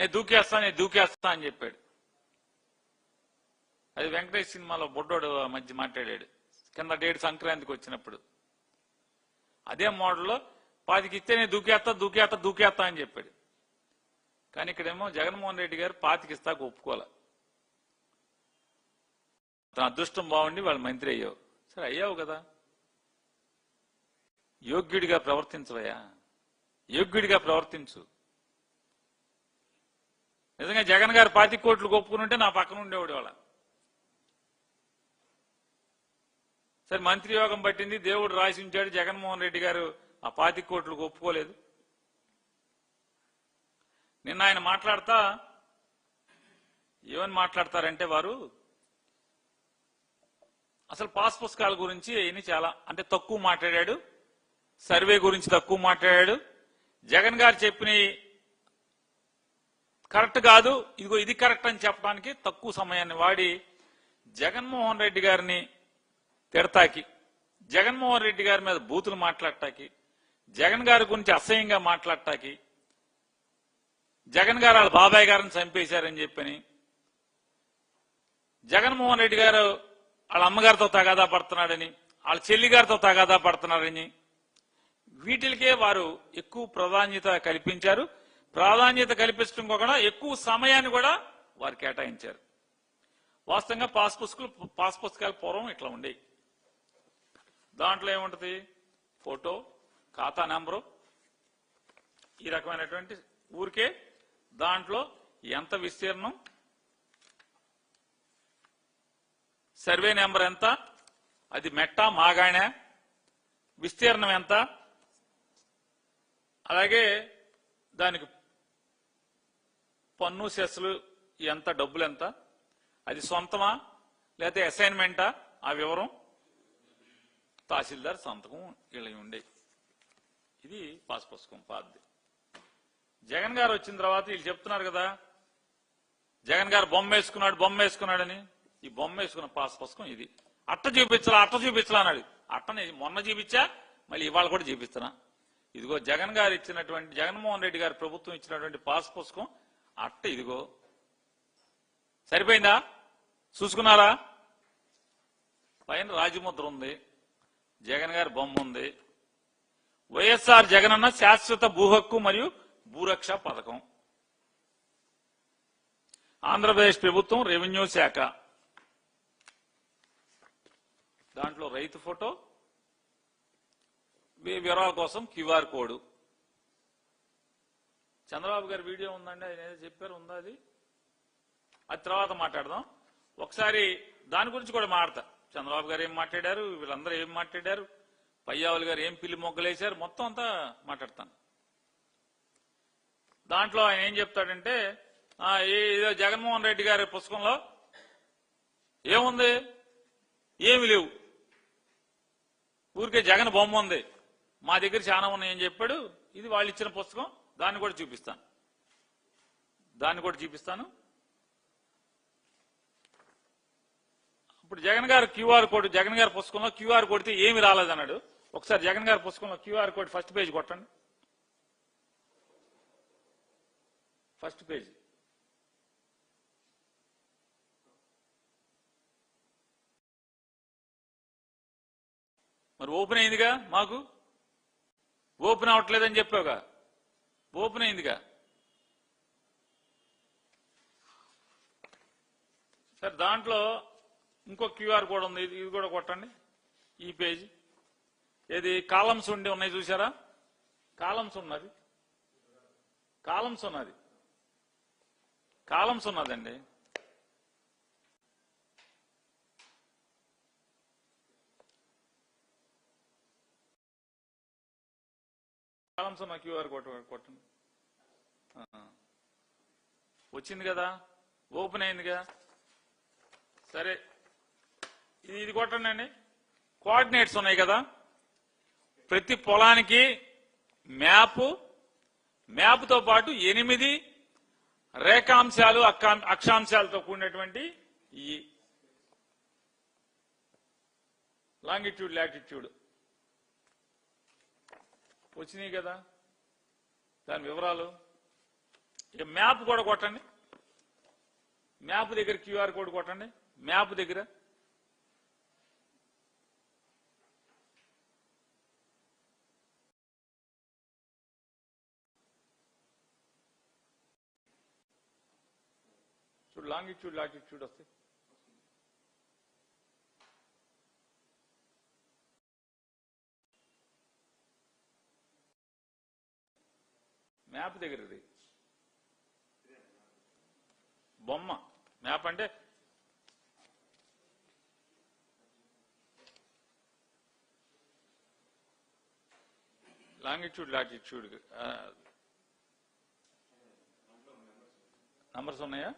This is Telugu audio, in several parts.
నేను దూకేస్తా అని చెప్పాడు. అది వెంకటేష్ సినిమాలో బొడ్డోడు మధ్య మాట్లాడాడు కింద డేట్ సంక్రాంతికి వచ్చినప్పుడు. అదే మోడల్లో 25 ఇస్తే నేను దూకేస్తా అని చెప్పాడు. కానీ ఇక్కడేమో జగన్మోహన్ రెడ్డి గారు 25 ఇస్తాకు ఒప్పుకోలే. తన అదృష్టం బాగుండి వాళ్ళు మంత్రి అయ్యావు. సరే అయ్యావు కదా, యోగ్యుడిగా ప్రవర్తించవయ్యా, యోగ్యుడిగా ప్రవర్తించు. నిజంగా జగన్ గారు 25 కోట్లు ఒప్పుకుని నా పక్కన ఉండేవాడు వాళ్ళ. సరే మంత్రి యోగం పట్టింది, దేవుడు రాసి ఉంచాడు, జగన్మోహన్ రెడ్డి గారు ఆ 25 కోట్లకు ఒప్పుకోలేదు. నిన్న ఆయన మాట్లాడతా ఏమని మాట్లాడతారంటే వారు అసలు పాస్ పుస్తకాల గురించి ఈయన చాలా అంటే తక్కువ మాట్లాడాడు, సర్వే గురించి తక్కువ మాట్లాడాడు. జగన్ గారు చెప్పిన కరెక్ట్ కాదు, ఇదిగో ఇది కరెక్ట్ అని చెప్పడానికి తక్కువ సమయాన్ని వాడి జగన్మోహన్ రెడ్డి గారిని తిడతాకి, జగన్మోహన్ రెడ్డి గారి మీద బూతులు మాట్లాడటానికి, జగన్ గారి గురించి అసహ్యంగా మాట్లాడటానికి, జగన్ గారు వాళ్ళ బాబాయ్ గారిని చంపేశారని చెప్పని, జగన్మోహన్ రెడ్డి గారు వాళ్ళ అమ్మగారితో తగాదా పడుతున్నాడని, వాళ్ళ చెల్లి గారితో తగాదా పడుతున్నారని, వీటికే వారు ఎక్కువ ప్రాధాన్యత కల్పించారు. ప్రాధాన్యత కల్పించడం కూడా ఎక్కువ సమయాన్ని కూడా వారు కేటాయించారు. వాస్తవంగా పాస్ పుస్తకాలు పూర్వం ఇట్లా ఉండేవి. దాంట్లో ఏముంటది, ఫోటో, ఖాతా నెంబరు, ఈ రకమైనటువంటి ఊరికే దాంట్లో ఎంత విస్తీర్ణం, సర్వే నెంబర్ ఎంత, అది మెట్టా మాగాణ, విస్తీర్ణం ఎంత, అలాగే దానికి పన్ను సెస్లు ఎంత, డబ్బులు ఎంత, అది సొంతమా లేకపోతే అసైన్మెంటా, ఆ వివరం తహసీల్దార్ సంతకం ఇలా ఉండే. ఇది పాస్ పుస్తకం పాతది. జగన్ గారు వచ్చిన తర్వాత వీళ్ళు చెప్తున్నారు కదా, జగన్ గారు బొమ్మ వేసుకున్నాడని. ఈ బొమ్మ వేసుకున్న పాస్ పుస్తకం ఇది. అట్ట చూపించాలా అన్నాడు. అట్టని మొన్న చూపించా, మళ్ళీ ఇవాళ కూడా చూపిస్తున్నా. ఇదిగో జగన్ గారు ఇచ్చినటువంటి, జగన్మోహన్ రెడ్డి గారి ప్రభుత్వం ఇచ్చినటువంటి పాస్ పుస్తకం అట్ట ఇదిగో. సరిపోయిందా? చూసుకున్నారా? పైన రాజముద్ర ఉంది, జగన్ గారి బొమ్మ ఉంది. వైఎస్ఆర్ జగనన్న శాశ్వత భూ హక్కు మరియు భూరక్ష పథకం, ఆంధ్రప్రదేశ్ ప్రభుత్వం రెవెన్యూ శాఖ. దాంట్లో రైతు ఫోటో, వివరాల కోసం క్యూఆర్ కోడ్. చంద్రబాబు గారి వీడియో ఉందండి, ఆయన ఏదో చెప్పారు, ఉందా అది తర్వాత మాట్లాడదాం. ఒకసారి దాని గురించి కూడా మాట్లాడతా. చంద్రబాబు గారు ఏం మాట్లాడారు, వీళ్ళందరూ ఏం మాట్లాడారు, పయ్యావులు గారు ఏం పిల్లి మొగ్గలేశారు, మొత్తం అంతా మాట్లాడతాను. దాంట్లో ఆయన ఏం చెప్తాడంటే, ఏదో జగన్మోహన్ రెడ్డి గారి పుస్తకంలో ఏముంది, ఏమి లేవు, ఊరికే జగన్ బొమ్మ ఉంది, మా దగ్గర చాలా ఉన్నాయని చెప్పాడు. ఇది వాళ్ళు ఇచ్చిన పుస్తకం, దాన్ని కూడా చూపిస్తాను. ఇప్పుడు జగన్ గారు క్యూఆర్ కోడ్, జగన్ గారి పుస్తకంలో క్యూఆర్ కొడితే ఏమి రాలేదన్నాడు. ఒకసారి జగన్ గారి పుస్తకంలో క్యూఆర్ కోడ్ ఫస్ట్ పేజ్ కొట్టండి. ఫస్ట్ పేజ్ మరి ఓపెన్ అయిందిగా, మాకు ఓపెన్ అవ్వట్లేదని చెప్పావుగా, ఓపెన్ అయిందిగా. సరే దాంట్లో ఇంకో క్యూఆర్ కోడ్ ఉంది, ఇది కూడా కొట్టండి. ఈ పేజీ ఏది కాలమ్స్ ఉండి ఉన్నాయి చూసారా, కాలమ్స్ ఉన్నది, కాలమ్స్ ఉన్నదండి. కాలమ్స్ ఉన్న క్యూఆర్ కోడ్ కొట్టండి. వచ్చింది కదా, ఓపెన్ అయిందిగా. సరే ఇది కొట్టండి అండి. కోఆర్డినేట్స్ ఉన్నాయి కదా, ప్రతి పొలానికి మ్యాప్తో పాటు 8 రేఖాంశాలు అక్షాంశాలతో కూడినటువంటి ఈ లాంగిట్యూడ్ లాటిట్యూడ్ వచ్చినాయి కదా, దాని వివరాలు ఇక మ్యాప్ కూడా కొట్టండి, మ్యాప్ దగ్గర క్యూఆర్ కోడ్ కొట్టండి, మ్యాప్ దగ్గర చూడు, లాంగిట్యూడ్ లాటిట్యూడ్ వస్తాయి. మ్యాప్ దగ్గర ఇది బొమ్మ, మ్యాప్ అంటే లాంగిట్యూడ్ లాటిట్యూడ్ నంబర్స్ ఉన్నాయా?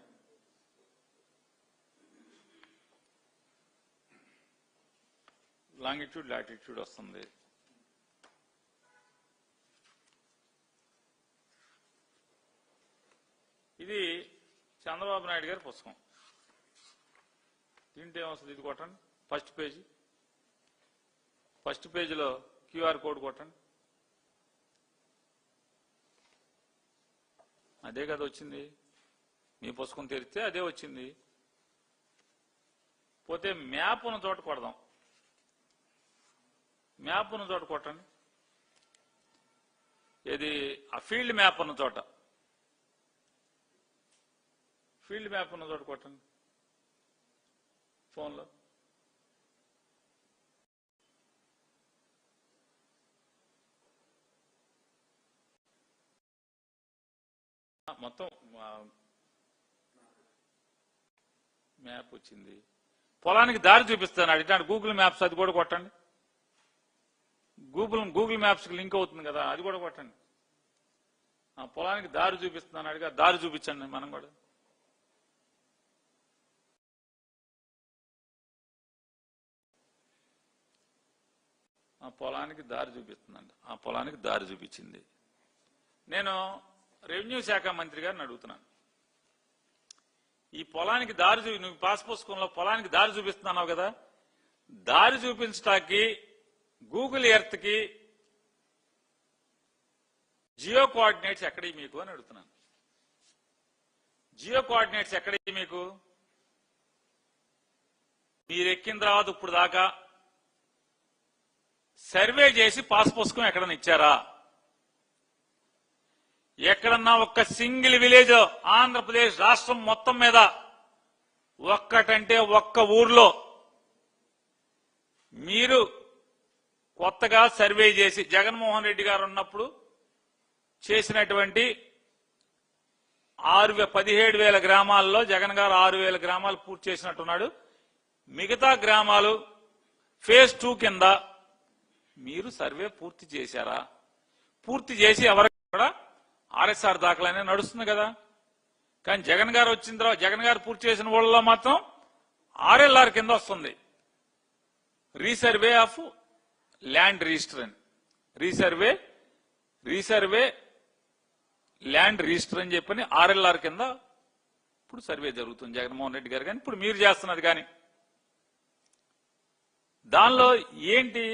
లాంగిట్యూడ్ లాటిట్యూడ్ వస్తుంది. ఇది చంద్రబాబు నాయుడు గారి పుస్తకం. దీంట్లో ఏమొస్తుంది? ఇది కొట్టండి, ఫస్ట్ పేజీ. ఫస్ట్ పేజీలో క్యూఆర్ కోడ్ కొట్టండి. అదే కదా వచ్చింది, మీ పుస్తకం తెరిస్తే అదే వచ్చింది. పోతే మ్యాప్ ఉన్న చోట కొడదాం, మ్యాప్ ఉన్న చోట కొట్టండి. ఇది ఆ ఫీల్డ్ మ్యాప్ ఉన్న చోట, ఫీల్డ్ మ్యాప్ ఉన్న చోట కొట్టండి ఫోన్లో. మొత్తం మ్యాప్ వచ్చింది. పొలానికి దారి చూపిస్తాను ఇట్లాంటి గూగుల్ మ్యాప్స్, అది కూడా కొట్టండి. గూగుల్ మ్యాప్స్ లింక్ అవుతుంది కదా, అది కూడా కొట్టండి. పొలానికి దారి చూపిస్తున్నాను అడిగా, దారి చూపించండి. మనం కూడా ఆ పొలానికి దారి చూపిస్తుందండి, ఆ పొలానికి దారి చూపించింది. నేను రెవెన్యూ శాఖ మంత్రి గారిని అడుగుతున్నాను, ఈ పొలానికి దారి నువ్వు పాస్ పుస్తకంలో పొలానికి దారి చూపిస్తున్నావు కదా, దారి చూపించటానికి గూగుల్ ఎర్త్ కి జియో కోఆర్డినేట్స్ ఎక్కడి మీకు అని అడుగుతున్నాను. జియో కోఆర్డినేట్స్ ఎక్కడి మీకు? మీరు ఎక్కిన తర్వాత ఇప్పుడు దాకా సర్వే చేసి పాస్ పుస్తకం ఎక్కడన్నా ఇచ్చారా? ఎక్కడన్నా ఒక్క సింగిల్ విలేజ్ ఆంధ్రప్రదేశ్ రాష్ట్రం మొత్తం మీద ఒక్కటంటే ఒక్క ఊర్లో మీరు కొత్తగా సర్వే చేసి జగన్మోహన్ రెడ్డి గారు ఉన్నప్పుడు చేసినటువంటి 17,000 గ్రామాల్లో జగన్ గారు 6,000 గ్రామాలు పూర్తి చేసినట్టున్నాడు. మిగతా గ్రామాలు ఫేజ్ 2 కింద మీరు సర్వే పూర్తి చేశారా? పూర్తి చేసి ఎవరికి కూడా ఆర్ఎస్ఆర్ దాఖలనే నడుస్తుంది కదా. కానీ జగన్ గారు వచ్చిన తర్వాత జగన్ గారు పూర్తి చేసిన వాళ్ళలో మాత్రం ఆర్ఎల్ఆర్ కింద వస్తుంది, రీసర్వే ఆఫ్ ల్యాండ్ రిజిస్టర్ అని. రీసర్వే ల్యాండ్ రిజిస్టర్ అని చెప్పని ఆర్ఎల్ఆర్ కింద ఇప్పుడు సర్వే జరుగుతుంది జగన్మోహన్ రెడ్డి గారు. కానీ ఇప్పుడు మీరు చేస్తున్నది కానీ దానిలో ఏంటి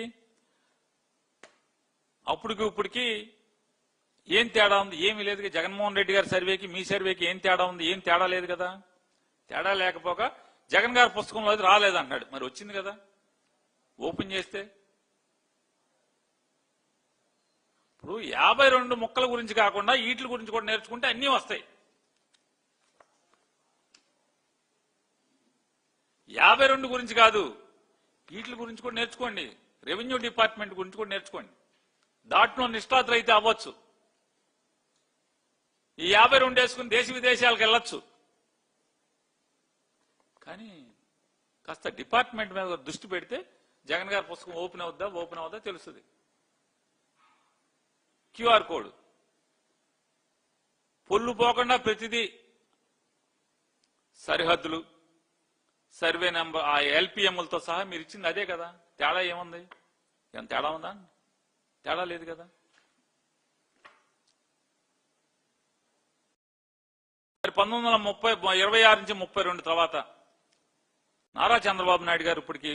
అప్పటికి ఇప్పటికి ఏం తేడా ఉంది? ఏమీ లేదు. జగన్మోహన్ రెడ్డి గారి సర్వేకి మీ సర్వేకి ఏం తేడా ఉంది? ఏం తేడా లేదు కదా. తేడా లేకపోగా జగన్ గారి పుస్తకంలో అది రాలేదంటున్నాడు, మరి వచ్చింది కదా ఓపెన్ చేస్తే. ఇప్పుడు 52 ముక్కల గురించి కాకుండా వీటి గురించి కూడా నేర్చుకుంటే అన్నీ వస్తాయి. 52 గురించి కాదు, వీటి గురించి కూడా నేర్చుకోండి. రెవెన్యూ డిపార్ట్మెంట్ గురించి కూడా నేర్చుకోండి. దాంట్లో నిష్ఠాతులు అయితే అవ్వచ్చు. ఈ 52 వేసుకుని దేశ విదేశాలకు వెళ్ళొచ్చు. కానీ కాస్త డిపార్ట్మెంట్ మీద దృష్టి పెడితే జగన్ గారి పుస్తకం ఓపెన్ అవుద్దా తెలుస్తుంది. క్యూఆర్ కోడ్ పొల్లు పోకుండా ప్రతిదీ సరిహద్దులు, సర్వే నెంబర్, ఆ ఎల్పిఎంలతో సహా మీరు ఇచ్చింది అదే కదా. తేడా ఏముంది? ఏం తేడా ఉందా? తేడా లేదు కదా. 1926 నుంచి 32 తర్వాత నారా చంద్రబాబు నాయుడు గారు ఇప్పటికి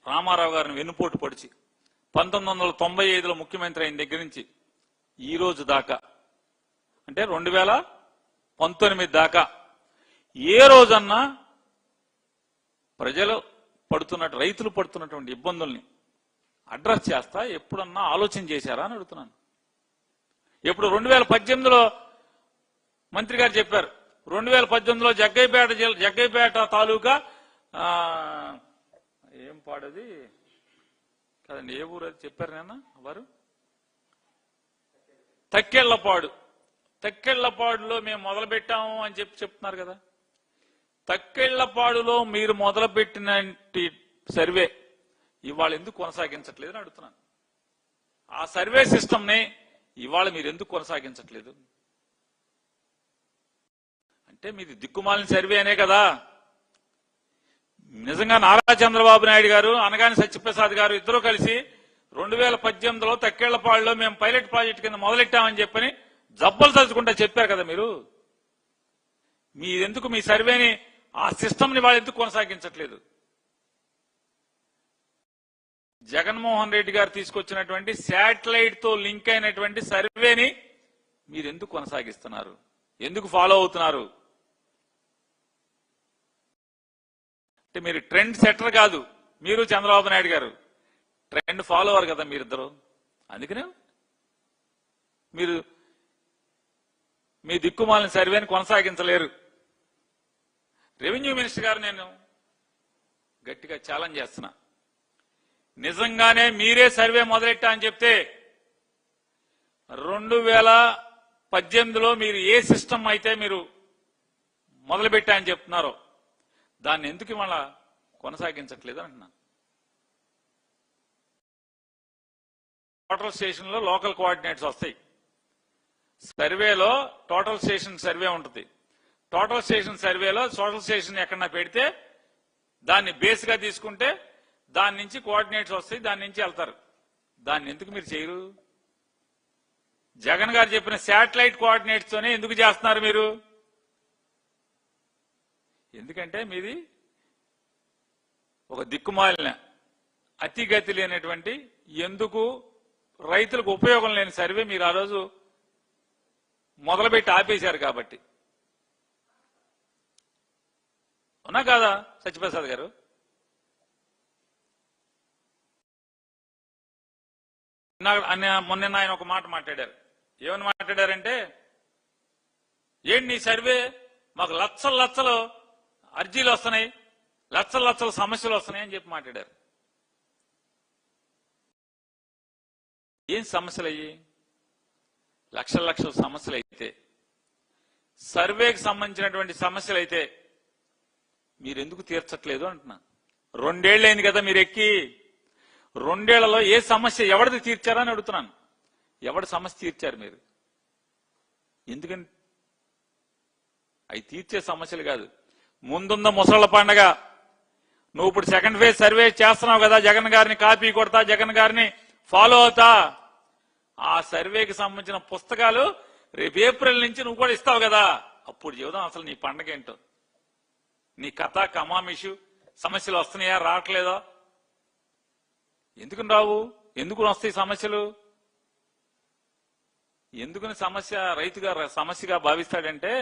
రామారావు గారిని వెన్నుపోటు పొడిచి 1995లో ముఖ్యమంత్రి అయిన దగ్గర నుంచి ఈ రోజు దాకా, అంటే 2000 19 దాకా ఏ రోజన్నా ప్రజలు రైతులు పడుతున్నటువంటి ఇబ్బందుల్ని అడ్రస్ చేస్తా ఎప్పుడన్నా ఆలోచన చేశారా అని అడుగుతున్నాను. ఇప్పుడు 2018లో మంత్రి గారు చెప్పారు, 2018లో జగ్గైపేట తాలూకా ఏం పాడది కదండి, ఏ ఊరు అది చెప్పారు నాన్న వారు, తక్కెళ్లపాడులో మేము మొదలు పెట్టాము అని చెప్తున్నారు కదా. తక్కెళ్లపాడులో మీరు మొదలుపెట్టిన సర్వే ఇవాళ ఎందుకు కొనసాగించట్లేదని అడుగుతున్నాను. ఆ సర్వే సిస్టమ్ ని ఇవాళ మీరు ఎందుకు కొనసాగించట్లేదు అంటే మీది దిక్కుమాలిన సర్వే అనే కదా. నిజంగా నారా చంద్రబాబు నాయుడు గారు, అనగాని సత్యప్రసాద్ గారు ఇద్దరు కలిసి 2018లో తక్కెళ్లపాడులో మేము పైలట్ ప్రాజెక్ట్ కింద మొదలెట్టామని చెప్పని జబ్బలు తలుచుకుంటా చెప్పారు కదా మీరు. మీరెందుకు మీ సర్వేని ఆ సిస్టమ్ ని వాళ్ళు ఎందుకు కొనసాగించట్లేదు? జగన్మోహన్ రెడ్డి గారు తీసుకొచ్చినటువంటి శాటిలైట్ తో లింక్ అయినటువంటి సర్వేని మీరు ఎందుకు కొనసాగిస్తున్నారు? ఎందుకు ఫాలో అవుతున్నారు? అంటే మీరు ట్రెండ్ సెటర్ కాదు, మీరు చంద్రబాబు నాయుడు గారు ట్రెండ్ ఫాలోవర్ కదా మీరిద్దరు. అందుకనే మీరు మీ దిక్కుమాలిన సర్వేని కొనసాగించలేరు. రెవెన్యూ మినిస్టర్ గారు నేను గట్టిగా ఛాలెంజ్ చేస్తున్నా, నిజంగానే మీరే సర్వే మొదలెట్టా అని చెప్తే 2018లో మీరు ఏ సిస్టమ్ అయితే మీరు మొదలుపెట్టా అని చెప్తున్నారో దాన్ని ఎందుకు ఇవాళ కొనసాగించట్లేదు అంటున్నా. టోటల్ స్టేషన్ లో లోకల్ కోఆర్డినేట్స్ వస్తాయి, సర్వేలో టోటల్ స్టేషన్ సర్వే ఉంటుంది. టోటల్ స్టేషన్ సర్వేలో టోటల్ స్టేషన్ ఎక్కడన్నా పెడితే దాన్ని బేస్ గా తీసుకుంటే దాని నుంచి కోఆర్డినేట్స్ వస్తాయి, దాని నుంచి వెళ్తారు. దాన్ని ఎందుకు మీరు చేయరు? జగన్ గారు చెప్పిన శాటిలైట్ కోఆర్డినేట్స్ తోనే ఎందుకు చేస్తున్నారు మీరు? ఎందుకంటే మీది ఒక దిక్కుమాలిన అతిగతి లేనటువంటి, ఎందుకు రైతులకు ఉపయోగం లేని సర్వే మీరు ఆ రోజు మొదలుపెట్టి ఆపేశారు కాబట్టి. ఉన్నా కాదా సత్యప్రసాద్ గారు? మొన్న ఆయన ఒక మాట మాట్లాడారు. ఏమని మాట్లాడారంటే, ఏంటి నీ సర్వే మాకు లక్షలు అర్జీలు వస్తున్నాయి, లక్షల సమస్యలు వస్తున్నాయి అని చెప్పి మాట్లాడారు. ఏం సమస్యలు అయ్యి? లక్షల సమస్యలు అయితే, సర్వేకి సంబంధించినటువంటి సమస్యలు అయితే మీరెందుకు తీర్చట్లేదు అంటున్నా. 2 ఏళ్ళు అయింది కదా మీరు ఎక్కి. 2 ఏళ్లలో ఏ సమస్య ఎవరిది తీర్చారని అడుగుతున్నాను. ఎవరి సమస్య తీర్చారు మీరు? ఎందుకని అవి తీర్చే సమస్యలు కాదు. ముందున్న ముసళ్ల పండగ, నువ్వు ఇప్పుడు సెకండ్ ఫేజ్ సర్వే చేస్తున్నావు కదా, జగన్ గారిని కాపీ కొడతా, జగన్ గారిని ఫాలో అవుతా. ఆ సర్వేకి సంబంధించిన పుస్తకాలు రేపు ఏప్రిల్ నుంచి నువ్వు కూడా ఇస్తావు కదా, అప్పుడు చెబుదాం అసలు నీ పండగ ఏంటో, నీ కథ కమామిషు. సమస్యలు వస్తున్నాయా రావట్లేదా? ఎందుకు రావు? ఎందుకు వస్తాయి సమస్యలు? ఎందుకని సమస్య రైతుగా సమస్యగా భావిస్తాడంటే,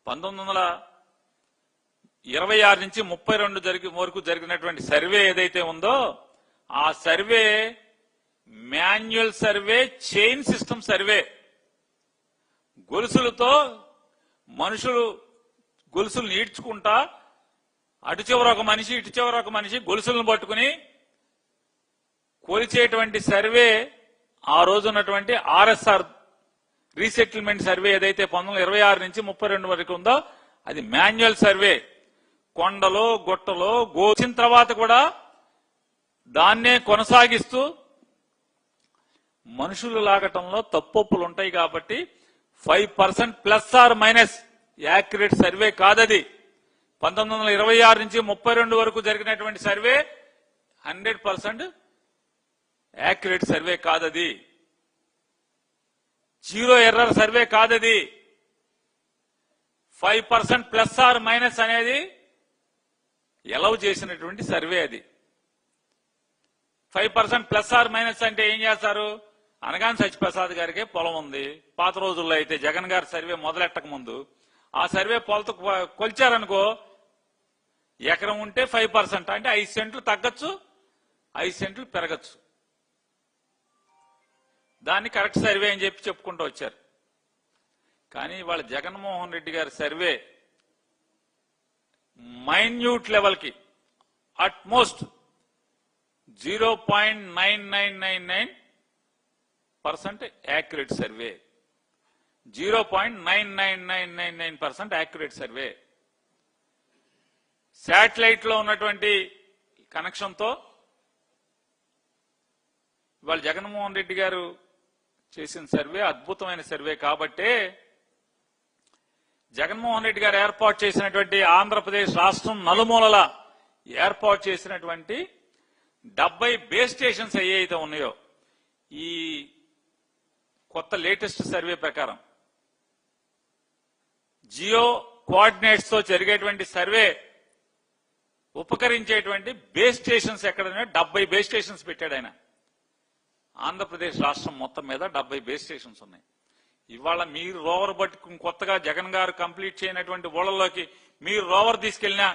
1926 నుంచి 32 వరకు జరిగినటువంటి సర్వే ఏదైతే ఉందో, ఆ survey manual survey, chain system survey. గొలుసులతో మనుషులు గొలుసులు ఈడ్చుకుంటా, అటు చివర ఒక మనిషి ఇటు చివర ఒక మనిషి గొలుసులను పట్టుకుని కొలిచేటువంటి సర్వే ఆ రోజు ఉన్నటువంటి ఆర్ఎస్ఆర్ రీసెటిల్మెంట్ సర్వే ఏదైతే 1926 నుంచి 32 వరకు ఉందో అది మాన్యువల్ సర్వే. కొండలో గుట్టలో గోచిన తర్వాత కూడా దాన్నే కొనసాగిస్తూ మనుషులు లాగటంలో తప్పొప్పులు ఉంటాయి కాబట్టి 5% plus or minus accurate survey కాదది. 1926 నుంచి 32 వరకు జరిగినటువంటి సర్వే 100% యాక్యురేట్ సర్వే కాదది. జీరో ఎర్రర్ సర్వే కాదది. 5% ప్లస్ ఆర్ మైనస్ అనేది ఎలవ్ చేసినటువంటి సర్వే అది. 5% ప్లస్ ఆర్ మైనస్ అంటే ఏం చేస్తారు? అనగాని సత్యప్రసాద్ గారికే పొలం ఉంది. పాత రోజుల్లో అయితే జగన్ గారి సర్వే మొదలెట్టక ముందు ఆ సర్వే పొలతో కొలిచారనుకో, ఎకరం ఉంటే 5%, అంటే 5 సెంట్లు తగ్గచ్చు, 5 సెంట్లు పెరగచ్చు. దాన్ని కరెక్ట్ సర్వే అని చెప్పి చెప్పుకుంటూ వచ్చారు. కానీ వాళ్ళ జగన్మోహన్ రెడ్డి గారి సర్వే మైన్యూట్ లెవెల్కి utmost 0.9999% accurate survey, 0.99999% accurate survey. Satellite లో ఉన్నటువంటి కనెక్షన్తో ఇవాళ జగన్మోహన్ రెడ్డి గారు చేసిన సర్వే అద్భుతమైన సర్వే. కాబట్టే జగన్మోహన్ రెడ్డి గారు ఏర్పాటు చేసినటువంటి ఆంధ్రప్రదేశ్ రాష్ట్రం నలుమూలల ఏర్పాటు చేసినటువంటి 70 బేస్ స్టేషన్స్ ఏవైతే ఉన్నాయో, ఈ కొత్త లేటెస్ట్ సర్వే ప్రకారం జియో కోఆర్డినేట్స్ తో జరిగేటువంటి సర్వే ఉపకరించేటువంటి బేస్ స్టేషన్స్ ఎక్కడైనా 70 బేస్ స్టేషన్స్ పెట్టాడు ఆయన. ఆంధ్రప్రదేశ్ రాష్ట్రం మొత్తం మీద 70 బేస్ స్టేషన్స్ ఉన్నాయి. ఇవాళ మీరు రోవర్ పట్టుకుని కొత్తగా జగన్ గారు కంప్లీట్ చేయనటువంటి ఊళ్ళలోకి మీరు రోవర్ తీసుకెళ్ళినా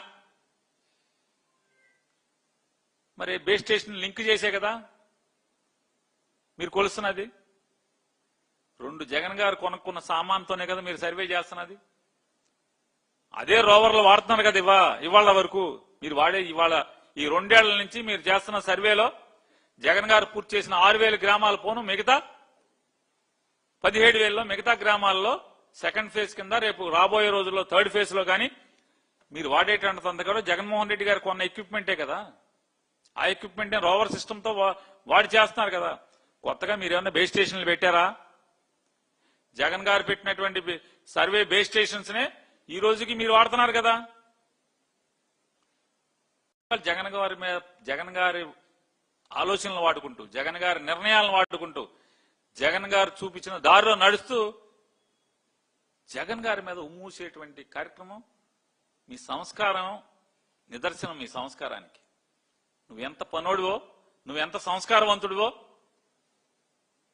మరి బేస్ స్టేషన్ లింక్ చేసే కదా మీరు కొలుస్తున్నది. 2 జగన్ గారు కొనుక్కున్న సామాన్తోనే కదా మీరు సర్వే చేస్తున్నది. అదే రోవర్లు వాడుతున్నారు కదా ఇవాళ వరకు మీరు వాడే. ఇవాళ ఈ 2 ఏళ్ల నుంచి మీరు చేస్తున్న సర్వేలో జగన్ గారు పూర్తి చేసిన 6,000 గ్రామాల పోను మిగతా 17,000లో మిగతా గ్రామాల్లో సెకండ్ ఫేజ్ కింద రేపు రాబోయే రోజుల్లో థర్డ్ ఫేజ్ లో కానీ మీరు వాడేటంత కూడా జగన్మోహన్ రెడ్డి గారు కొన్న ఎక్విప్మెంటే కదా. ఆ ఎక్విప్మెంట్ రోవర్ సిస్టమ్ తో వాడి చేస్తున్నారు కదా. కొత్తగా మీరు ఏమన్నా బేస్ స్టేషన్లు పెట్టారా? జగన్ గారు పెట్టినటువంటి సర్వే బేస్ స్టేషన్స్ నే ఈ రోజుకి మీరు వాడుతున్నారు కదా. జగన్ గారి ఆలోచనలు వాడుకుంటూ, జగన్ గారి నిర్ణయాలను వాడుకుంటూ, జగన్ గారు చూపించిన దారిలో నడుస్తూ జగన్ గారి మీద ఉమ్మూసేటువంటి కార్యక్రమం మీ సంస్కారం నిదర్శనం. మీ సంస్కారానికి నువ్వెంత పనోడివో, నువ్వెంత సంస్కారవంతుడివో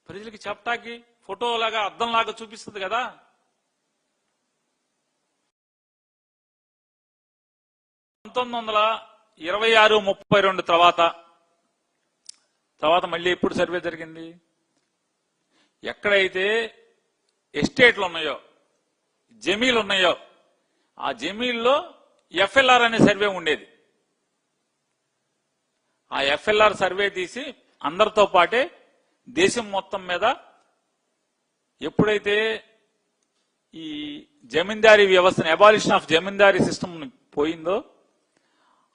ప్రజలకి చెప్పటానికి ఫోటోలాగా అద్దంలాగా చూపిస్తుంది కదా. (1926, 32) తర్వాత మళ్ళీ ఎప్పుడు సర్వే జరిగింది? ఎక్కడైతే ఎస్టేట్లు ఉన్నాయో, జమీలు ఉన్నాయో, ఆ జమీల్లో ఎఫ్ఎల్ఆర్ అనే సర్వే ఉండేది. ఆ ఎఫ్ఎల్ఆర్ సర్వే తీసి అందరితో పాటే దేశం మొత్తం మీద ఎప్పుడైతే ఈ జమీందారీ వ్యవస్థను, అబాలిషన్ ఆఫ్ జమీందారీ సిస్టమ్ పోయిందో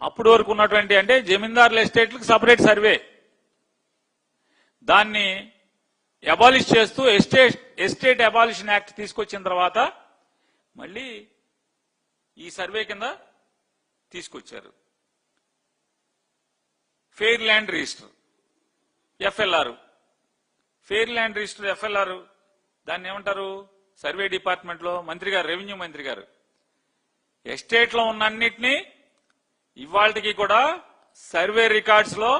అప్పటి వరకు ఉన్నటువంటి, అంటే జమీందారుల ఎస్టేట్లకు సపరేట్ సర్వే, దాన్ని అబాలిష్ చేస్తూ ఎస్టేట్ అబాలిషన్ యాక్ట్ తీసుకొచ్చిన తర్వాత మళ్ళీ ఈ సర్వే కింద తీసుకొచ్చారు. Fair land register FLR, fair land register FLR, దాన్ని ఏమంటారు సర్వే డిపార్ట్మెంట్ లో మంత్రి గారు, రెవెన్యూ మంత్రి గారు ఎస్టేట్ లో ఉన్న అన్నిటినీ ఇవాళకి కూడా సర్వే రికార్డ్స్ లో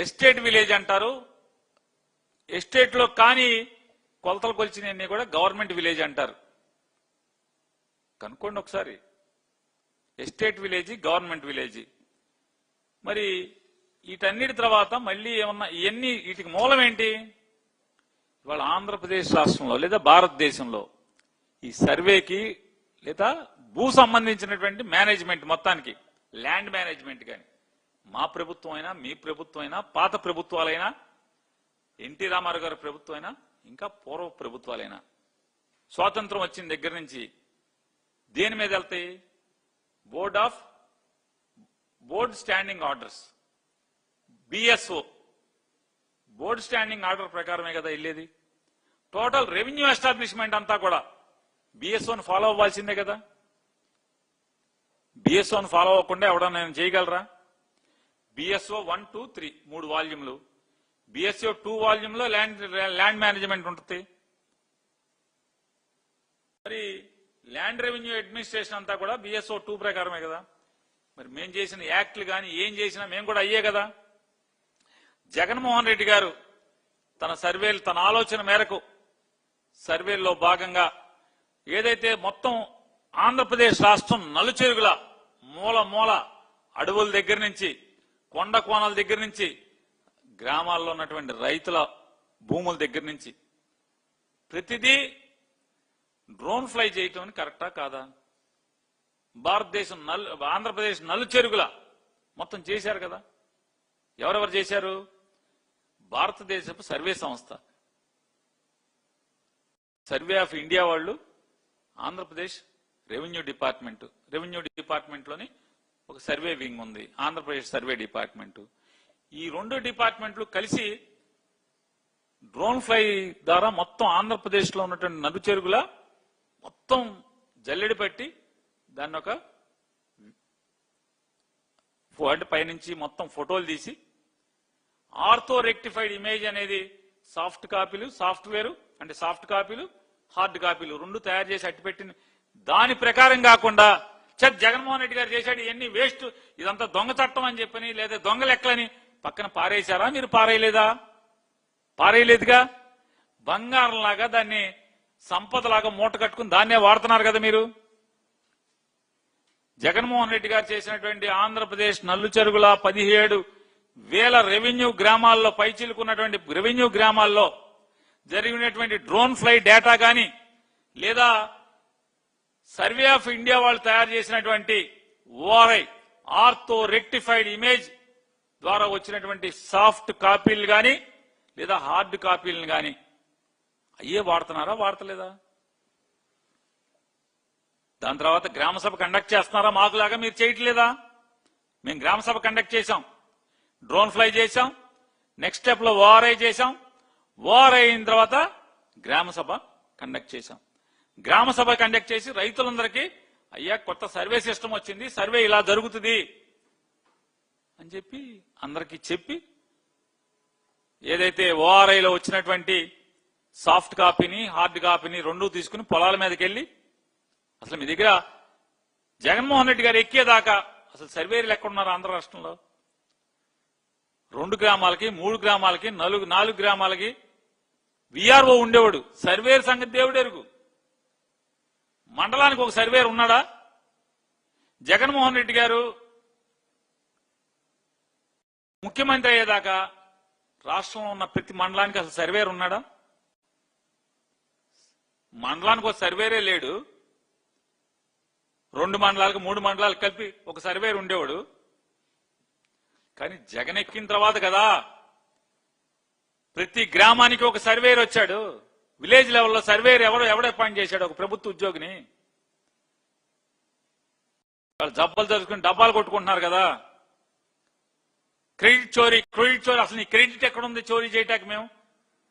ఎస్టేట్ విలేజ్ అంటారు. ఎస్టేట్ లో కానీ కొలతలు కొలిచినవన్నీ కూడా గవర్నమెంట్ విలేజ్ అంటారు. కనుక్కోండి ఒకసారి, ఎస్టేట్ విలేజ్, గవర్నమెంట్ విలేజ్. మరి వీటన్నిటి తర్వాత మళ్ళీ ఏమన్నా ఇవన్నీ వీటికి మూలం ఏంటి? ఇవాళ ఆంధ్రప్రదేశ్ రాష్ట్రంలో లేదా భారతదేశంలో ఈ సర్వేకి లేదా భూ సంబంధించినటువంటి మేనేజ్మెంట్ మొత్తానికి, ల్యాండ్ మేనేజ్మెంట్ కానీ మా ప్రభుత్వం అయినా, మీ ప్రభుత్వం అయినా, పాత ప్రభుత్వాలైనా, ఎన్టీ రామారావు గారి ప్రభుత్వం అయినా, ఇంకా పూర్వ ప్రభుత్వాలైనా, స్వాతంత్రం వచ్చిన దగ్గర నుంచి దేని మీద వెళ్తాయి? Board standing orders, BSO, board standing order ప్రకారమే కదా వెళ్ళేది. టోటల్ రెవెన్యూ ఎస్టాబ్లిష్మెంట్ అంతా కూడా బిఎస్ఓని ఫాలో అవ్వాల్సిందే కదా. బిఎస్ఓని ఫాలో అవ్వకుండా ఎవడన్నా చేయగలరా? బిఎస్ఓ 1, 2, 3 3 వాల్యూమ్లు, బిఎస్ఓ 2 వాల్యూమ్ లో ల్యాండ్ మేనేజ్మెంట్ ఉంటుంది. మరి ల్యాండ్ రెవెన్యూ అడ్మినిస్ట్రేషన్ అంతా కూడా బిఎస్ఓ 2 ప్రకారమే కదా. మరి మేము చేసిన యాక్ట్లు కానీ ఏం చేసినా మేము కూడా అయ్యే కదా. జగన్మోహన్ రెడ్డి గారు తన సర్వేలు తన ఆలోచన మేరకు సర్వేల్లో భాగంగా ఏదైతే మొత్తం ఆంధ్రప్రదేశ్ రాష్ట్రం నలుచెరుగుల మూల మూల అడవుల దగ్గర నుంచి కొండ కోణాల దగ్గర నుంచి గ్రామాల్లో ఉన్నటువంటి రైతుల భూముల దగ్గర నుంచి ప్రతిదీ డ్రోన్ ఫ్లై చేయటం కరెక్టా కాదా? భారతదేశం ఆంధ్రప్రదేశ్ నలుచెరుగుల మొత్తం చేశారు కదా. ఎవరెవరు చేశారు? భారతదేశపు సర్వే సంస్థ, సర్వే ఆఫ్ ఇండియా వాళ్ళు, ఆంధ్రప్రదేశ్ రెవెన్యూ డిపార్ట్మెంట్లోని ఒక సర్వే వింగ్ ఉంది, ఆంధ్రప్రదేశ్ సర్వే డిపార్ట్మెంట్. ఈ రెండు డిపార్ట్మెంట్లు కలిసి డ్రోన్ ఫ్లై ద్వారా మొత్తం ఆంధ్రప్రదేశ్ లో ఉన్నటువంటి నదు చెరుగుల మొత్తం జల్లెడి పట్టి దాన్ని ఒక పైనుంచి మొత్తం ఫోటోలు తీసి ఆర్థో రెక్టిఫైడ్ ఇమేజ్ అనేది సాఫ్ట్ కాపీలు, సాఫ్ట్వేర్ అంటే సాఫ్ట్ కాపీలు, హార్డ్ కాపీలు రెండు తయారు చేసి అట్టిపెట్టిన దాని ప్రకారం కాకుండా జగన్మోహన్ రెడ్డి గారు చేశాడు ఇవన్నీ వేస్ట్, ఇదంతా దొంగ చట్టం అని చెప్పని లేదా దొంగ లెక్కలని పక్కన పారేశారా? మీరు పారేయలేదా? పారేయలేదుగా. బంగారంలాగా దాన్ని సంపదలాగా మూట కట్టుకుని దాన్నే వాడుతున్నారు కదా మీరు. జగన్మోహన్ రెడ్డి గారు చేసినటువంటి ఆంధ్రప్రదేశ్ నల్లు చెరుగుల 17,000 రెవెన్యూ గ్రామాల్లో పైచిలుకున్నటువంటి రెవెన్యూ గ్రామాల్లో జరిగినటువంటి డ్రోన్ ఫ్లై డేటా గాని లేదా సర్వే ఆఫ్ ఇండియా వాళ్ళు తయారు చేసినటువంటి ఓఆర్ఐ ఆర్థో రెక్టిఫైడ్ ఇమేజ్ ద్వారా వచ్చినటువంటి సాఫ్ట్ కాపీలు గాని లేదా హార్డ్ కాపీలను గాని అయ్యే వాడుతున్నారా? వాడతలేదా? దాని తర్వాత గ్రామ సభ కండక్ట్ చేస్తున్నారా? మాకులాగా మీరు చేయట్లేదా? మేము గ్రామ సభ కండక్ట్ చేశాం, డ్రోన్ ఫ్లై చేశాం, నెక్స్ట్ స్టెప్ లో ఓఆర్ఐ చేశాం, ఓఆర్ఐ అయిన తర్వాత గ్రామ సభ కండక్ట్ చేశాం. గ్రామ సభ కండక్ట్ చేసి రైతులందరికీ అయ్యా కొత్త సర్వే సిస్టమ్ వచ్చింది, సర్వే ఇలా జరుగుతుంది అని చెప్పి అందరికీ చెప్పి ఏదైతే ఓఆర్ఐలో వచ్చినటువంటి సాఫ్ట్ కాపీని హార్డ్ కాపీని రెండు తీసుకుని పొలాల మీదకి వెళ్ళి అసలు మీ దగ్గర జగన్మోహన్ రెడ్డి గారు ఎక్కేదాకా అసలు సర్వేలు ఎక్కడున్నారు ఆంధ్ర రాష్ట్రంలో? 2 గ్రామాలకి 3 గ్రామాలకి 4 గ్రామాలకి విఆర్ఓ ఉండేవాడు. సర్వేర్ సంగతి దేవుడు ఎరుగు. మండలానికి ఒక సర్వేర్ ఉన్నాడా? జగన్మోహన్ రెడ్డి గారు ముఖ్యమంత్రి అయ్యేదాకా రాష్ట్రంలో ఉన్న ప్రతి మండలానికి అసలు సర్వేర్ ఉన్నాడా? మండలానికి ఒక సర్వేరే లేడు. 2 మండలాలకు 3 మండలాలకు కలిపి ఒక సర్వేర్ ఉండేవాడు. కానీ జగన్ ఎక్కిన తర్వాత కదా ప్రతి గ్రామానికి ఒక సర్వేర్ వచ్చాడు. విలేజ్ లెవెల్లో సర్వేర్ ఎవడు అపాయింట్ చేశాడు? ఒక ప్రభుత్వ ఉద్యోగిని. వాళ్ళు జబ్బలు జరుపుకుని డబ్బాలు కొట్టుకుంటున్నారు కదా. క్రెడిట్ చోరీ అసలు నీ క్రెడిట్ ఎక్కడుంది చోరీ చేయటానికి మేము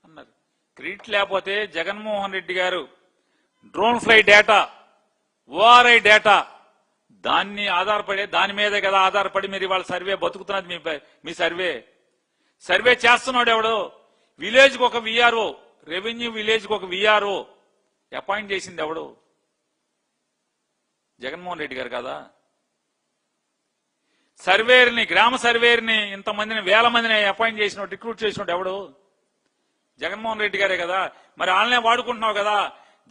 అన్నారు. క్రెడిట్ లేకపోతే జగన్మోహన్ రెడ్డి గారు drone fly data, ORI data దాని మీదే కదా ఆధారపడి మీరు ఇవాళ సర్వే బతుకుతున్నది. మీ సర్వే చేస్తున్నాడు ఎవడు? విలేజ్ కు ఒక విఆర్ఓ, రెవెన్యూ విలేజ్ కు ఒక విఆర్ఓ అపాయింట్ చేసింది ఎవడు? జగన్మోహన్ రెడ్డి గారు కదా. సర్వేర్ని, గ్రామ సర్వేర్ని ఇంతమందిని 1000 మందిని అపాయింట్ చేసిన రిక్రూట్ చేసినట్టు ఎవడు? జగన్మోహన్ రెడ్డి గారే కదా. మరి వాళ్ళనే వాడుకుంటున్నావు కదా.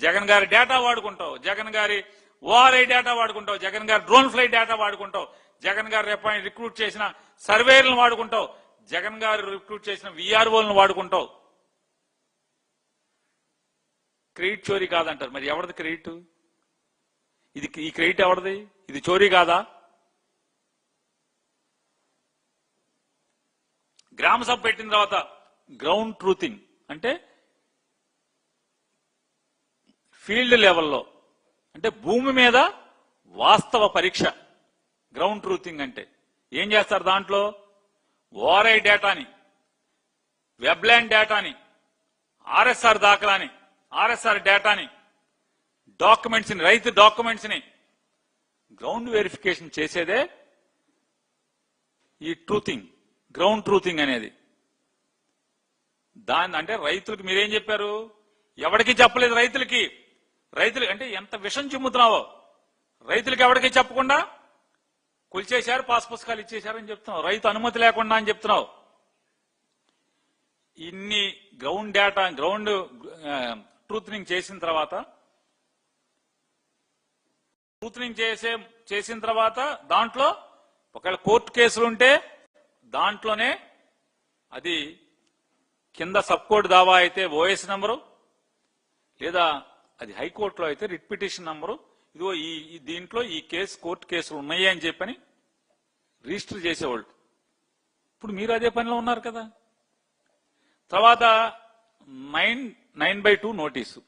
జగన్ గారి డేటా వాడుకుంటావు, జగన్ గారి ఓఆర్ఐ డేటా వాడుకుంటావు, జగన్ గారి డ్రోన్ ఫ్లై డేటా వాడుకుంటావు, జగన్ గారు రిక్రూట్ చేసిన సర్వేర్లను వాడుకుంటావు, జగన్ గారు రిక్రూట్ చేసిన విఆర్ఓలను వాడుకుంటావు. క్రెడిట్ చోరీ కాదంటారు. మరి ఎవరిది క్రెడిట్? ఈ క్రెడిట్ ఎవరిది? ఇది చోరీ కాదా? గ్రామ సభ పెట్టిన తర్వాత గ్రౌండ్ ట్రూతింగ్ అంటే ఫీల్డ్ లెవెల్లో అంటే భూమి మీద వాస్తవ పరీక్ష. గ్రౌండ్ ట్రూతింగ్ అంటే ఏం చేస్తారు? దాంట్లో ఓఆర్ఐ డేటాని, వెబ్లాండ్ డేటాని, ఆర్ఎస్ఆర్ దాఖలాని, ఆర్ఎస్ఆర్ డేటాని, డాక్యుమెంట్స్ ని, రైతు డాక్యుమెంట్స్ ని గ్రౌండ్ వెరిఫికేషన్ చేసేదే ఈ ట్రూతింగ్, గ్రౌండ్ ట్రూతింగ్ అనేది. దాన్ని అంటే రైతులకు మీరేం చెప్పారు? ఎవరికి చెప్పలేదు రైతులు అంటే ఎంత విషం చిమ్ముతున్నావో. రైతులకు ఎవరికి చెప్పకుండా కొలిచేశారు, పాస్ పుస్తకాలు ఇచ్చేశారని చెప్తున్నావు. రైతు అనుమతి లేకుండా అని చెప్తున్నావు. ఇన్ని గ్రౌండ్ డేటా గ్రౌండ్ ట్రూత్నింగ్ చేసిన తర్వాత దాంట్లో ఒకవేళ కోర్టు కేసులు ఉంటే దాంట్లోనే అది కింద సబ్ కోర్టు దావా అయితే ఓఎస్ నంబరు, లేదా అది హైకోర్టులో అయితే రిట్ పిటిషన్ నంబరు, ఇదిగో దీంట్లో ఈ కేసు కోర్టు కేసులు ఉన్నాయి అని చెప్పని రిజిస్టర్ చేసేవాళ్ళు. ఇప్పుడు మీరు అదే పనిలో ఉన్నారు కదా. తర్వాత 9/2 నోటీసు,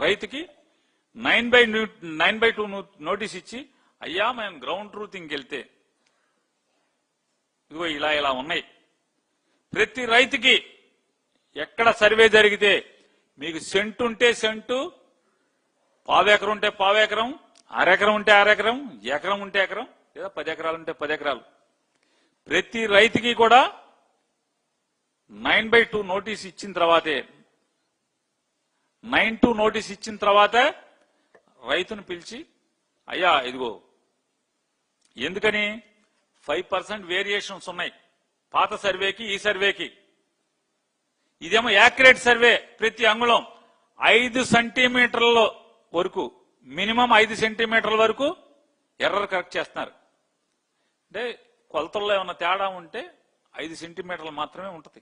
రైతుకి 9/2 నోటీస్ ఇచ్చి, అయ్యా మేము గ్రౌండ్ ట్రూతింగ్కి వెళ్తే ఇదిగో ఇలా ఉన్నాయి. ప్రతి రైతుకి ఎక్కడ సర్వే జరిగితే మీకు సెంటు ఉంటే సెంటు, పావెకరం ఉంటే పావెకరం, అరెకరం ఉంటే అరెకరం, ఎకరం ఉంటే ఎకరం, లేదా 10 ఎకరాలు ఉంటే 10 ఎకరాలు, ప్రతి రైతుకి కూడా 9/2 నోటీస్ ఇచ్చిన తర్వాతే 9/2 నోటీస్ ఇచ్చిన తర్వాత రైతును పిలిచి, అయ్యా ఇదిగో, ఎందుకని 5% వేరియేషన్స్ ఉన్నాయి పాత సర్వేకి ఈ సర్వేకి. ఇదేమో యాక్యురేట్ సర్వే, ప్రతి అంగుళం 5 సెంటీమీటర్ల వరకు, మినిమం 5 సెంటీమీటర్ల వరకు ఎర్రర్ కరెక్ట్ చేస్తున్నారు. అంటే కొలతల్లో ఏమన్నా తేడా ఉంటే 5 సెంటీమీటర్లు మాత్రమే ఉంటుంది.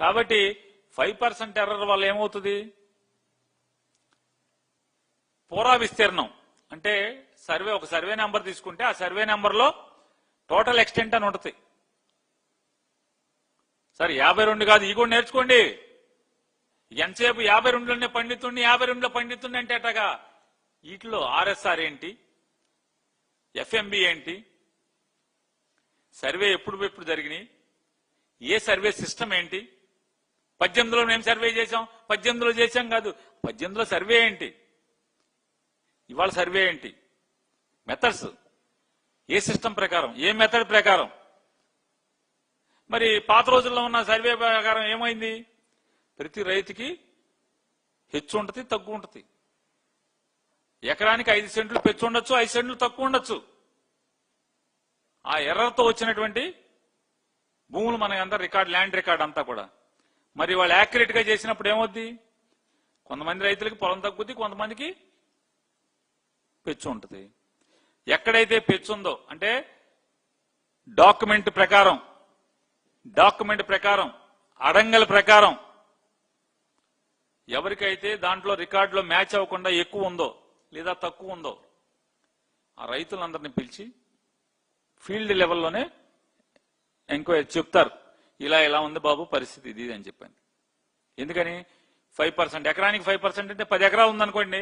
కాబట్టి 5% ఎర్రర్ వల్ల ఏమవుతుంది, పూరా విస్తీర్ణం అంటే ఒక సర్వే నెంబర్ తీసుకుంటే ఆ సర్వే నెంబర్లో టోటల్ ఎక్స్టెంట్ అని ఉంటుంది. సరే 52 కాదు, ఈ కూడా నేర్చుకోండి. ఎంతసేపు 52లోనే పండితుండి 52లో పండితుండి అంటే అట్టగా వీటిలో ఆర్ఎస్ఆర్ ఏంటి, ఎఫ్ఎంబి ఏంటి, సర్వే ఎప్పుడు జరిగినాయి, ఏ సర్వే సిస్టమ్ ఏంటి, 18లో మేము సర్వే చేసాం, 18లో చేసాం కాదు, 18లో సర్వే ఏంటి, ఇవాళ సర్వే ఏంటి, మెథడ్స్ ఏ సిస్టమ్ ప్రకారం, ఏ మెథడ్ ప్రకారం. మరి పాత రోజుల్లో ఉన్న సర్వే ప్రకారం ఏమైంది, ప్రతి రైతుకి హెచ్చు ఉంటుంది తక్కువ ఉంటుంది. ఎకరానికి 5 సెంట్లు పెంచు ఉండొచ్చు, 5 సెంట్లు తక్కువ ఉండొచ్చు. ఆ ఎర్రర్తో వచ్చినటువంటి భూములు మనకంతా ల్యాండ్ రికార్డ్ అంతా కూడా. మరి వాళ్ళు యాక్యురేట్ గా చేసినప్పుడు ఏమవుద్ది, కొంతమంది రైతులకి పొలం తగ్గుద్ది, కొంతమందికి పెచ్చు ఉంటుంది. ఎక్కడైతే పెచ్చు ఉందో అంటే డాక్యుమెంట్ ప్రకారం అడంగల్ ప్రకారం ఎవరికైతే దాంట్లో రికార్డులో మ్యాచ్ అవ్వకుండా ఎక్కువ ఉందో లేదా తక్కువ ఉందో ఆ రైతులందరినీ పిలిచి ఫీల్డ్ లెవెల్లోనే ఎంక్వైరీ చెప్తారు, ఇలా ఉంది బాబు పరిస్థితి ఇది అని చెప్పాను. ఎందుకని 5%, ఎకరానికి 5% అంటే 10 ఎకరాలు ఉందనుకోండి,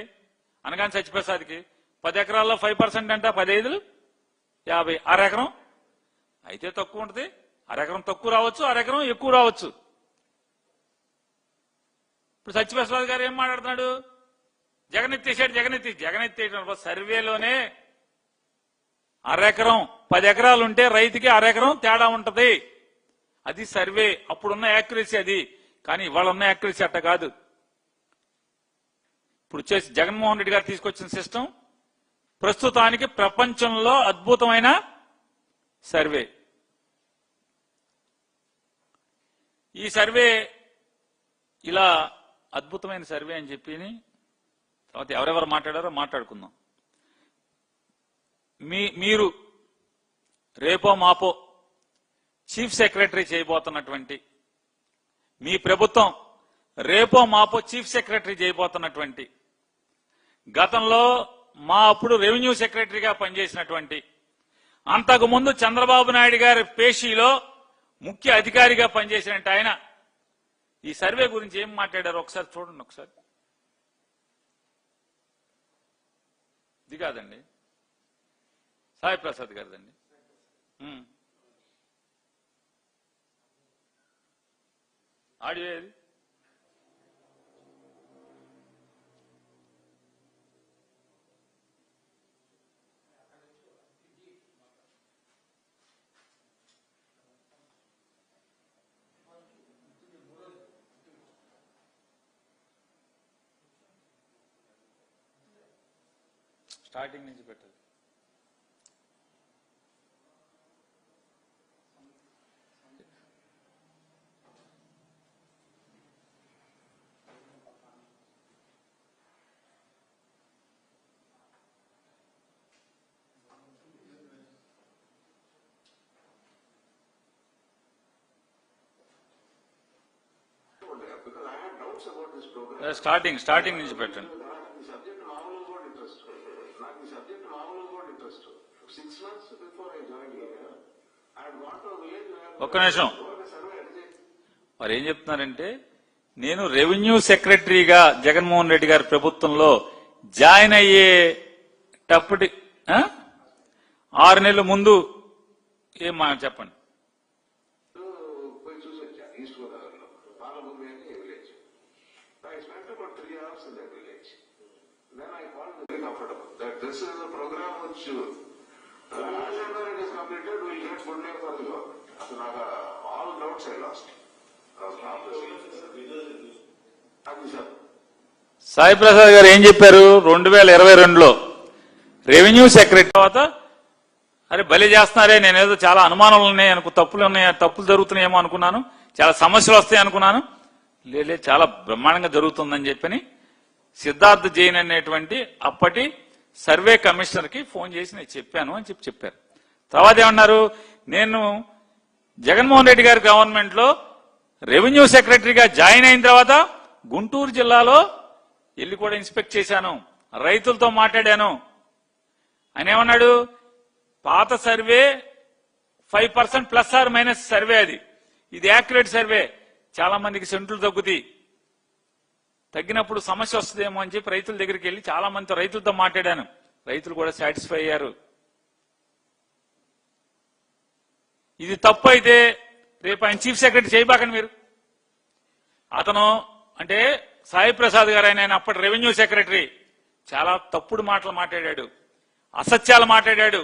అనగానే సత్యప్రసాద్కి 10 ఎకరాల్లో 5% అంటే 15 50, అరెకరం అయితే తక్కువ ఉంటుంది, అరెకరం తక్కువ రావచ్చు, అరెకరం ఎక్కువ రావచ్చు. ఇప్పుడు సత్యప్రసాద్ గారు ఏం మాట్లాడుతున్నాడు, జగనెత్తేసాడు. సర్వేలోనే అరెకరం 10 ఎకరాలు ఉంటే రైతుకి అరెకరం తేడా ఉంటది, అది సర్వే, అప్పుడున్న యాక్యురసీ అది. కానీ ఇవాళ ఉన్న యాక్యురసీ అట్ట కాదు. ఇప్పుడు వచ్చేసి జగన్మోహన్ రెడ్డి గారు తీసుకొచ్చిన సిస్టమ్ ప్రస్తుతానికి ప్రపంచంలో అద్భుతమైన సర్వే. ఈ సర్వే ఇలా అద్భుతమైన సర్వే అని చెప్పి తర్వాత ఎవరెవరు మాట్లాడారో మాట్లాడుకుందాం. మీరు రేపో మాపో చీఫ్ సెక్రటరీ చేయబోతున్నటువంటి, మీ ప్రభుత్వం రేపో మాపో చీఫ్ సెక్రటరీ చేయబోతున్నటువంటి, గతంలో మా అప్పుడు రెవెన్యూ సెక్రటరీగా పనిచేసినటువంటి, అంతకుముందు చంద్రబాబు నాయుడు గారి పేషీలో ముఖ్య అధికారిగా పనిచేసినట్టు ఆయన ఈ సర్వే గురించి ఏం మాట్లాడారో ఒకసారి చూడండి. ఒకసారి ఇది కాదండి, సాయి ప్రసాద్ గారిదండి. ఆడియో ఏది? స్టార్టింగ్ నుంచి పెట్టాలి. స్టార్టింగ్ నుంచి పెట్టండి. ఒక్క నిమిషం. మరి ఏం చెప్తున్నారంటే, నేను రెవెన్యూ సెక్రటరీగా జగన్మోహన్ రెడ్డి గారి ప్రభుత్వంలో జాయిన్ అయ్యేటప్పటి 6 నెలల ముందు ఏం మా చెప్పండి. సాయి ప్రసాద్ గారు ఏం చెప్పారు? 2022లో రెవెన్యూ సెక్రటరీ తర్వాత అరే బలి చేస్తున్నారే, నేనేదో చాలా అనుమానాలు ఉన్నాయి తప్పులు జరుగుతున్నాయేమో అనుకున్నాను, చాలా సమస్యలు వస్తాయి అనుకున్నాను, లేలే చాలా బ్రహ్మాండంగా జరుగుతుందని చెప్పని సిద్ధార్థ్ జైన్ అనేటువంటి అప్పటి సర్వే కమిషనర్ కి ఫోన్ చేసి నేను చెప్పాను అని చెప్పారు. తర్వాత ఏమన్నారు, నేను జగన్మోహన్ రెడ్డి గారి గవర్నమెంట్ లో రెవెన్యూ సెక్రటరీగా జాయిన్ అయిన తర్వాత గుంటూరు జిల్లాలో వెళ్ళి కూడా ఇన్స్పెక్ట్ చేశాను, రైతులతో మాట్లాడాను. ఆయన ఏమన్నాడు, పాత survey 5% plus or minus survey, ఇది యాక్యురేట్ సర్వే, చాలా మందికి సెంట్లు తగ్గుతాయి, తగ్గినప్పుడు సమస్య వస్తుందేమో అని చెప్పి రైతుల దగ్గరికి వెళ్ళి చాలా మందితో రైతులతో మాట్లాడాను, రైతులు కూడా సాటిస్ఫై అయ్యారు. ఇది తప్పు అయితే రేపు ఆయన చీఫ్ సెక్రటరీ చేయబాకండి మీరు. అతను అంటే సాయి ప్రసాద్ గారు ఆయన అప్పటి రెవెన్యూ సెక్రటరీ చాలా తప్పుడు మాటలు మాట్లాడాడు, అసత్యాలు మాట్లాడాడు,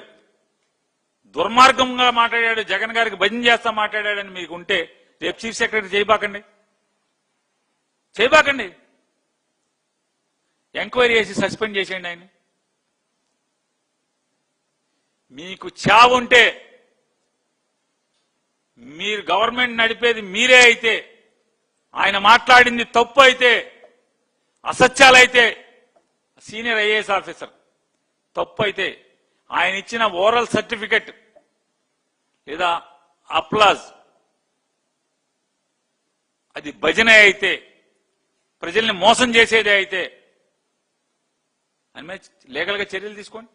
దుర్మార్గంగా మాట్లాడాడు, జగన్ గారికి భజన చేస్తా మాట్లాడాడని మీకు ఉంటే రేపు చీఫ్ సెక్రటరీ చేయబాకండి, ఎంక్వైరీ చేసి సస్పెండ్ చేసేయండి ఆయన. మీకు చావుంటే, మీరు గవర్నమెంట్ నడిపేది మీరే అయితే, ఆయన మాట్లాడింది తప్పు అయితే, అసత్యాలైతే, సీనియర్ ఐఏఎస్ ఆఫీసర్ తప్పు అయితే, ఆయన ఇచ్చిన ఓరల్ సర్టిఫికెట్ లేదా అప్లాజ్ అది భజన అయితే, ప్రజల్ని మోసం చేసేదే అయితే అని లీగల్ గా చర్యలు తీసుకోండి.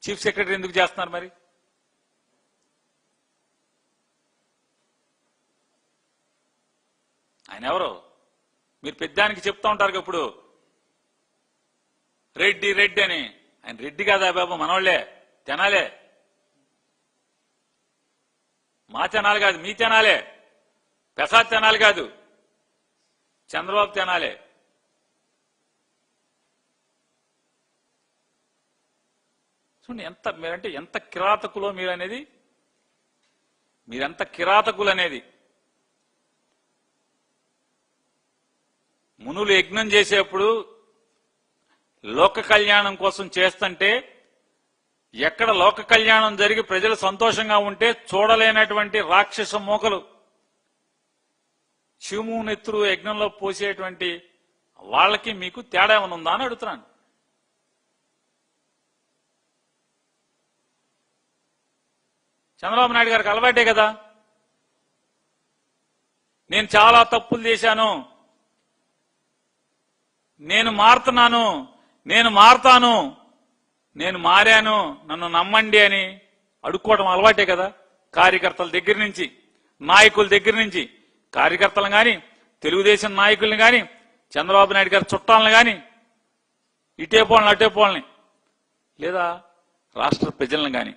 చీఫ్ సెక్రటరీ ఎందుకు చేస్తున్నారు మరి? ఆయన ఎవరు? మీరు పెద్దానికి చెప్తా ఉంటారు ఇప్పుడు రెడ్డి రెడ్డి అని. ఆయన రెడ్డి కాదా బాబు, మనోళ్లే, తెనాలే, మా తెనాలి కాదు, మీ తెనాలే, ప్రసాద్ తెనాలి కాదు, చంద్రబాబు తెనాలే. చూడండి మీరంటే ఎంత కిరాతకులో మీరెంత కిరాతకులు అనేది. మునులు యజ్ఞం చేసేప్పుడు లోక కళ్యాణం కోసం చేస్తుంటే, ఎక్కడ లోక కళ్యాణం జరిగి ప్రజలు సంతోషంగా ఉంటే చూడలేనటువంటి రాక్షస మోకలు శివము నెత్తురు యజ్ఞంలో పోసేటువంటి వాళ్ళకి మీకు తేడా ఏమైనా ఉందా అని అడుగుతున్నాను. చంద్రబాబు నాయుడు గారికి అలవాటే కదా, నేను చాలా తప్పులు చేశాను, నేను మారుతున్నాను, నేను మారతాను, నేను మారాను, నన్ను నమ్మండి అని అడుక్కోవడం అలవాటే కదా. కార్యకర్తల దగ్గర నుంచి, నాయకుల దగ్గర నుంచి, కార్యకర్తలను కానీ, తెలుగుదేశం నాయకుల్ని కానీ, చంద్రబాబు నాయుడు గారి చుట్టాలను కానీ, ఇటేపోళ్ళని అటేపోళ్ళని, లేదా రాష్ట్ర ప్రజలను కానీ,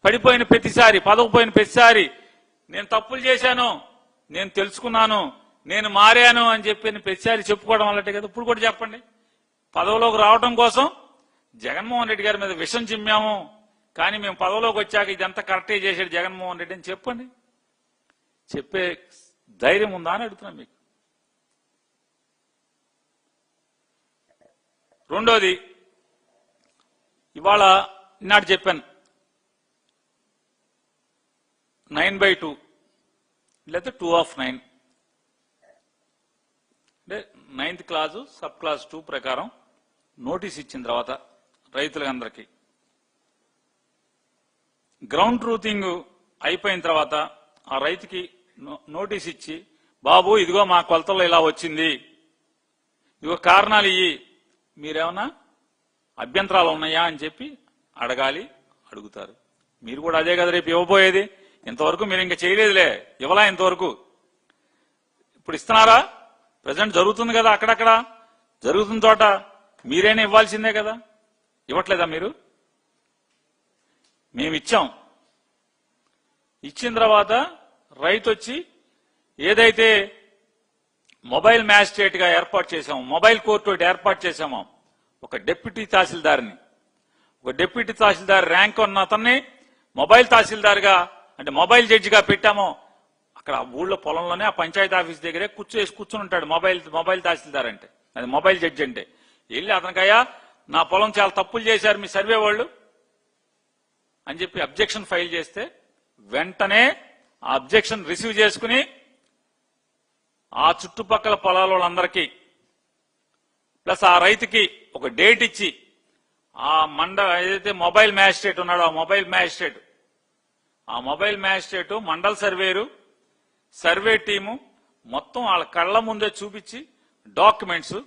పడిపోయిన ప్రతిసారి, పదకపోయిన ప్రతిసారి నేను తప్పులు చేశాను, నేను తెలుసుకున్నాను, నేను మారాను అని చెప్పి ప్రతిసారి చెప్పుకోవడం వల్లటే కదా. ఇప్పుడు కూడా చెప్పండి, పదవిలోకి రావడం కోసం జగన్మోహన్ రెడ్డి గారి మీద విషం చిమ్మాము, కానీ మేము పదవిలోకి వచ్చాక ఇదంతా కరెక్టే చేశాడు జగన్మోహన్ రెడ్డి అని చెప్పండి. చెప్పే ధైర్యం ఉందా అని అడుగుతున్నాం మీకు. రెండోది, ఇవాళ ఈనాడు చెప్పాను 9/2 లేదా 2/9 అంటే 9th క్లాసు సబ్ క్లాస్ 2 ప్రకారం నోటీస్ ఇచ్చిన తర్వాత రైతులందరికీ గ్రౌండ్ ట్రూతింగ్ అయిపోయిన తర్వాత ఆ రైతుకి నోటీస్ ఇచ్చి బాబు ఇదిగో మా కొలతల్లో ఇలా వచ్చింది, ఇదిగో కారణాలు ఇయ్యి, మీరేమన్నా అభ్యంతరాలు ఉన్నాయా అని చెప్పి అడగాలి, అడుగుతారు. మీరు కూడా అదే కదా రేపు ఇవ్వబోయేది. ఇంతవరకు మీరు ఇంకా చేయలేదులే, ఇవ్వలా ఇంతవరకు. ఇప్పుడు ఇస్తున్నారా? ప్రజెంట్ జరుగుతుంది కదా, అక్కడక్కడ జరుగుతున్న చోట మీరైనా ఇవ్వాల్సిందే కదా. ఇవ్వట్లేదా మీరు? మేము ఇచ్చాం. ఇచ్చిన తర్వాత రైతు వచ్చి ఏదైతే మొబైల్ మ్యాజిస్ట్రేట్ గా ఏర్పాటు చేశాము, మొబైల్ కోర్టు ఏర్పాటు చేశాము, ఒక డిప్యూటీ తహసీల్దార్ని, ఒక డిప్యూటీ తహసీల్దార్ ర్యాంక్ ఉన్న అతన్ని మొబైల్ తహసీల్దార్ గా అంటే మొబైల్ జడ్జిగా పెట్టాము. అక్కడ ఊళ్ళో పొలంలోనే ఆ పంచాయతీ ఆఫీస్ దగ్గరే కూర్చుని ఉంటాడు మొబైల్ తహసీల్దార్ అంటే, అది మొబైల్ జడ్జి అంటే. వెళ్ళి అతనికయ్యా నా పొలం చాలా తప్పులు చేశారు మీ సర్వే వాళ్ళు అని చెప్పి అబ్జెక్షన్ ఫైల్ చేస్తే వెంటనే ఆ అబ్జెక్షన్ రిసీవ్ చేసుకుని ఆ చుట్టుపక్కల పొలాల వాళ్ళందరికీ ప్లస్ ఆ రైతుకి ఒక డేట్ ఇచ్చి ఆ ఏదైతే మొబైల్ మ్యాజిస్ట్రేట్ ఉన్నాడో ఆ మొబైల్ మ్యాజిస్ట్రేట్ మండల సర్వేరు సర్వే టీము మొత్తం వాళ్ళ కళ్ల ముందే చూపించి డాక్యుమెంట్స్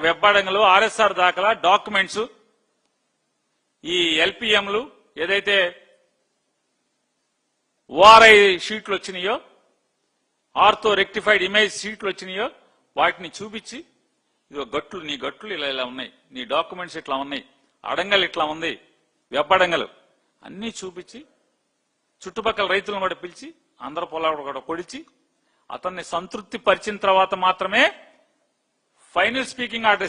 వెబ్బడంగలు ఆర్ఎస్ఆర్ దాఖలా డాక్యుమెంట్స్, ఈ ఎల్పిఎంలు ఏదైతే ఓఆర్ఐ షీట్లు వచ్చినాయో, ఆర్తో రెక్టిఫైడ్ ఇమేజ్ షీట్లు వచ్చినాయో వాటిని చూపించి ఇదిగో గట్లు, నీ గట్లు ఇలా ఉన్నాయి, నీ డాక్యుమెంట్స్ ఇట్లా ఉన్నాయి, అడంగలు ఇట్లా ఉంది, వెబ్బడంగలు అన్నీ చూపించి చుట్టుపక్కల రైతులను కూడా పిలిచి అందరు పొలాలు కూడా కొడిచి అతన్ని సంతృప్తి పరిచిన తర్వాత మాత్రమే ఫైనల్ స్పీకింగ్ ఆర్డర్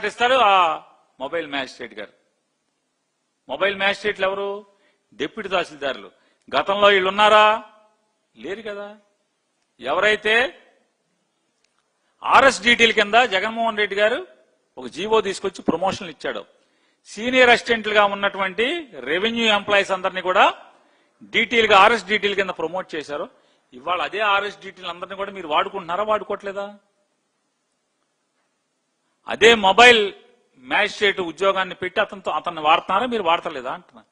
ఇస్తారు. ఆ మొబైల్ మ్యాజిస్ట్రేట్ గారు. మొబైల్ మ్యాజిస్ట్రేట్లు ఎవరు? డిప్యూటీ తహసీల్దార్లు. గతంలో వీళ్ళు ఉన్నారా? లేరు కదా. ఎవరైతే ఆర్ఎస్డిటీల కింద జగన్మోహన్ రెడ్డి గారు ఒక జీవో తీసుకొచ్చి ప్రమోషన్లు ఇచ్చాడు, సీనియర్ అసిస్టెంట్లుగా ఉన్నటువంటి రెవెన్యూ ఎంప్లాయీస్ అందరినీ కూడా డీటీలుగా ఆర్ఎస్డిటీల కింద ప్రమోట్ చేశారు. ఇవాళ అదే ఆర్ఎస్డిటీలు అందరినీ కూడా మీరు వాడుకుంటున్నారా, వాడుకోవట్లేదా? అదే మొబైల్ మ్యాజిస్ట్రేట్ ఉద్యోగాన్ని పెట్టి అతన్ని వాడుతున్నారా, మీరు వాడతలేదా అంటున్నా.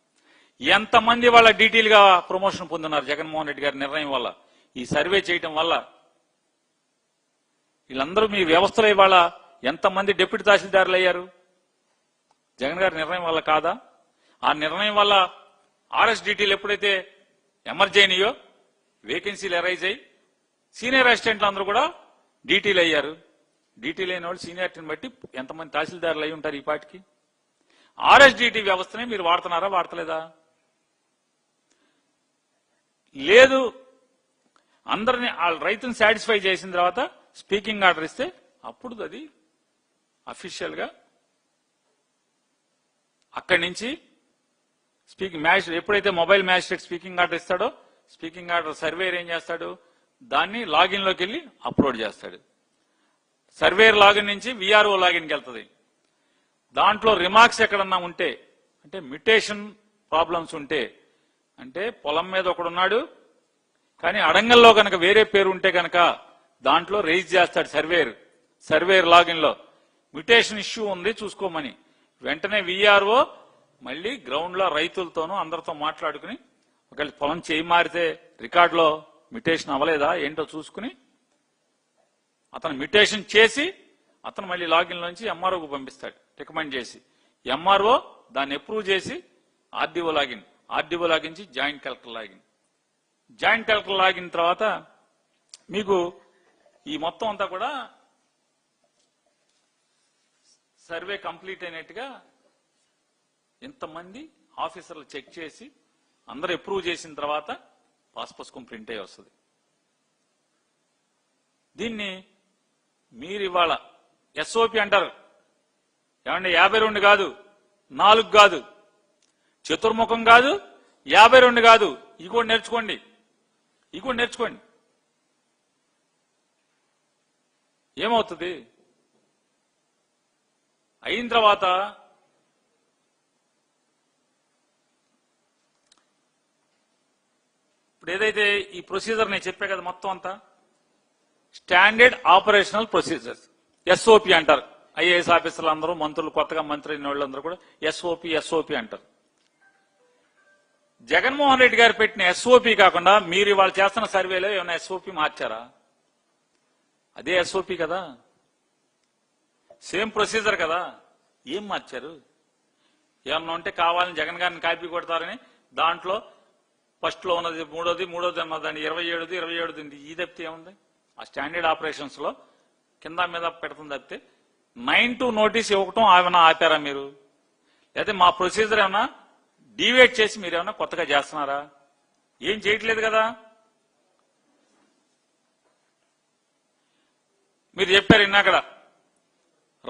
ఎంతమంది వాళ్ళ డీటీలుగా ప్రమోషన్ పొందున్నారు జగన్మోహన్ రెడ్డి గారి నిర్ణయం వల్ల, ఈ సర్వే చేయటం వల్ల. వీళ్ళందరూ మీ వ్యవస్థలో ఇవాళ ఎంతమంది డిప్యూటీ తహసీల్దారులు అయ్యారు? జగన్ గారి నిర్ణయం వల్ల కాదా? ఆ నిర్ణయం వల్ల ఆర్ఎస్డిటీలు ఎప్పుడైతే ఎమర్జ్ అయినాయో, వేకెన్సీలు అరైజ్ అయ్యి సీనియర్ అసిస్టెంట్లు అందరూ కూడా డీటీలు అయ్యారు. డీటీలు అయిన వాళ్ళు సీనియారిటీని బట్టి ఎంతమంది తహసీల్దారులు అయి ఉంటారు ఈ పాటికి. ఆర్ఎస్డిటీ వ్యవస్థనే మీరు వాడుతున్నారా, వాడతలేదా? లేదు, అందరినీ రైతుని సాటిస్ఫై చేసిన తర్వాత స్పీకింగ్ ఆర్డర్ ఇస్తే అప్పుడు అది అఫీషియల్ గా అక్కడి నుంచి స్పీకింగ్ మ్యాజిస్ట్రేట్ ఎప్పుడైతే మొబైల్ మ్యాజిస్ట్రేట్ స్పీకింగ్ ఆర్డర్ ఇస్తాడో, స్పీకింగ్ ఆర్డర్ సర్వేర్ ఏం చేస్తాడు, దాన్ని లాగిన్ లోకి వెళ్ళి అప్లోడ్ చేస్తాడు. సర్వేర్ లాగిన్ నుంచి విఆర్ఓ లాగిన్కి వెళ్తుంది. దాంట్లో రిమార్క్స్ ఎక్కడన్నా ఉంటే, అంటే మ్యుటేషన్ ప్రాబ్లమ్స్ ఉంటే, అంటే పొలం మీద ఒకడున్నాడు కానీ అడంగల్లో కనుక వేరే పేరు ఉంటే కనుక దాంట్లో రైజ్ చేస్తాడు సర్వేర్ లాగిన్ లో మ్యుటేషన్ ఇష్యూ ఉంది చూసుకోమని. వెంటనే విఆర్ఓ మళ్ళీ గ్రౌండ్ లో రైతులతోనూ అందరితో మాట్లాడుకుని ఒకవేళ పొలం చేయి మారితే రికార్డులో మ్యుటేషన్ అవ్వలేదా ఏంటో చూసుకుని అతను మ్యుటేషన్ చేసి అతను మళ్ళీ లాగిన్ లోంచి ఎంఆర్ఓకు పంపిస్తాడు రికమెండ్ చేసి. ఎంఆర్ఓ దాన్ని అప్రూవ్ చేసి ఆర్డీఓ లాగిన్ నుంచి జాయింట్ కలెక్టర్ లాగిన్ తర్వాత మీకు ఈ మొత్తం అంతా కూడా సర్వే కంప్లీట్ అయినట్టుగా ఇంతమంది ఆఫీసర్లు చెక్ చేసి అందరూ అప్రూవ్ చేసిన తర్వాత పాస్ పుస్తకం ప్రింట్ అయ్యి వస్తుంది. దీన్ని మీరు ఇవాళ ఎస్ఓపి అంటారు. ఏమంటే 52 కాదు, 4 కాదు, చతుర్ముఖం కాదు, 52 కాదు. ఇవి కూడా నేర్చుకోండి. ఏమవుతుంది అయిన తర్వాత ఇప్పుడు ఏదైతే ఈ ప్రొసీజర్ నేను చెప్పే కదా మొత్తం అంతా స్టాండర్డ్ ఆపరేషనల్ ప్రొసీజర్స్ ఎస్ఓపి అంటారు. ఐఏఎస్ ఆఫీసర్లు అందరూ మంత్రులు కొత్తగా మంత్రి అయిన వాళ్ళందరూ కూడా ఎస్ఓపి అంటారు. జగన్మోహన్ రెడ్డి గారు పెట్టిన ఎస్ఓపి కాకుండా మీరు ఇవాళ చేస్తున్న సర్వేలో ఏమైనా ఎస్ఓపి మార్చారా? అదే ఎస్ఓపి కదా, సేమ్ ప్రొసీజర్ కదా, ఏం మార్చారు? ఏమన్నా ఉంటే కావాలని జగన్ గారిని కాపీ కొడతారని దాంట్లో ఫస్ట్ లో ఉన్నది మూడోది ఉన్నదండి 27 ఈ తప్పితే ఏముంది? ఆ స్టాండర్డ్ ఆపరేషన్స్ లో కింద మీద పెడుతుంది తప్పితే 9-2 నోటీస్ ఇవ్వటం ఏమైనా ఆపారా మీరు? లేదా మా ప్రొసీజర్ ఏమన్నా డీవేట్ చేసి మీరు ఏమన్నా కొత్తగా చేస్తున్నారా? ఏం చేయట్లేదు కదా. మీరు చెప్పారు ఇన్నాకడ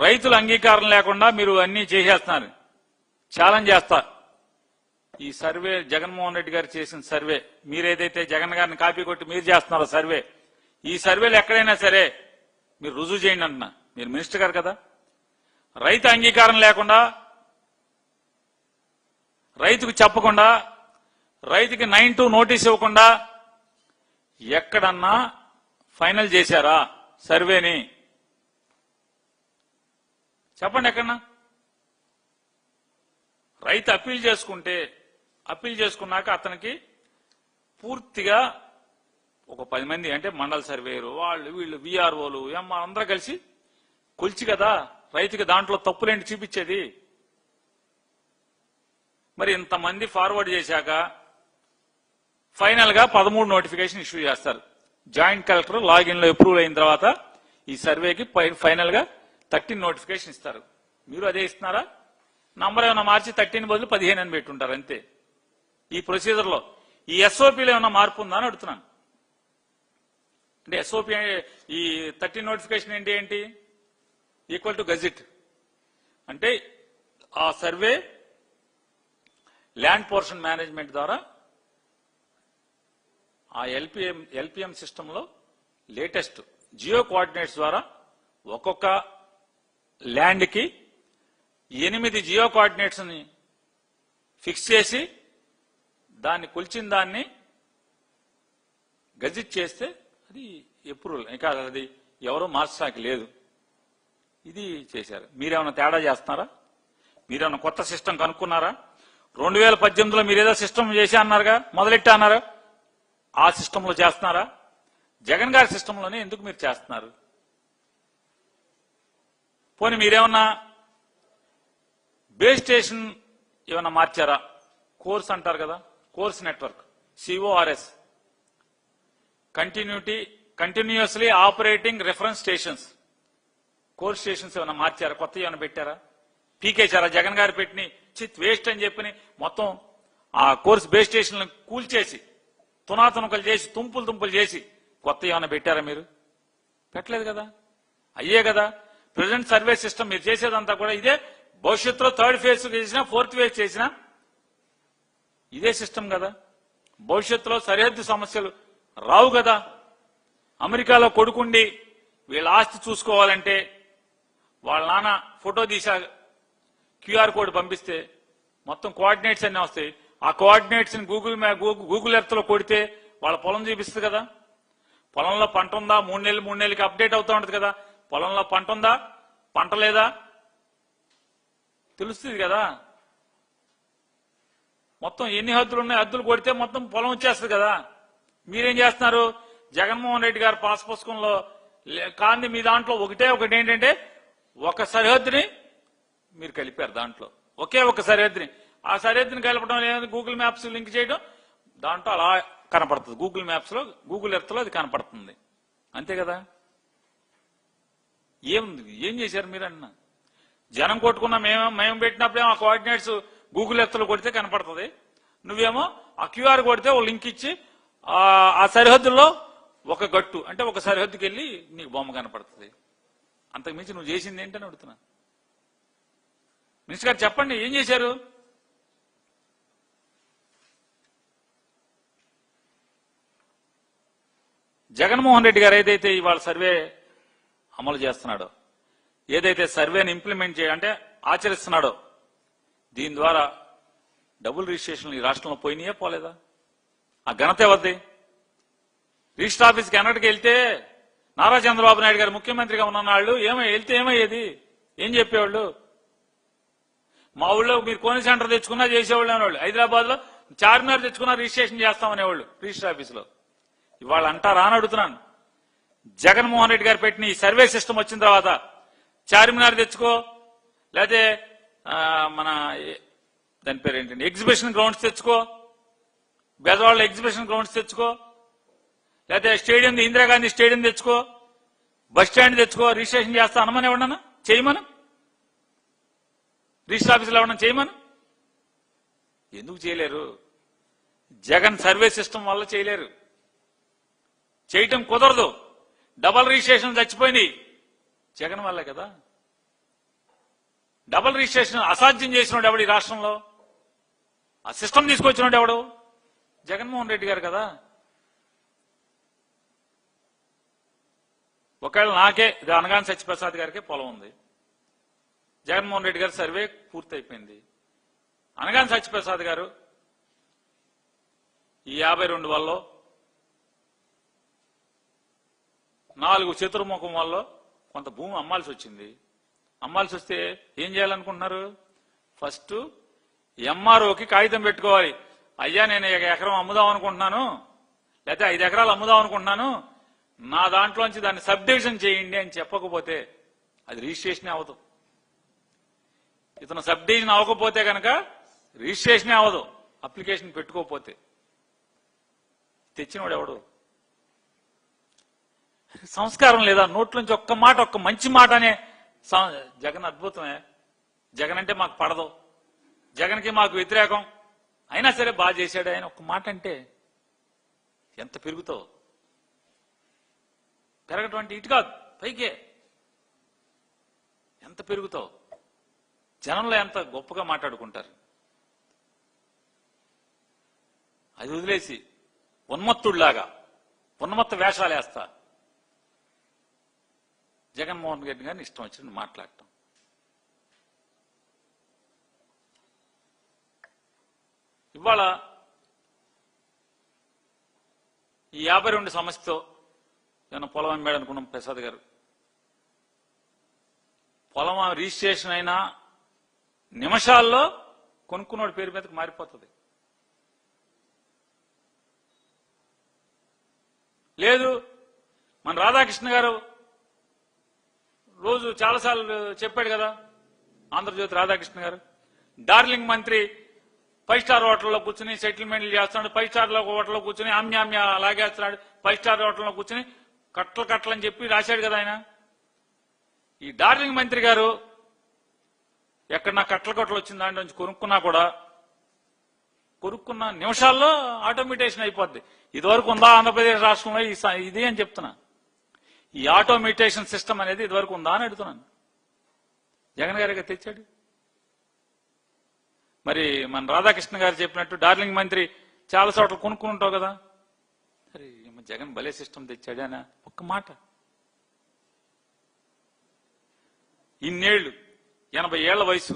రైతుల అంగీకారం లేకుండా మీరు అన్ని చేసేస్తున్నారు, ఛాలెంజ్ చేస్తా. ఈ సర్వే జగన్మోహన్ రెడ్డి గారు చేసిన సర్వే, మీరేదైతే జగన్ గారిని కాపీ కొట్టి మీరు చేస్తున్నారో సర్వే, ఈ సర్వేలు ఎక్కడైనా సరే మీరు రుజువు చేయండి అంటున్నా. మీరు మినిస్టర్ గారు కదా. రైతు అంగీకారం లేకుండా, రైతుకు చెప్పకుండా, రైతుకి 9-2 నోటీస్ ఇవ్వకుండా ఎక్కడన్నా ఫైనల్ చేశారా సర్వేని? చెప్పండి ఎక్కడన్నా. రైతు అప్పీల్ చేసుకుంటే, అప్పీల్ చేసుకున్నాక అతనికి పూర్తిగా ఒక 10 మంది అంటే మండల సర్వేయరు వాళ్ళు వీళ్ళు విఆర్ఓలు అందరూ కలిసి కొలిచి కదా రైతుకి దాంట్లో తప్పులేంటి చూపించేది. మరి ఇంతమంది ఫార్వర్డ్ చేశాక ఫైనల్ గా 13 నోటిఫికేషన్ ఇష్యూ చేస్తారు. జాయింట్ కలెక్టర్ లాగిన్ లో అప్రూవ్ అయిన తర్వాత ఈ సర్వేకి ఫైనల్ గా 13 నోటిఫికేషన్ ఇస్తారు. మీరు అదే ఇస్తున్నారా? నంబర్ ఏమైనా మార్చి 13 బదులు 15 అని పెట్టుంటారు అంతే. ఈ ప్రొసీజర్ లో ఈ ఎస్ఓపీలో ఏమైనా మార్పు ఉందా అని అడుగుతున్నాను. అంటే ఎస్ఓపీ ఈ 13 నోటిఫికేషన్ ఏంటి? Equal to gazette. అంటే ఆ సర్వే ల్యాండ్ పోర్షన్ మేనేజ్మెంట్ ద్వారా ఆ ఎల్పిఎం సిస్టమ్ లో లేటెస్ట్ జియో కోఆర్డినేట్స్ ద్వారా ఒక్కొక్క ల్యాండ్ కి 8 జియో కోఆర్డినేట్స్ ని ఫిక్స్ చేసి దాన్ని కొలిచిన దాన్ని గజిట్ చేస్తే అది అప్రూవల్. ఇంకా అది ఎవరో మార్చడానికి లేదు. ఇది చేశారు. మీరేమన్నా తేడా చేస్తున్నారా? మీరేమన్నా కొత్త సిస్టమ్ కనుక్కున్నారా? 2018లో మీరేదో సిస్టమ్ చేసి అన్నారుగా, మొదలెట్టా అన్నారు. ఆ సిస్టంలో చేస్తున్నారా? జగన్ గారి సిస్టంలోనే ఎందుకు మీరు చేస్తున్నారు? పోనీ మీరేమన్నా బేస్ స్టేషన్ ఏమన్నా మార్చారా? కోర్స్ అంటారు కదా, course network CORS, continuously operating reference stations, course stations ఏమైనా మార్చారా? కొత్త ఏమైనా పెట్టారా? పీకేశారా? జగన్ గారు పెట్టిన చిత్ వేస్ట్ అని చెప్పి మొత్తం ఆ కోర్స్ బేస్ స్టేషన్ కూల్చేసి తునాతునకలు చేసి తుంపులు చేసి కొత్త ఏమైనా పెట్టారా? మీరు పెట్టలేదు కదా. అయ్యే కదా ప్రెసెంట్ సర్వే సిస్టమ్ మీరు చేసేదంతా కూడా ఇదే. భవిష్యత్తులో 3rd ఫేజ్ చేసినా 4th ఫేజ్ చేసినా ఇదే సిస్టమ్ కదా. భవిష్యత్తులో సరిహద్దు సమస్యలు రావు కదా. అమెరికాలో కొడుకుండి వీళ్ళ ఆస్తి చూసుకోవాలంటే వాళ్ళ నాన్న ఫోటో తీసా QR కోడ్ పంపిస్తే మొత్తం కోఆర్డినేట్స్ అన్నీ వస్తాయి. ఆ కోఆర్డినేట్స్ ని గూగుల్ ఎర్త్ లో కొడితే వాళ్ళ పొలం చూపిస్తుంది కదా. పొలంలో పంట ఉందా? 3 నెలలకి అప్డేట్ అవుతా ఉంటది కదా. పొలంలో పంట ఉందా, పంట లేదా తెలుస్తుంది కదా. మొత్తం ఎన్ని హద్దులు ఉన్నాయి, హద్దులు కొడితే మొత్తం పొలం వచ్చేస్తుంది కదా. మీరేం చేస్తున్నారు? జగన్మోహన్ రెడ్డి గారు పాస్ పుస్తకంలో కాంది మీ దాంట్లో ఒకటి ఏంటంటే ఒక సరిహద్దుని మీరు కలిపారు. దాంట్లో ఒకే ఒక సరిహద్దుని, ఆ సరిహద్దుని కలపడం లేదు. గూగుల్ మ్యాప్స్ లింక్ చేయడం దాంట్లో అలా కనపడుతుంది. గూగుల్ మ్యాప్స్ లో గూగుల్ ఎర్త్ లో అది కనపడుతుంది అంతే కదా. ఏం చేశారు మీరు అన్న? జనం కొట్టుకున్న మేము పెట్టినప్పుడే ఆ కోఆర్డినేట్స్ గూగుల్ ఎర్త్ లో కొడితే కనపడుతుంది. నువ్వేమో ఆ QR కొడితే ఓ లింక్ ఇచ్చి ఆ సరిహద్దుల్లో ఒక గట్టు అంటే ఒక సరిహద్దుకి వెళ్ళి నీకు బొమ్మ కనపడుతుంది. అంతకుమించి నువ్వు చేసింది ఏంటని అడుగుతున్నా. మినిస్టర్ గారు చెప్పండి, ఏం చేశారు? జగన్మోహన్ రెడ్డి గారు ఏదైతే ఇవాళ సర్వే అమలు చేస్తున్నాడో, ఏదైతే సర్వేని ఇంప్లిమెంట్ అంటే ఆచరిస్తున్నాడో, దీని ద్వారా డబుల్ రిజిస్ట్రేషన్లు ఈ రాష్ట్రంలో పోయినాయే పోలేదా? ఆ ఘనత ఎవరిది? రిజిస్టర్ ఆఫీస్కి ఎన్నటికి వెళ్తే నారా చంద్రబాబు నాయుడు గారు ముఖ్యమంత్రిగా ఉన్న వాళ్ళు వెళ్తే ఏమయ్యేది? ఏం చెప్పేవాళ్ళు? మా ఊళ్ళో మీరు కోని సెంటర్ తెచ్చుకున్నా చేసేవాళ్ళు అనేవాళ్ళు. హైదరాబాద్ లో చార్మినార్ తెచ్చుకున్నా రిజిస్ట్రేషన్ చేస్తామనేవాళ్ళు రిజిస్టర్ ఆఫీసులో. ఇవాళ అంటారా అని అడుగుతున్నాను. జగన్మోహన్ రెడ్డి గారు పెట్టిన ఈ సర్వే సిస్టమ్ వచ్చిన తర్వాత చార్మినార్ తెచ్చుకో, లేకపోతే మన దాని పేరు ఏంటంటే ఎగ్జిబిషన్ గ్రౌండ్స్ తెచ్చుకో, బెజవాడ ఎగ్జిబిషన్ గ్రౌండ్స్ తెచ్చుకో, లేకపోతే స్టేడియం ఇందిరాగాంధీ స్టేడియం తెచ్చుకో, బస్ స్టాండ్ తెచ్చుకో, రిజిస్ట్రేషన్ చేస్తా అనమని ఎవడన్నా చేయమను, రిజిస్టర్ ఆఫీసులో ఎవడన్నా చేయమను. ఎందుకు చేయలేరు? జగన్ సర్వే సిస్టమ్ వల్ల చేయలేరు, చేయటం కుదరదు. డబల్ రిజిస్ట్రేషన్ చచ్చిపోయింది జగన్ వల్లే కదా. డబల్ రిజిస్ట్రేషన్ అసాధ్యం చేసినాడు ఎవడు ఈ రాష్ట్రంలో? ఆ సిస్టమ్ తీసుకొచ్చినాడు ఎవడు? జగన్మోహన్ రెడ్డి గారు కదా. ఒకవేళ నాకే అనగాని సత్యప్రసాద్ గారికే పొలం ఉంది, జగన్మోహన్ రెడ్డి గారి సర్వే పూర్తయిపోయింది. అనగాని సత్యప్రసాద్ గారు ఈ 52 వల్ల 4 చతుర్ముఖం వల్ల కొంత భూమి అమ్మాల్సి వచ్చింది. అమ్మాల్సి వస్తే ఏం చేయాలనుకుంటున్నారు? ఫస్ట్ ఎంఆర్ఓకి కాగితం పెట్టుకోవాలి. అయ్యా నేను 1 ఎకరం అమ్ముదాం అనుకుంటున్నాను, లేకపోతే 5 ఎకరాలు అమ్ముదాం అనుకుంటున్నాను, నా దాంట్లోంచి దాన్ని సబ్ డివిజన్ చేయండి అని చెప్పకపోతే అది రిజిస్ట్రేషనే అవ్వదు. ఇతను సబ్ డివిజన్ అవ్వకపోతే కనుక రిజిస్ట్రేషనే అవ్వదు, అప్లికేషన్ పెట్టుకోకపోతే. తెచ్చినవాడు ఎవడు? సంస్కారం లేదా? నోట్లోంచి ఒక్క మాట, ఒక్క మంచి మాట అనే జగన్ అద్భుతమే. జగన్ అంటే మాకు పడదు, జగన్కి మాకు వ్యతిరేకం, అయినా సరే బాగా చేశాడు ఆయన ఒక్క మాట అంటే ఎంత పెరుగుతావు? పెరగటం అంటే ఇటు కాదు, పైకే ఎంత పెరుగుతావు? జనంలో ఎంత గొప్పగా మాట్లాడుకుంటారు. అది వదిలేసి ఉన్మత్తుడిలాగా ఉన్మత్త వేషాలు వేస్తా జగన్మోహన్ రెడ్డి గారిని ఇష్టం వచ్చినట్టు మాట్లాడటం. ఇవాళ ఈ 52 సమస్యతో ఏమన్నా పొలం అమ్మాడు అనుకున్నాం ప్రసాద్ గారు. పొలం రిజిస్ట్రేషన్ అయినా నిమిషాల్లో కొనుక్కున్నోడి పేరు మీదకి మారిపోతుంది. లేదు, మన రాధాకృష్ణ గారు రోజు చాలాసార్లు చెప్పాడు కదా, ఆంధ్రజ్యోతి రాధాకృష్ణ గారు, డార్లింగ్ మంత్రి 5 స్టార్ హోటల్లో కూర్చుని సెటిల్మెంట్లు చేస్తున్నాడు, 5 స్టార్ హోటల్లో కూర్చుని ఆమ్యామ్య లాగేస్తున్నాడు, 5 స్టార్ హోటల్లో కూర్చుని కట్టలని చెప్పి రాశాడు కదా ఆయన. ఈ డార్లింగ్ మంత్రి గారు ఎక్కడ నా కట్టలు వచ్చిన దాంట్లో నుంచి కొనుక్కున్నా కూడా కొనుక్కున్న నిమిషాల్లో ఆటోమేటేషన్ అయిపోద్ది. ఇదివరకు ఉందా ఆంధ్రప్రదేశ్ రాష్ట్రంలో ఇది అని చెప్తున్నా. ఈ ఆటోమేటేషన్ సిస్టమ్ అనేది ఇదివరకు ఉందా అని అడుగుతున్నాను. జగన్ గారిగా తెచ్చాడు. మరి మన రాధాకృష్ణ గారు చెప్పినట్టు డార్లింగ్ మంత్రి చాలా చోట్ల కొనుక్కుని ఉంటావు కదా, సరే జగన్ భలే సిస్టమ్ తెచ్చాడు అని ఒక్క మాట. ఇన్నేళ్లు 80 ఏళ్ల వయసు,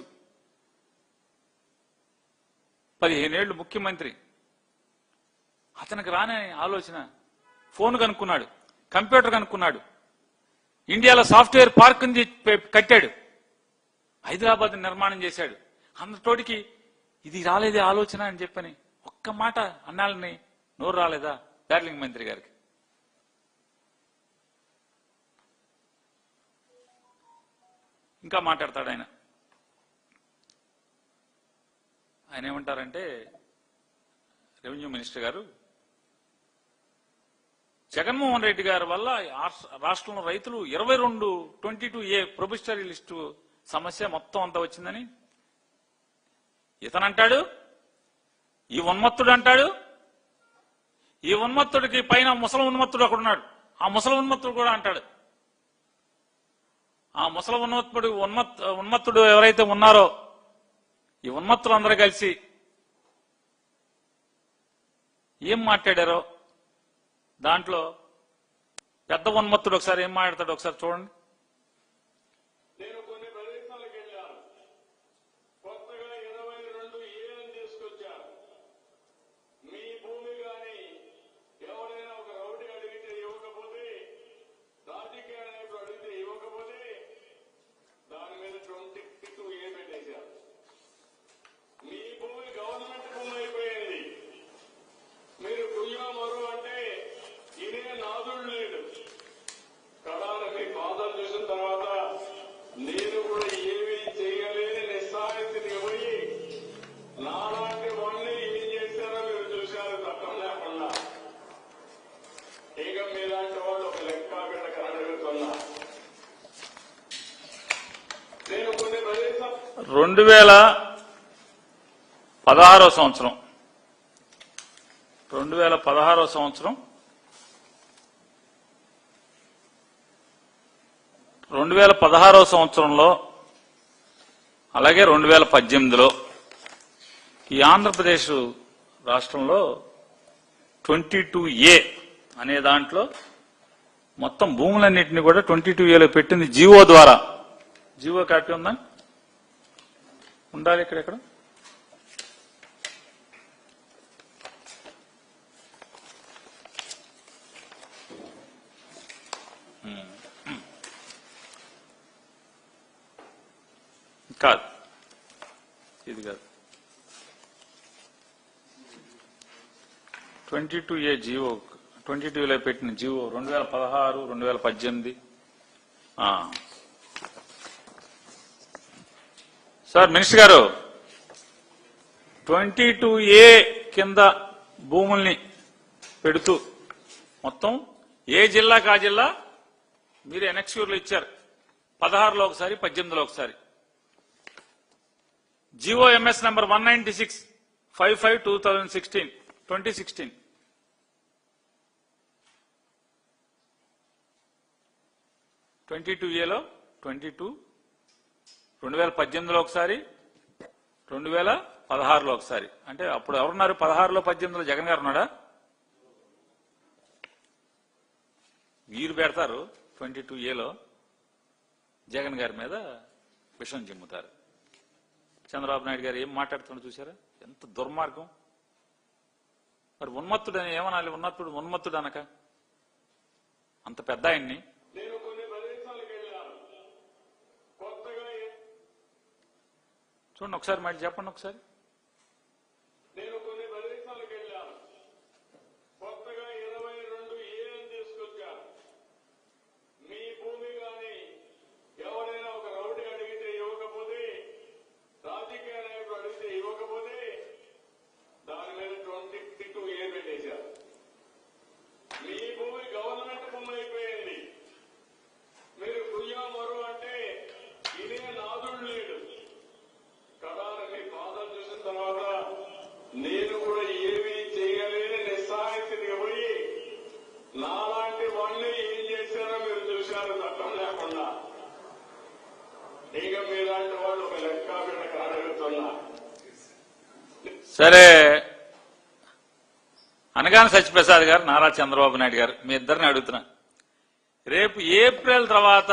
15 ఏళ్లు ముఖ్యమంత్రి, అతనికి రాని ఆలోచన. ఫోన్ కనుక్కున్నాడు, కంప్యూటర్ కనుక్కున్నాడు, ఇండియాలో సాఫ్ట్వేర్ పార్క్ కట్టాడు, హైదరాబాద్ నిర్మాణం చేశాడు. అందరితోటికి ఇది రాలేదే ఆలోచన అని చెప్పని ఒక్క మాట అన్నాళ్ళని నోరు రాలేదా డార్లింగ్ మంత్రి గారికి? ఇంకా మాట్లాడతాడు ఆయన. ఆయన ఏమంటారంటే, రెవెన్యూ మినిస్టర్ గారు, జగన్మోహన్ రెడ్డి గారి వల్ల రాష్ట్రంలో రైతులు 22A ప్రొబిస్టరీ లిస్టు సమస్య మొత్తం అంతా వచ్చిందని ఇతనంటాడు. ఈ ఉన్మత్తుడు అంటాడు. ఈ ఉన్మత్తుడికి పైన ముసలి ఉన్మత్తుడు ఒకడున్నాడు, ఆ ముసలి ఉన్మత్తుడు కూడా అంటాడు. ఆ ముసలి ఉన్మత్తుడు ఎవరైతే ఉన్నారో ఈ ఉన్మత్తులు అందరూ కలిసి ఏం మాట్లాడారో దాంట్లో పెద్ద ఉన్మత్తుడు ఒకసారి ఏం మాట్లాడతాడు ఒకసారి చూడండి. నేను కొన్ని ప్రదేశాలకు వెళ్ళాను, కొత్తగా 22A తీసుకొచ్చాను. మీ భూమి కానీ ఎవరైనా ఒక రౌడీ అడిగితే ఇవ్వకపోతే, రాజకీయ నాయకుడు అడిగితే ఇవ్వకపోతే దాని మీద 22A పెట్టేశారు. మీ భూమి గవర్నమెంట్ భూమి అయిపోయింది. 2016 సంవత్సరం 2016 సంవత్సరం 2016 సంవత్సరంలో అలాగే 2018లో ఈ ఆంధ్రప్రదేశ్ రాష్ట్రంలో 22A అనే దాంట్లో మొత్తం భూములన్నింటినీ కూడా 22Aలో పెట్టింది జీవో ద్వారా. జీవో కాపీ ఉందా? ఉండాలి ఇక్కడెక్కడ. కాదు, ఇది కాదు. 22A జీవో 22లో పెట్టిన జీవో 2016, 2018. సార్ మినిస్టర్ గారు, 22A కింద భూముల్ని పెడుతూ మొత్తం ఏ జిల్లాకు ఆ జిల్లా మీరు ఎనెక్స్యూర్లు ఇచ్చారు. 16లో ఒకసారి, 18లో ఒకసారి. జీవో ఎంఎస్ నంబర్ 196/55/2016 22Aలో 22, 2018లో ఒకసారి, 2016లో ఒకసారి. అంటే అప్పుడు ఎవరున్నారు? 16లో 18లో జగన్ గారు ఉన్నాడా? వీరు పెడతారు 22Aలో, జగన్ గారి మీద విషం చిమ్ముతారు. చంద్రబాబు నాయుడు గారు ఏం మాట్లాడుతున్నాడు చూసారా? ఎంత దుర్మార్గం. మరి ఉన్మత్తుడు అని ఏమనాలి? ఉన్మత్తుడు అనక అంత పెద్ద ఆయన్ని. నేను కొన్ని ప్రదేశాలకు వెళ్ళాను. కొత్తగా చూడండి ఒకసారి, మాట చెప్పండి ఒకసారి. నేను కొన్ని ప్రదేశాలకు వెళ్ళాను. కొత్తగా 22A తీసుకొచ్చారు. మీ భూమి కానీ ఎవరైనా ఒక రౌడీ అడిగితే ఇవ్వకపోతే, రాజకీయ నాయకుడు అడిగితే ఇవ్వకపోతే దాని మీద 22A పెట్టేశారు. మీ భూమి గవర్నమెంట్ భూమి అయిపోయింది. మీరు కుయ్యామరు అంటే ఇదే నాదుడు లేడు కదా. మీ బాధలు చూసిన తర్వాత నేను కూడా ఏమీ చేయలేని నిస్సహాయ స్థితికి పోయి నాలాంటి వాళ్ళని ఏం చేశారో మీరు చూశారు, చట్టం లేకుండా. ఇక మీలాంటి వాళ్ళు ఒక లెక్క బిడ్డకు అడుగుతున్నా. సరే, అనగానే సత్యప్రసాద్ గారు, నారా చంద్రబాబు నాయుడు గారు, మీ ఇద్దరిని అడుగుతున్నా. రేపు ఏప్రిల్ తర్వాత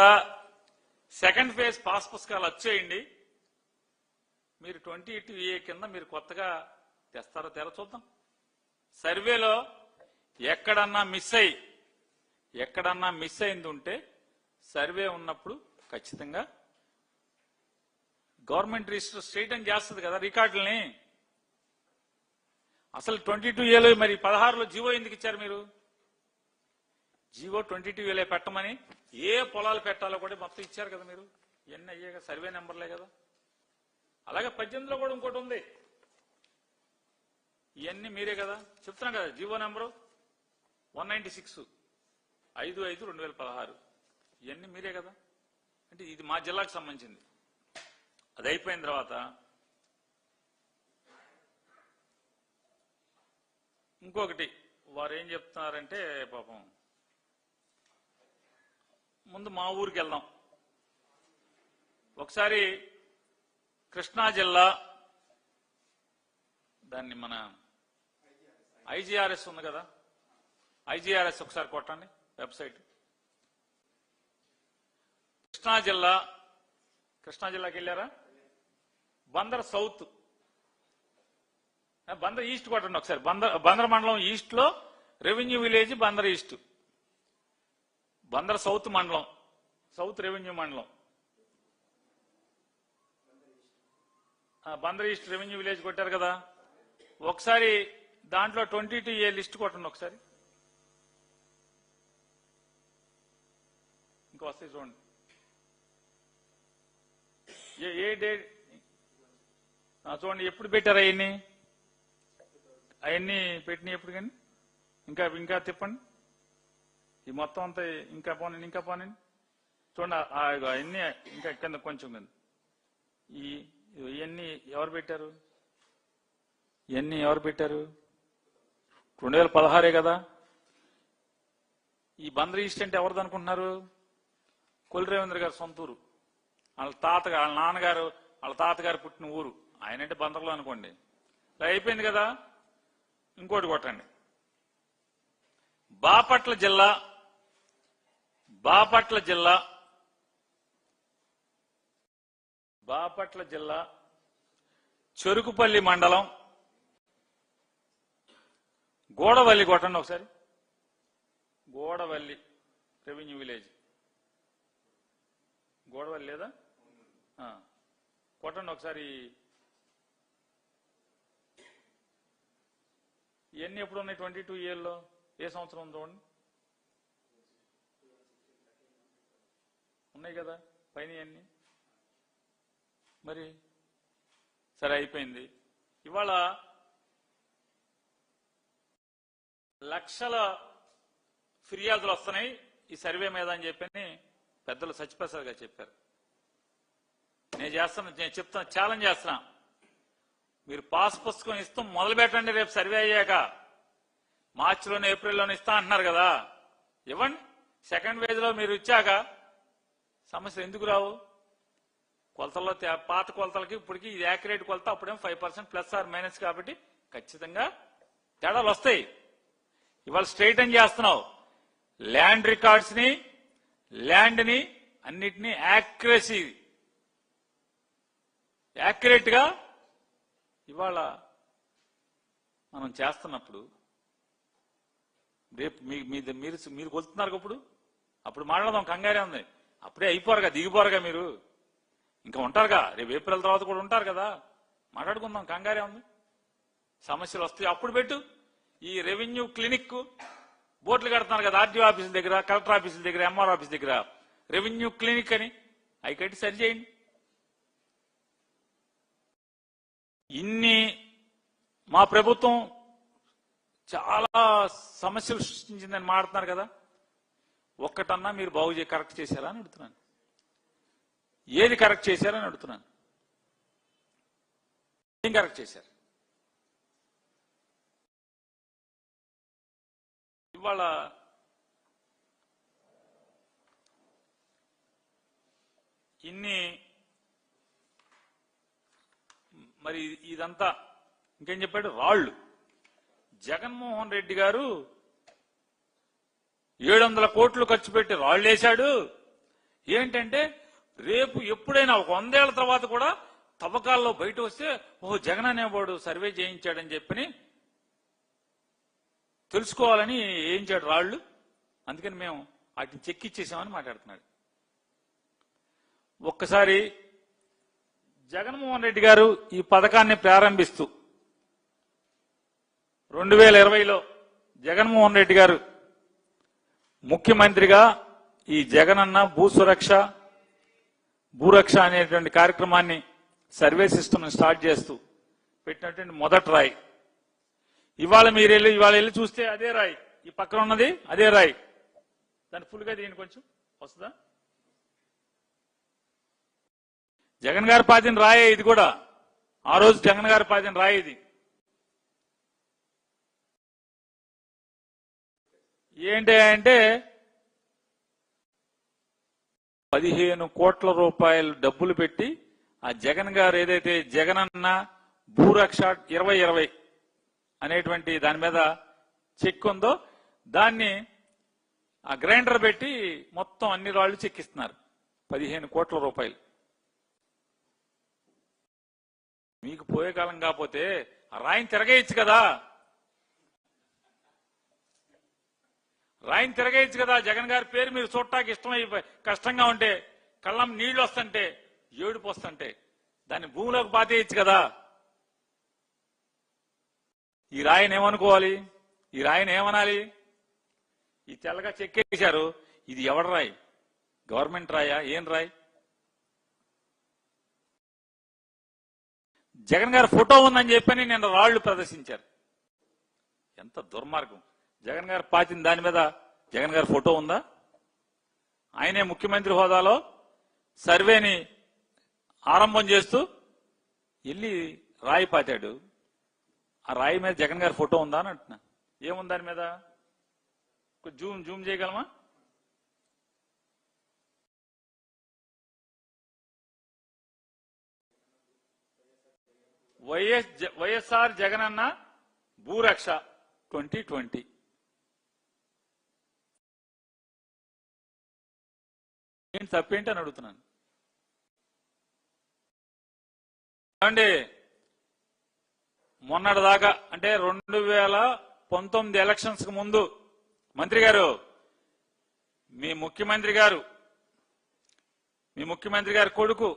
సెకండ్ ఫేజ్ పాస్ పుస్తకాలు వచ్చేయండి. మీరు 22A కింద మీరు కొత్తగా తెస్తారో తెర చూద్దాం. సర్వేలో ఎక్కడన్నా మిస్ అయింది ఉంటే సర్వే ఉన్నప్పుడు ఖచ్చితంగా గవర్నమెంట్ రిజిస్టర్ స్ట్రెయిటన్ చేస్తుంది కదా రికార్డుల్ని. అసలు 22Aలో మరి 16లో జీవో ఎందుకు ఇచ్చారు మీరు? జీవో 22Aలో పెట్టమని ఏ పొలాలు పెట్టాలో కూడా మొత్తం ఇచ్చారు కదా మీరు. ఇవన్నీ అయ్యే కదా, సర్వే నెంబర్లే కదా. అలాగే 18లో కూడా ఇంకోటి ఉంది. ఇవన్నీ మీరే కదా చెప్తున్నాం కదా. జీవో నెంబరు 196/5/2016 ఇవన్నీ మీరే కదా. అంటే ఇది మా జిల్లాకు సంబంధించింది. అది అయిపోయిన తర్వాత ఇంకొకటి వారు ఏం చెప్తున్నారంటే, పాపం ముందు మా ఊరికి వెళ్దాం ఒకసారి. కృష్ణా జిల్లా, దాన్ని మన IGRS ఉంది కదా, IGRS ఒకసారి కొట్టండి వెబ్సైట్. కృష్ణా జిల్లాకి వెళ్ళారా? బందర్ సౌత్, బందర్ ఈస్ట్ కొట్టండి ఒకసారి. బందర్ మండలం ఈస్ట్ లో revenue village Bandar east. Bandar south మండలం, సౌత్ రెవెన్యూ మండలం. బందర్ ఈస్ట్ రెవెన్యూ విలేజ్ కొట్టారు కదా. ఒకసారి దాంట్లో 22A లిస్ట్ కొట్టండి ఒకసారి. ఇంకా వస్తాయి చూడండి. ఏ డేట్ చూడండి, ఎప్పుడు పెట్టారు అవన్నీ పెట్టినాయి ఎప్పుడు కానీ. ఇంకా తిప్పండి. ఈ మొత్తం అంతా ఇంకా పోనండి చూడండి. అవన్నీ ఇంకా కింద కొంచెం కింద. ఇవన్నీ ఎవరు పెట్టారు? ఇవన్నీ ఎవరు పెట్టారు? 2016 కదా. ఈ బంద్ రిజిస్టర్ అంటే ఎవరిది అనుకుంటున్నారు? కొల్లి రేవేంద్ర గారు సొంతూరు, వాళ్ళ తాతగారు, వాళ్ళ నాన్నగారు, వాళ్ళ తాతగారు పుట్టిన ఊరు. ఆయన అంటే బందర్లో అనుకోండి. ఇలా అయిపోయింది కదా. ఇంకోటి కొట్టండి. బాపట్ల జిల్లా చెరుకుపల్లి మండలం గోడవల్లి కొట్టండి ఒకసారి. Gudavalli revenue village. గోడవల్లి లేదా? కొట్టండి ఒకసారి. ఇవన్నీ ఎప్పుడు ఉన్నాయి? 22 ఇయర్లో ఏ సంవత్సరం ఉందో ఉన్నాయి కదా పైన అన్ని. మరి సరే అయిపోయింది. ఇవాళ లక్షల ఫిర్యాదులు వస్తున్నాయి ఈ సర్వే మీద అని చెప్పని పెద్దలు సత్యప్రసాద్ గారు చెప్పారు. నేను చెప్తున్నా, ఛాలెంజ్ చేస్తున్నా. మీరు పాస్ పుస్తకం ఇస్తూ మొదలు పెట్టండి. రేపు సర్వే అయ్యాక మార్చిలోనే ఏప్రిల్లోనే ఇస్తా అంటున్నారు కదా, ఇవ్వండి. సెకండ్ ఫేజ్ లో మీరు ఇచ్చాక సమస్యలు ఎందుకు రావు? కొలతల్లో పాత కొలతలకి ఇప్పటికి ఇది యాక్యురేట్ కొలత, అప్పుడేమో 5% ప్లస్ ఆర్ మైనస్, కాబట్టి ఖచ్చితంగా తేడాలు వస్తాయి. ఇవాళ స్ట్రైట్ అని చేస్తున్నావు. ల్యాండ్ రికార్డ్స్ ని, ల్యాండ్ ని అన్నిటినీ యాక్యురేట్ గా ఇవాళ మనం చేస్తున్నప్పుడు రేపు మీరు కొలుతున్నారు. అప్పుడు మాట్లాడదాం, కంగారే ఉంది. అప్పుడే అయిపోరుగా, దిగిపోరుగా మీరు, ఇంకా ఉంటారుగా. రేపు ఏప్రిల్ తర్వాత కూడా ఉంటారు కదా, మాట్లాడుకుందాం, కంగారే ఉంది. సమస్యలు వస్తాయి అప్పుడు పెట్టు. ఈ రెవెన్యూ క్లినిక్ బోర్డులు కడుతున్నారు కదా, ఆర్డీఓ ఆఫీసుల దగ్గర, కలెక్టర్ ఆఫీసుల దగ్గర, ఎంఆర్ ఆఫీస్ దగ్గర రెవెన్యూ క్లినిక్ అని అవి కట్టి సరిచేయండి. ఇన్ని మా ప్రభుత్వం చాలా సమస్యలు సృష్టించిందని మాట్లాడుతున్నారు కదా, ఒక్కటన్నా మీరు కరెక్ట్ చేశారా అని అడుగుతున్నాను. ఏది కరెక్ట్ చేశారని అడుగుతున్నాను. ఏం కరెక్ట్ చేశారు? ఇవాళ మరి ఇదంతా ఇంకేం చెప్పాడు? రాళ్లు. జగన్మోహన్ రెడ్డి గారు 700 కోట్లు ఖర్చు పెట్టి రాళ్లు వేశాడు. ఏంటంటే రేపు ఎప్పుడైనా ఒక 100 ఏళ్ల తర్వాత కూడా తవ్వకాల్లో బయట వస్తే ఓహో జగన్ అనేవాడు సర్వే చేయించాడని చెప్పని తెలుసుకోవాలని వేయించాడు రాళ్లు. అందుకని మేము వాటిని చెక్కిచ్చేసామని మాట్లాడుతున్నాడు. ఒక్కసారి జగన్మోహన్ రెడ్డి గారు ఈ పథకాన్ని ప్రారంభిస్తూ 2020లో జగన్మోహన్ రెడ్డి గారు ముఖ్యమంత్రిగా ఈ జగనన్న భూరక్ష అనేటువంటి కార్యక్రమాన్ని, సర్వే సిస్టమ్ స్టార్ట్ చేస్తూ పెట్టినటువంటి మొదటి రాయి. ఇవాళ వెళ్ళి చూస్తే అదే రాయి, ఈ పక్కన ఉన్నది అదే రాయి. దాన్ని ఫుల్గా దీని కొంచెం వస్తుందా? జగన్ గారి పాతిన రాయే ఇది కూడా. ఆ రోజు జగన్ గారి పాతిన రాయి ఇది. ఏంటి అంటే 15 కోట్ల రూపాయలు డబ్బులు పెట్టి ఆ జగన్ గారు ఏదైతే జగనన్న భూరక్ష 2020 అనేటువంటి దాని మీద చెక్ ఉందో దాన్ని ఆ గ్రైండర్ పెట్టి మొత్తం అన్ని రాళ్లు చెక్కిస్తున్నారు. 15 కోట్ల రూపాయలు. మీకు పోయే కాలం కాకపోతే ఆ రాయిని తిరగేయచ్చు కదా, జగన్ గారి పేరు మీరు చూడటానికి కష్టంగా ఉంటే, కళ్ళం నీళ్లు వస్తుంటే, ఏడుపు వస్తుంటే దాన్ని భూమిలోకి పాతేయచ్చు కదా. ఈ రాయిని ఏమనుకోవాలి? ఈ రాయిని ఏమనాలి? ఈ తెల్లగా చెక్కేశారు, ఇది ఎవడు రాయి? గవర్నమెంట్ రాయా? ఏం రాయి? జగన్ గారి ఫోటో ఉందని చెప్పని నిన్న రాళ్లు ప్రదర్శించారు. ఎంత దుర్మార్గం! జగన్ గారు పాతిన దాని మీద జగన్ గారి ఫోటో ఉందా? ఆయనే ముఖ్యమంత్రి హోదాలో సర్వేని ఆరంభం చేస్తూ వెళ్ళి రాయి పాతాడు. ఆ రాయి మీద జగన్ గారి ఫోటో ఉందా అని అంటున్నా. ఏముంది దాని మీద? జూమ్ చేయగలమా? వైఎస్ఆర్ జగనన్న భూరక్ష 2020. ఏంటి తప్పేంటి అని అడుగుతున్నాను. ఏమండి, మొన్నటిదాకా అంటే 2019 ఎలక్షన్స్ కు ముందు మంత్రి గారు, మీ ముఖ్యమంత్రి గారి కొడుకు,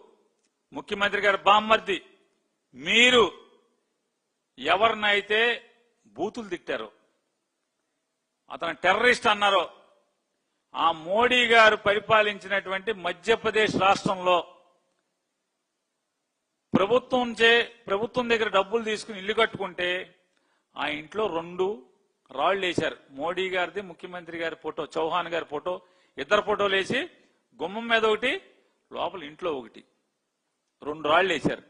ముఖ్యమంత్రి గారి బామ్మర్ది, మీరు ఎవరినైతే బూతులు తిట్టారో, అతను టెర్రరిస్ట్ అన్నారో, ఆ మోడీ గారు పరిపాలించినటువంటి మధ్యప్రదేశ్ రాష్ట్రంలో ప్రభుత్వం దగ్గర డబ్బులు తీసుకుని ఇల్లు కట్టుకుంటే ఆ ఇంట్లో 2 రాళ్లు వేశారు. మోడీ గారిది, ముఖ్యమంత్రి గారి ఫోటో, చౌహాన్ గారి ఫోటో, ఇద్దరు ఫోటోలు వేసి గుమ్మం మీద ఒకటి, లోపల ఇంట్లో ఒకటి, 2 రాళ్లు వేశారు.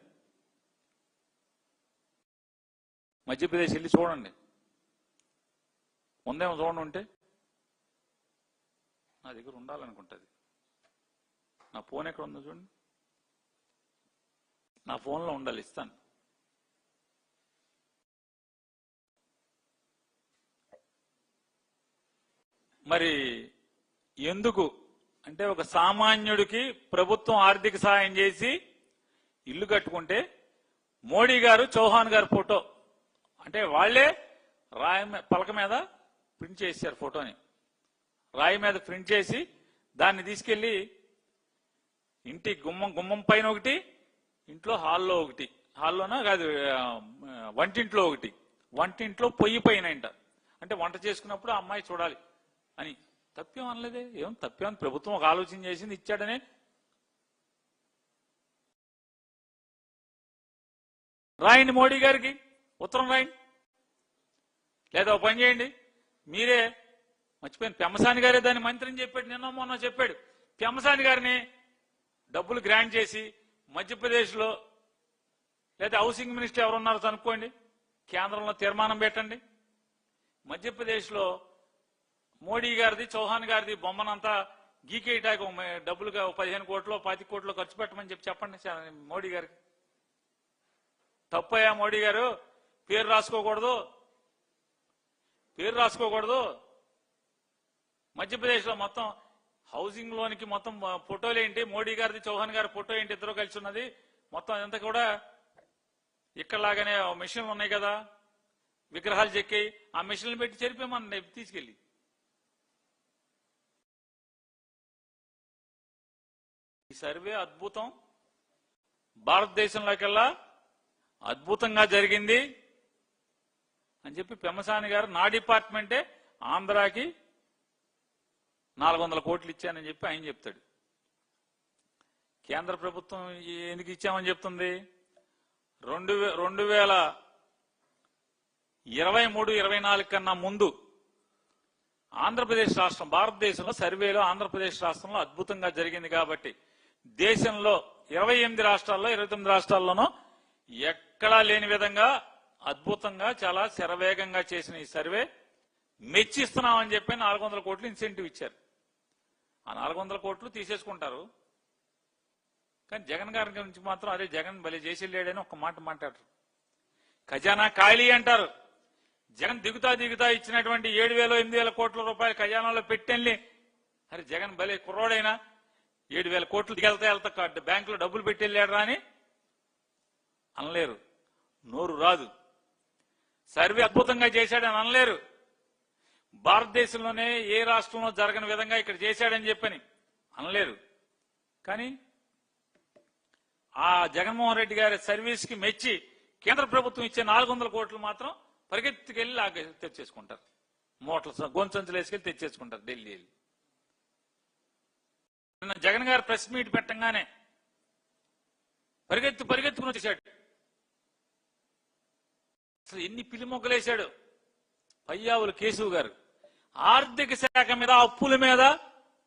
మధ్యప్రదేశ్ వెళ్ళి చూడండి, ఉందేమో చూడండి. ఉంటే నా దగ్గర ఉండాలనుకుంటుంది. నా ఫోన్ ఎక్కడ ఉందో చూడండి. నా ఫోన్లో ఉండాలి, ఇస్తాను. మరి ఎందుకు అంటే, ఒక సామాన్యుడికి ప్రభుత్వం ఆర్థిక సహాయం చేసి ఇల్లు కట్టుకుంటే మోడీ గారు, చౌహాన్ గారి ఫోటో అంటే వాళ్లే పలక మీద ప్రింట్ చేశారు. ఫోటోని రాయి మీద ప్రింట్ చేసి దాన్ని తీసుకెళ్లి ఇంటి గుమ్మం పైన ఒకటి, ఇంట్లో హాల్లో ఒకటి, హాల్లోనా కాదు వంటింట్లో ఒకటి, వంటింట్లో పొయ్యి పైన అంటే వంట చేసుకున్నప్పుడు ఆ అమ్మాయి చూడాలి అని. తప్పేం అనలేదే. ఏం తప్పేమని ప్రభుత్వం ఒక ఆలోచన చేసింది, ఇచ్చాడనే. రాయండి మోడీ గారికి ఉత్తరం రాయండి, లేదా ఒక పని చేయండి. మీరే మర్చిపోయిన పెమ్మసాని గారే దాన్ని మంత్రిని చెప్పాడు, నిన్న మొన్న చెప్పాడు. పెమ్మసాని గారిని డబ్బులు గ్రాంట్ చేసి మధ్యప్రదేశ్లో లేదా హౌసింగ్ మినిస్టర్ ఎవరున్నారో కనుక్కోండి, కేంద్రంలో తీర్మానం పెట్టండి. మధ్యప్రదేశ్లో మోడీ గారిది, చౌహాన్ గారిది బొమ్మనంతా గీకేయటానికి డబ్బులుగా 15 కోట్లు 20 కోట్లు ఖర్చు పెట్టమని చెప్పండి మోడీ గారికి. తప్పయ్యా మోడీ గారు, పేరు రాసుకోకూడదు. మధ్యప్రదేశ్లో మొత్తం హౌసింగ్ లోనికి మొత్తం ఫోటోలు ఏంటి, మోడీ గారిది, చౌహాన్ గారి ఫోటో ఏంటి, ఇద్దరు కలిసి ఉన్నది మొత్తం అంతా కూడా ఇక్కడలాగానే మిషన్లు ఉన్నాయి కదా, విగ్రహాలు చెక్కి ఆ మిషన్లు పెట్టి చెరిపేమని తీసుకెళ్ళి. ఈ సర్వే అద్భుతం, భారతదేశంలోకెల్లా అద్భుతంగా జరిగింది అని చెప్పి పెమ్మసాని గారు, నా డిపార్ట్మెంటే ఆంధ్రాకి 400 కోట్లు ఇచ్చానని చెప్పి ఆయన చెప్తాడు. కేంద్ర ప్రభుత్వం ఎందుకు ఇచ్చామని చెప్తుంది? 2023-24 కన్నా ముందు ఆంధ్రప్రదేశ్ రాష్ట్రం భారతదేశంలో సర్వేలో ఆంధ్రప్రదేశ్ రాష్ట్రంలో అద్భుతంగా జరిగింది కాబట్టి, దేశంలో 28 రాష్ట్రాల్లో 29 రాష్ట్రాల్లోనూ ఎక్కడా లేని విధంగా అద్భుతంగా చాలా శరవేగంగా చేసిన ఈ సర్వే మెచ్చిస్తున్నామని చెప్పి 400 కోట్లు ఇన్సెంటివ్ ఇచ్చారు. ఆ 400 కోట్లు తీసేసుకుంటారు. కానీ జగన్ గారి గురించి మాత్రం అదే జగన్ భలే చేసి వెళ్ళాడని ఒక మాట మాట్లాడరు. ఖజానా ఖాళీ అంటారు. జగన్ దిగుతా ఇచ్చినటువంటి 7,000-8,000 కోట్ల రూపాయలు ఖజానాలో పెట్టెళ్ళి, అరే జగన్ భలే కుర్రోడైనా 7,000 కోట్లు వెళ్తా బ్యాంకులో డబ్బులు పెట్టి వెళ్ళాడు అని అనలేరు, నోరు రాదు. సర్వే అద్భుతంగా చేశాడని అనలేరు. భారతదేశంలోనే ఏ రాష్ట్రంలో జరగని విధంగా ఇక్కడ చేశాడని చెప్పని అనలేరు. కానీ ఆ జగన్మోహన్ రెడ్డి గారి సర్వీస్ కి మెచ్చి కేంద్ర ప్రభుత్వం ఇచ్చే 400 కోట్లు మాత్రం పరిగెత్తుకెళ్ళి తెచ్చేసుకుంటారు. మూటలు గొంతంచులు వేసుకెళ్ళి తెచ్చేసుకుంటారు ఢిల్లీ వెళ్ళి. నిన్న జగన్ గారు ప్రెస్ మీట్ పెట్టంగానే పరిగెత్తుకుని వచ్చేసాడు. అసలు ఎన్ని పిల్లి మొగ్గలేశాడు పయ్యావులు కేశవ్ గారు. ఆర్థిక శాఖ మీద, అప్పుల మీద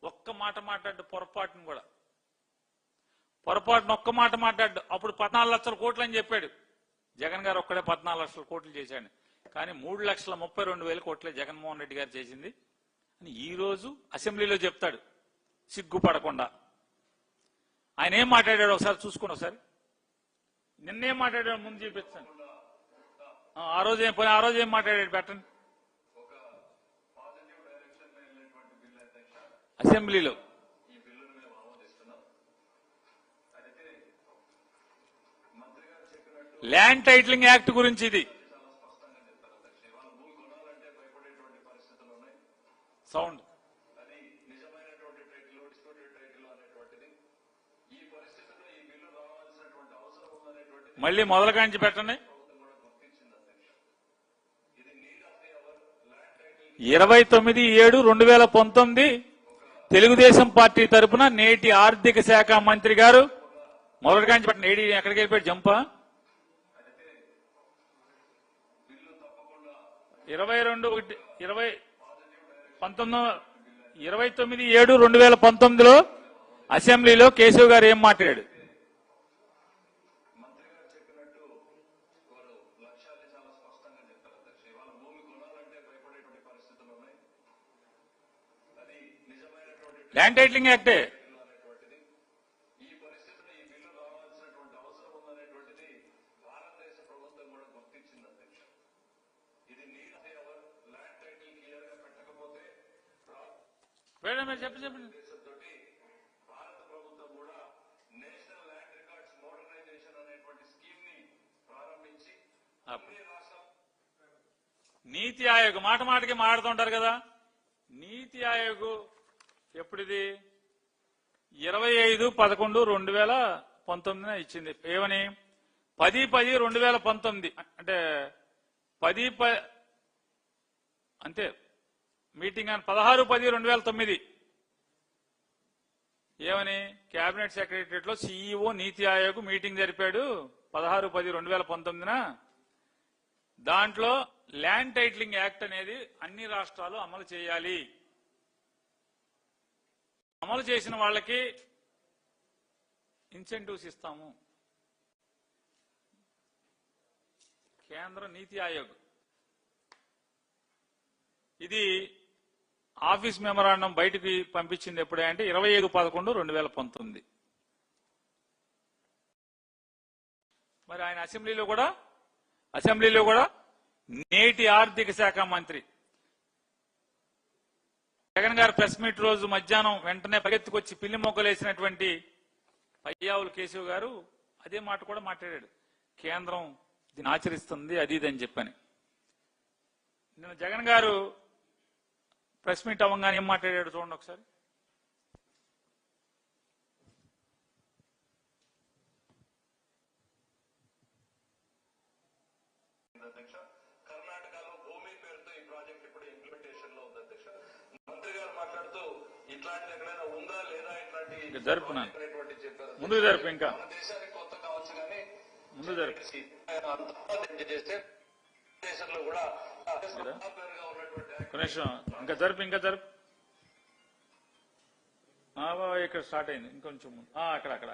ఒక్క మాట మాట్లాడు పొరపాటును కూడా. పొరపాటున ఒక్క మాట మాట్లాడు. అప్పుడు 14 లక్షల కోట్లు అని చెప్పాడు. జగన్ గారు ఒక్కడే 14 లక్షల కోట్లు చేశాడు. కానీ 3,32,000 కోట్లే జగన్మోహన్ రెడ్డి గారు చేసింది అని ఈ రోజు అసెంబ్లీలో చెప్తాడు సిగ్గుపడకుండా. ఆయన ఏం మాట్లాడాడు ఒకసారి చూసుకుని, ఒకసారి నిన్నేం మాట్లాడాడు ముందు చూపిస్తాను. ఆ రోజు ఏం మాట్లాడాడు పెట్టండి అసెంబ్లీలో. ల్యాండ్ టైటిలింగ్ యాక్ట్ గురించి ఇది. సౌండ్ మళ్ళీ మొదలు కాంచి పెట్టండి. 29/7/2019 తెలుగుదేశం పార్టీ తరఫున నేటి ఆర్థిక శాఖ మంత్రి గారు మొదటి కాంచి పెట్టండి. ఏడి ఎక్కడికి వెళ్ళిపోయాడు జంపా? 29/7/2019లో అసెంబ్లీలో కేశవ్ గారు ఏం మాట్లాడాడు? ల్యాండ్ టైటిలింగ్ యాక్టే. చెప్పండి. నీతి ఆయోగ్ మాట మాటకి మాట్లాడుతుంటారు కదా. నీతి ఆయోగ్ ఎప్పుడిది? 25/11/2019 ఇచ్చింది. ఏమని? 10/10/2019 అంటే 10 అంతే మీటింగ్ అని 16/10/2009 ఏమని? కేబినెట్ సెక్రటరియట్ లో సీఈఓ నీతి ఆయోగ్ మీటింగ్ జరిపాడు 16/10/2019. దాంట్లో ల్యాండ్ టైటిలింగ్ యాక్ట్ అనేది అన్ని రాష్ట్రాలు అమలు చేయాలి. అమలు చేసిన వాళ్ళకి ఇన్సెంటివ్స్ ఇస్తాము. కేంద్ర నీతి ఆయోగ్ ఇది ఆఫీస్ మెమరాండం బయటికి పంపించింది ఎప్పుడే అంటే 25/11/2019. మరి ఆయన అసెంబ్లీలో కూడా నేటి ఆర్థిక శాఖ మంత్రి జగన్ గారు ప్రెస్ మీట్ రోజు మధ్యాహ్నం వెంటనే పరిగెత్తుకొచ్చి పిల్లి మొగ్గలేసినటువంటి పయ్యావులు కేశవ్ గారు అదే మాట కూడా మాట్లాడాడు. కేంద్రం దీన్ని ఆచరిస్తుంది అది ఇది అని చెప్పని. నిన్న జగన్ గారు ప్రెస్ మీట్ అవ్వగానే ఏం మాట్లాడాడు చూడండి ఒకసారి. కర్ణాటకలో భూమి పేరుతో ఈ ప్రాజెక్ట్ ఇప్పుడు ఇంప్లిమెంటేషన్ లో ఉంది అధ్యక్ష. మంత్రి గారు మాట్లాడుతూ ఇట్లాంటి ఎక్కడైనా ఉందా లేదా ఇట్లాంటి జరుపున్నాను ముందు జరుపు ఇంకా దేశానికి కొత్త కావచ్చు కానీ ముందు జరుపు చేస్తే దేశంలో కూడా కనీసం ఇంకా జరుపు ఇక్కడ స్టార్ట్ అయింది ఇంకొంచెం ముందు అక్కడ ఇక్కడ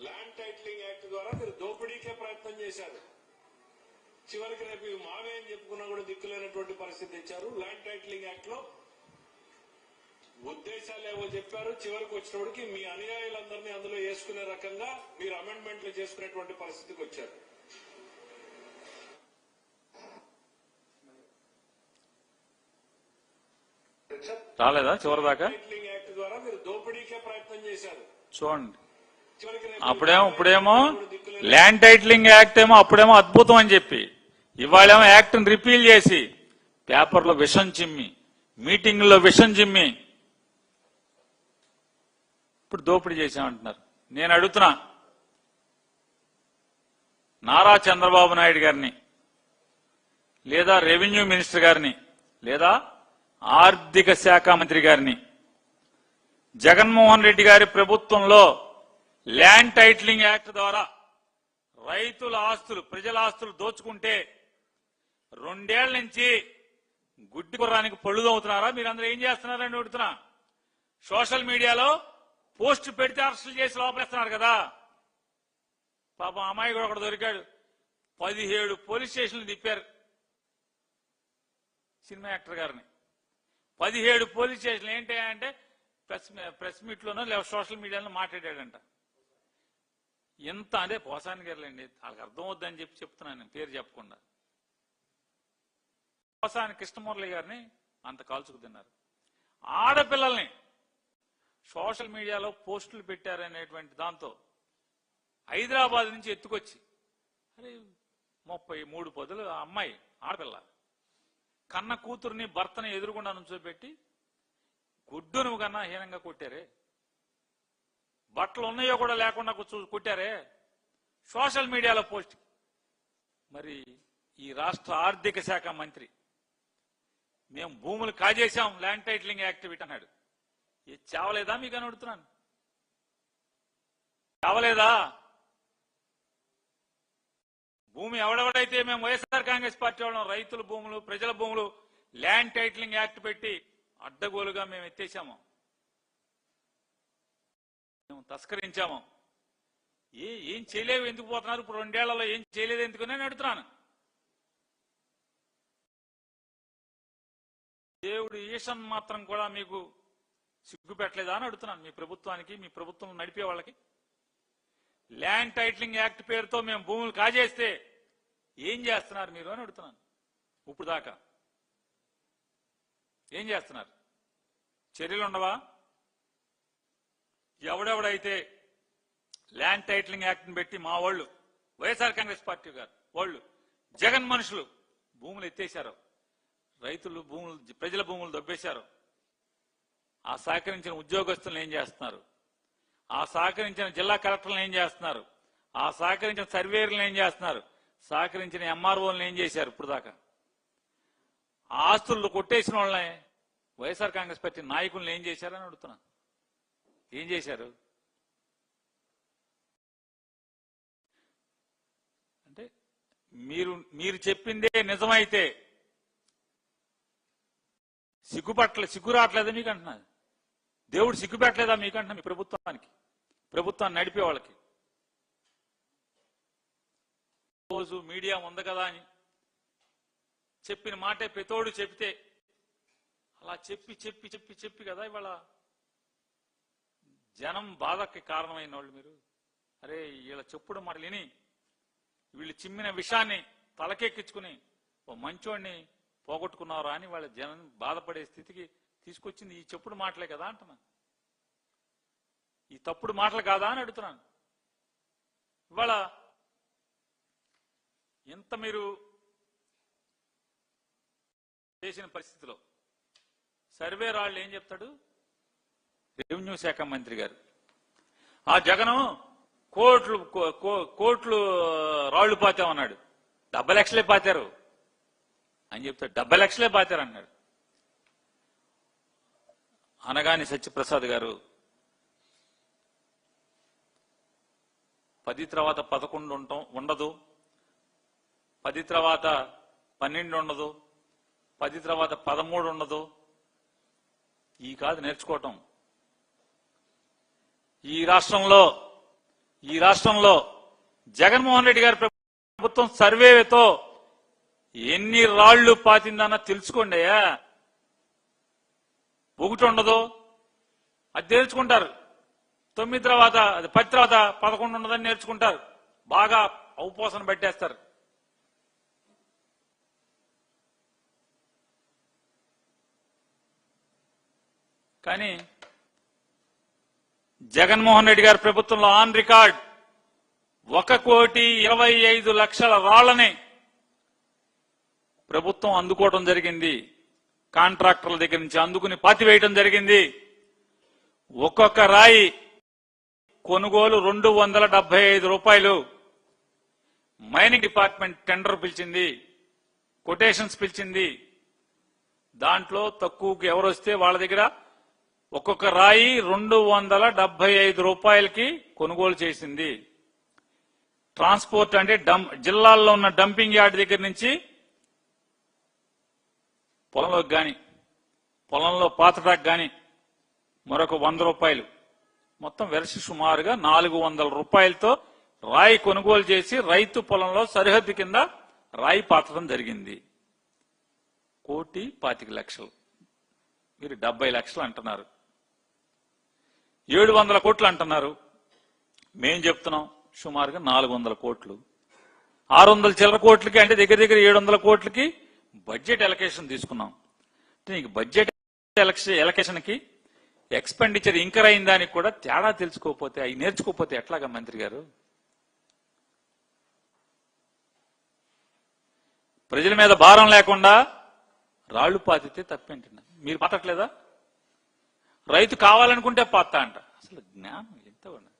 ల్యాండ్ టైటిలింగ్ యాక్ట్ ద్వారా మీరు దోపిడీకే ప్రయత్నం చేశారు. చివరికి రేపు ఇవి మావే అని చెప్పుకున్నా కూడా దిక్కులేనటువంటి పరిస్థితి ఇచ్చారు. ల్యాండ్ టైటిలింగ్ యాక్ట్ లో ఉద్దేశాలు ఏవో చెప్పారు. చివరికి వచ్చినప్పటికి మీ అనుయాయులందరినీ అందులో వేసుకునే రకంగా మీరు అమెండ్మెంట్లు చేసుకునేటువంటి పరిస్థితికి వచ్చారు. రాలేదా చివరి దాకా? టైటిలింగ్ యాక్ట్ ద్వారా మీరు దోపిడీకే ప్రయత్నం చేశారు. చూడండి ఇప్పుడేమో ల్యాండ్ టైటిలింగ్ యాక్ట్ ఏమో అప్పుడేమో అద్భుతం అని చెప్పి ఇవాళేమో యాక్ట్ ని రిపీల్ చేసి పేపర్లో విషం చిమ్మి మీటింగ్లో విషం చిమ్మి ఇప్పుడు దోపిడీ చేశామంటున్నారు. నేను అడుగుతున్నా నారా చంద్రబాబు నాయుడు గారిని లేదా రెవెన్యూ మినిస్టర్ గారిని లేదా ఆర్థిక శాఖ మంత్రి గారిని, జగన్మోహన్ రెడ్డి గారి ప్రభుత్వంలో ల్యాండ్ టైటిలింగ్ యాక్ట్ ద్వారా రైతుల ఆస్తులు ప్రజల ఆస్తులు దోచుకుంటే 2 ఏళ్ల నుంచి గుడ్డి గుర్రానికి పళ్ళు తవ్వుతున్నారా? మీరందరూ ఏం చేస్తున్నారని అడుగుతున్నా. సోషల్ మీడియాలో పోస్ట్ పెడితే అరెస్టులు చేసి లోపలేస్తున్నారు కదా. పాపం అమ్మాయి కూడా ఒకడు దొరికాడు. 17 పోలీస్ స్టేషన్లు తిప్పారు సినిమా యాక్టర్ గారిని. 17 పోలీస్ స్టేషన్లు ఏంటి అంటే ప్రెస్ మీట్లోనో లేదా సోషల్ మీడియాలో మాట్లాడాడంట. ఎంత అదే పోసాని గారులేండి, వాళ్ళకి అర్థం అవుద్దని చెప్తున్నాను నేను పేరు చెప్పకుండా. పోసాని కృష్ణమురళి గారిని అంత కాల్చుకు తిన్నారు. ఆడపిల్లల్ని సోషల్ మీడియాలో పోస్టులు పెట్టారనేటువంటి దాంతో హైదరాబాద్ నుంచి ఎత్తుకొచ్చి, అరే 33 పదులు అమ్మాయి ఆడపిల్ల కన్న కూతుర్ని భర్తని ఎదురుగుండా నుంచోబెట్టి గుడ్డును కన్నా హీనంగా కొట్టారే. బట్టలు ఉన్నాయో కూడా లేకుండా కొట్టారే సోషల్ మీడియాలో పోస్ట్. మరి ఈ రాష్ట్ర ఆర్థిక శాఖ మంత్రి మేము భూములు కాజేశాం ల్యాండ్ టైటిలింగ్ యాక్టివిటీ అన్నాడు. ఇది చావలేదా మీకు అని అడుగుతున్నాను, చావలేదా? భూమి ఎవడెవడైతే మేము వైఎస్ఆర్ కాంగ్రెస్ పార్టీ వాళ్ళం రైతుల భూములు ప్రజల భూములు ల్యాండ్ టైటిలింగ్ యాక్ట్ పెట్టి అడ్డగోలుగా మేము ఎత్తేసాము, మేము తస్కరించాము. ఏం చేయలేవు ఎందుకు పోతున్నారు ఇప్పుడు 2 ఏళ్లలో ఏం చేయలేదు ఎందుకు నేను అడుగుతున్నాను. దేవుడు ఈషన్ మాత్రం కూడా మీకు సిగ్గు పెట్టలేదా అని అడుగుతున్నాను మీ ప్రభుత్వానికి, మీ ప్రభుత్వం నడిపే వాళ్ళకి. ల్యాండ్ టైటిలింగ్ యాక్ట్ పేరుతో మేము భూములు కాజేస్తే ఏం చేస్తున్నారు మీరు అని అడుగుతున్నాను. ఇప్పుడు దాకా ఏం చేస్తున్నారు? చర్యలు ఉండవా? ఎవడెవడైతే ల్యాండ్ టైటిలింగ్ యాక్ట్ని పెట్టి మా వాళ్ళు వైఎస్ఆర్ కాంగ్రెస్ పార్టీ గారు వాళ్ళు జగన్ మనుషులు భూములు ఎత్తేశారు, రైతులు భూములు ప్రజల భూములు దొబ్బేశారు, ఆ సహకరించిన ఉద్యోగస్తులను ఏం చేస్తున్నారు? ఆ సహకరించిన జిల్లా కలెక్టర్లను ఏం చేస్తున్నారు? ఆ సహకరించిన సర్వేయర్లను ఏం చేస్తున్నారు? సహకరించిన ఎంఆర్ఓలను ఏం చేశారు? ఇప్పుడు దాకా ఆస్తులు కొట్టేసిన వాళ్ళని వైఎస్ఆర్ కాంగ్రెస్ పార్టీ నాయకులను ఏం చేశారని అడుగుతున్నాను. ఏం చేశారు అంటే మీరు చెప్పిందే నిజమైతే సిగ్గు రావట్లేదా మీకు అంటున్నా? దేవుడు సిగ్గు పెట్టలేదా మీకు అంటున్నా? మీ ప్రభుత్వానికి, ప్రభుత్వాన్ని నడిపే వాళ్ళకి. రోజు మీడియా ఉంది కదా అని చెప్పిన మాటే పెతోడు చెప్తే అలా చెప్పి కదా ఇవాళ జనం బాధకి కారణమైన వాళ్ళు మీరు. అరే వీళ్ళ చెప్పుడు మాటలు విని వీళ్ళు చిమ్మిన విషాన్ని తలకెక్కించుకుని ఓ మంచోడిని పోగొట్టుకున్నారా అని వాళ్ళ జనం బాధపడే స్థితికి తీసుకొచ్చింది ఈ చెప్పుడు మాటలే కదా అంటున్నాను. ఈ తప్పుడు మాటలు కాదా అని అడుగుతున్నాను. ఇవాళ ఎంత మీరు చేసిన పరిస్థితిలో సర్వే రాళ్ళు ఏం చెప్తాడు రెవెన్యూ శాఖ మంత్రి గారు? ఆ జగను కోట్లు రాళ్లు పాతామన్నాడు, 70 లక్షలే పాతారు అని చెప్తాడు. 70 లక్షలే పాతారు అన్నాడు. అనగాని సత్యప్రసాద్ గారు 10 తర్వాత 11 ఉండదు, 10 తర్వాత 12 ఉండదు, 10 తర్వాత 13 ఉండదు. ఈ కాదు నేర్చుకోవటం. ఈ రాష్ట్రంలో జగన్మోహన్ రెడ్డి గారి ప్రభుత్వం సర్వేతో ఎన్ని రాళ్లు పాతిందన్న తెలుసుకోండి అయ్యా. 1 ఉండదు, అది నేర్చుకుంటారు. 9 తర్వాత అది 10 తర్వాత 11 ఉండదని నేర్చుకుంటారు. బాగా ఔపోసన పెట్టేస్తారు. కానీ జగన్మోహన్ రెడ్డి గారి ప్రభుత్వంలో ఆన్ రికార్డ్ 1,25,00,000 రాళ్లని ప్రభుత్వం అందుకోవడం జరిగింది. కాంట్రాక్టర్ల దగ్గర నుంచి అందుకుని పాతివేయడం జరిగింది. ఒక్కొక్క రాయి కొనుగోలు 275 రూపాయలు. మైనింగ్ డిపార్ట్మెంట్ టెండర్ పిలిచింది, కొటేషన్స్ పిలిచింది. దాంట్లో తక్కువకి ఎవరు వస్తే వాళ్ళ దగ్గర ఒక్కొక్క రాయి 275 రూపాయలకి కొనుగోలు చేసింది. ట్రాన్స్పోర్ట్ అంటే జిల్లాల్లో ఉన్న డంపింగ్ యార్డ్ దగ్గర నుంచి పొలంలోకి గాని పొలంలో పాతటాకు గాని మరొక 100 రూపాయలు. మొత్తం వెరసి సుమారుగా 400 రూపాయలతో రాయి కొనుగోలు చేసి రైతు పొలంలో సరిహద్దు కింద రాయి పాతడం జరిగింది. 1,25,00,000. మీరు 70 లక్షలు అంటున్నారు, 700 కోట్లు అంటున్నారు. మేం చెప్తున్నాం సుమారుగా 400 కోట్లు. 600 చిల్లర కోట్లకి అంటే దగ్గర దగ్గర 700 కోట్లకి బడ్జెట్ ఎలకేషన్ తీసుకున్నాం. అంటే నీకు బడ్జెట్ ఎలకేషన్ కి ఎక్స్పెండిచర్ ఇంకర్ అయిన దానికి కూడా తేడా తెలుసుకోకపోతే, అవి నేర్చుకోకపోతే ఎట్లాగా మంత్రి గారు? ప్రజల మీద భారం లేకుండా రాళ్లు పాతితే తప్పేంటన్నా? మీరు పాతట్లేదా? రైతు కావాలనుకుంటే పాతా అంట. అసలు జ్ఞానం ఎంత ఉన్నా?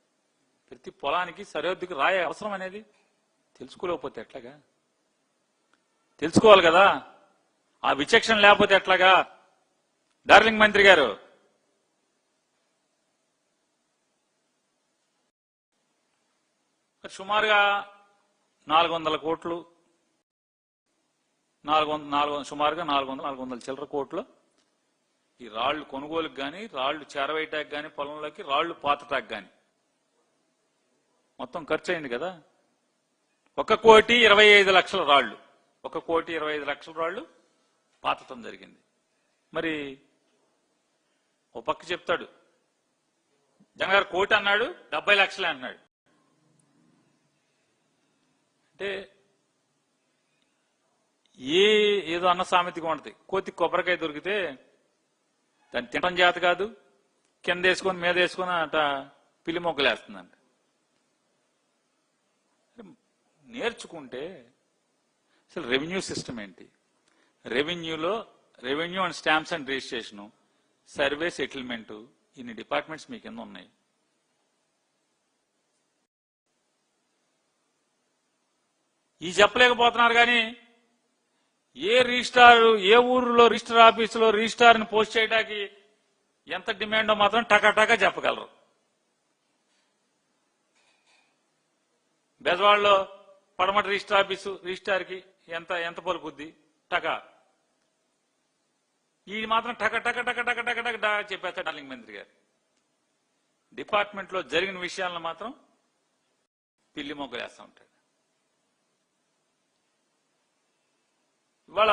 ప్రతి పొలానికి సరిహద్దుకి రాయ అవసరం అనేది తెలుసుకోలేకపోతే ఎట్లాగా? తెలుసుకోవాలి కదా. ఆ విచక్షణ లేకపోతే ఎట్లాగా? డార్లింగ్ మంత్రి గారు, సుమారుగా 400 కోట్లు, సుమారుగా 400 చిల్లర కోట్లు ఈ రాళ్లు కొనుగోలుకు గాని, రాళ్లు చేరవేయటానికి గాని, పొలంలోకి రాళ్లు పాతటానికి గాని మొత్తం ఖర్చు అయింది కదా. 1,25,00,000 రాళ్లు, 1,25,00,000 రాళ్లు పాతటం జరిగింది. మరి ఓ పక్క చెప్తాడు జగన్ గారు 1,00,00,000 అన్నాడు, 70 లక్షలే అన్నాడు. అంటే ఏదో అన్న సామెతగా ఉంటుంది. కోతి కొబ్బరికాయ దొరికితే దాన్ని తినడం చేత కాదు, కింద వేసుకొని మీద వేసుకొని అట పిల్లి మొగ్గలేస్తుందంట. నేర్చుకుంటే అసలు రెవెన్యూ సిస్టమ్ ఏంటి, రెవెన్యూలో revenue and stamps and registration, survey, settlement, ఇన్ని డిపార్ట్మెంట్స్ మీ కింద ఉన్నాయి. ఈ చెప్పలేకపోతున్నారు కానీ ఏ రిజిస్ట్రార్, ఏ ఊరిలో రిజిస్టర్ ఆఫీసులో రిజిస్ట్రార్ని పోస్ట్ చేయడానికి ఎంత డిమాండో మాత్రం టకాటకా చెప్పగలరు. బెజవాడలో పడమటి రిజిస్టర్ ఆఫీసు రిజిస్ట్రార్కి ఎంత పలుకుద్ది టకా, ఈ మాత్రం టక టక టక టక టక టక చెప్పేస్తాడు డార్లింగ్ మంత్రి గారు. డిపార్ట్మెంట్ లో జరిగిన విషయాలను మాత్రం పిల్లి మొగ్గలు వేస్తూ ఉంటాడు. ఇవాళ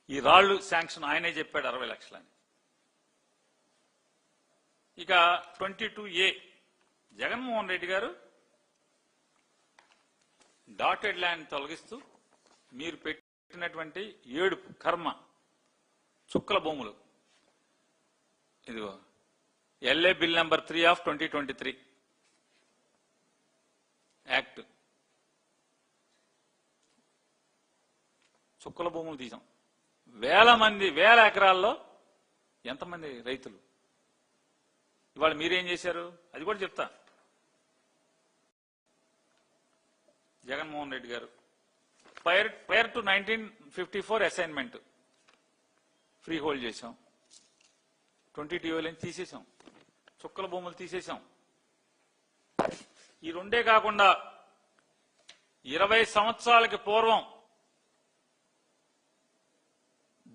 ఈ రాళ్లు శాంక్షన్ ఆయనే చెప్పాడు 60 లక్షలని. ఇక 22A జగన్మోహన్ రెడ్డి గారు డాటెడ్ ల్యాండ్ తొలగిస్తూ మీరు పెట్టినటువంటి ఏడుపు కర్మ చుక్కల భూములు, ఇదిగో LA bill number 3 of 2023 act, చుక్కల భూములు తీసాం. వేల ఎకరాల్లో ఎంతమంది రైతులు? ఇవాళ మీరేం చేశారు అది కూడా చెప్తా. జగన్మోహన్ రెడ్డి గారు prior to 1954 assignment free hold చేశాం, 20 తీసేశాం, చుక్కల భూములు తీసేశాం. ఈ రెండే కాకుండా 20 సంవత్సరాలకి పూర్వం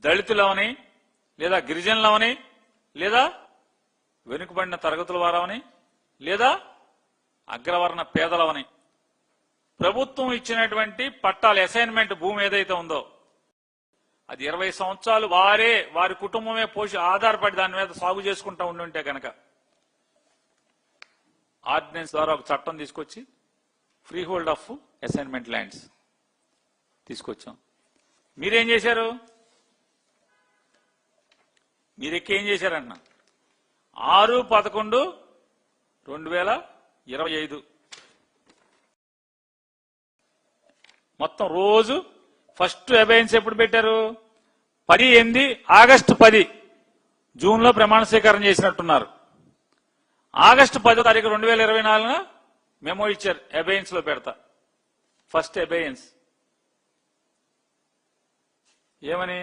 దళితులవని, లేదా గిరిజనులవని, లేదా వెనుకబడిన తరగతుల వారవని, లేదా అగ్రవర్ణ పేదలవని ప్రభుత్వం ఇచ్చినటువంటి పట్టాలు, అసైన్మెంట్ భూమి ఏదైతే ఉందో అది 20 సంవత్సరాలు వారి కుటుంబమే ఆధారపడి దాని మీద సాగు చేసుకుంటూ ఉండుంటే కనుక ఆర్డినెన్స్ ద్వారా ఒక చట్టం తీసుకొచ్చి free hold of assignment lands తీసుకొచ్చాం. మీరేం చేశారు? మీరేం చేశారన్న 6/11/2025 మొత్తం రోజు ఫస్ట్ అబైన్స్ ఎప్పుడు పెట్టారు? 10/8 ఆగస్టు 10 జూన్ లో ప్రమాణ స్వీకారం చేసినట్టున్నారు. ఆగస్టు 10వ తారీఖు 2024 మెమో ఇచ్చారు, అబైన్స్ లో పెడతా. ఫస్ట్ అబైన్స్ ఏమని?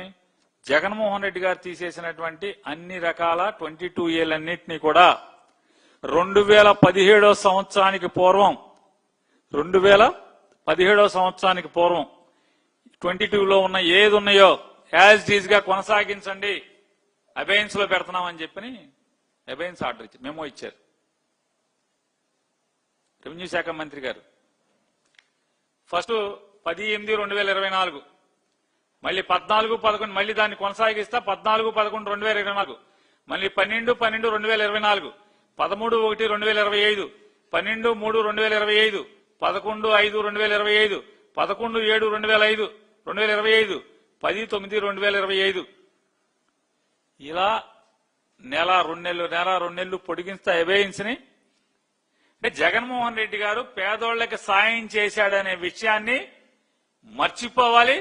జగన్మోహన్ రెడ్డి గారు తీసేసినటువంటి అన్ని రకాల 22Aలన్నింటినీ కూడా 2017వ సంవత్సరానికి పూర్వం 22లో ఉన్న ఏది ఉన్నాయో యాజ్ డీజ్ గా కొనసాగించండి, అబైన్స్ లో పెడుతున్నామని చెప్పి అబైన్స్ ఆర్డర్ ఇచ్చారు, మెమో ఇచ్చారు రెవెన్యూ శాఖ మంత్రి గారు. ఫస్ట్ 10/8/2024, మళ్ళీ 14/11 మళ్ళీ దాన్ని కొనసాగిస్తా 14/11/2024, మళ్ళీ 12/12/2024, 13/1/2025, 12/3/2025, 11/5/2025, 11/7/2025, 10/9/2025. ఇలా నెల 2 నెలలు పొడిగిస్తా అబైన్స్ ని. అంటే జగన్మోహన్ రెడ్డి గారు పేదోళ్లకి సాయం చేశాడనే విషయాన్ని మర్చిపోవాలి.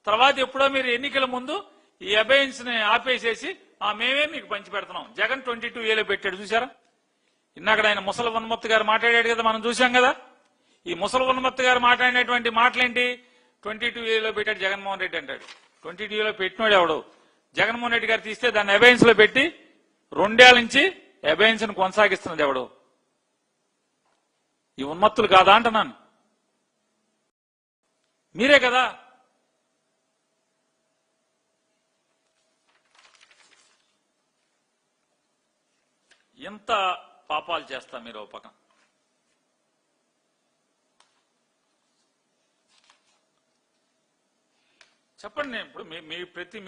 తర్వాత ఎప్పుడో మీరు ఎన్నికల ముందు ఈ అబైన్స్ ని ఆపేసేసి మేమే మీకు పంచి పెడుతున్నాం. జగన్ 22A లో పెట్టాడు చూసారా. ఇన్నాక ఆయన ముసలి ఉన్మత్తి గారు మాట్లాడాడు కదా, మనం చూసాం కదా. ఈ ముసలి ఉన్మత్తి గారు మాట్లాడినటువంటి మాటలేంటి? 22A లో పెట్టాడు జగన్మోహన్ రెడ్డి అంటాడు. 22A లో పెట్టినోడు ఎవడు? జగన్మోహన్ రెడ్డి గారు తీస్తే దాన్ని అబైన్స్ లో పెట్టి 2 ఏళ్ల నుంచి అబైన్స్ ను కొనసాగిస్తున్నది ఎవడు? ఈ ఉన్మత్తులు కాదా అంటున్నాను. మీరే కదా. ఎంత పాపాలు చేస్తా మీరు ఓ పక్కన. చెప్పండి. ఇప్పుడు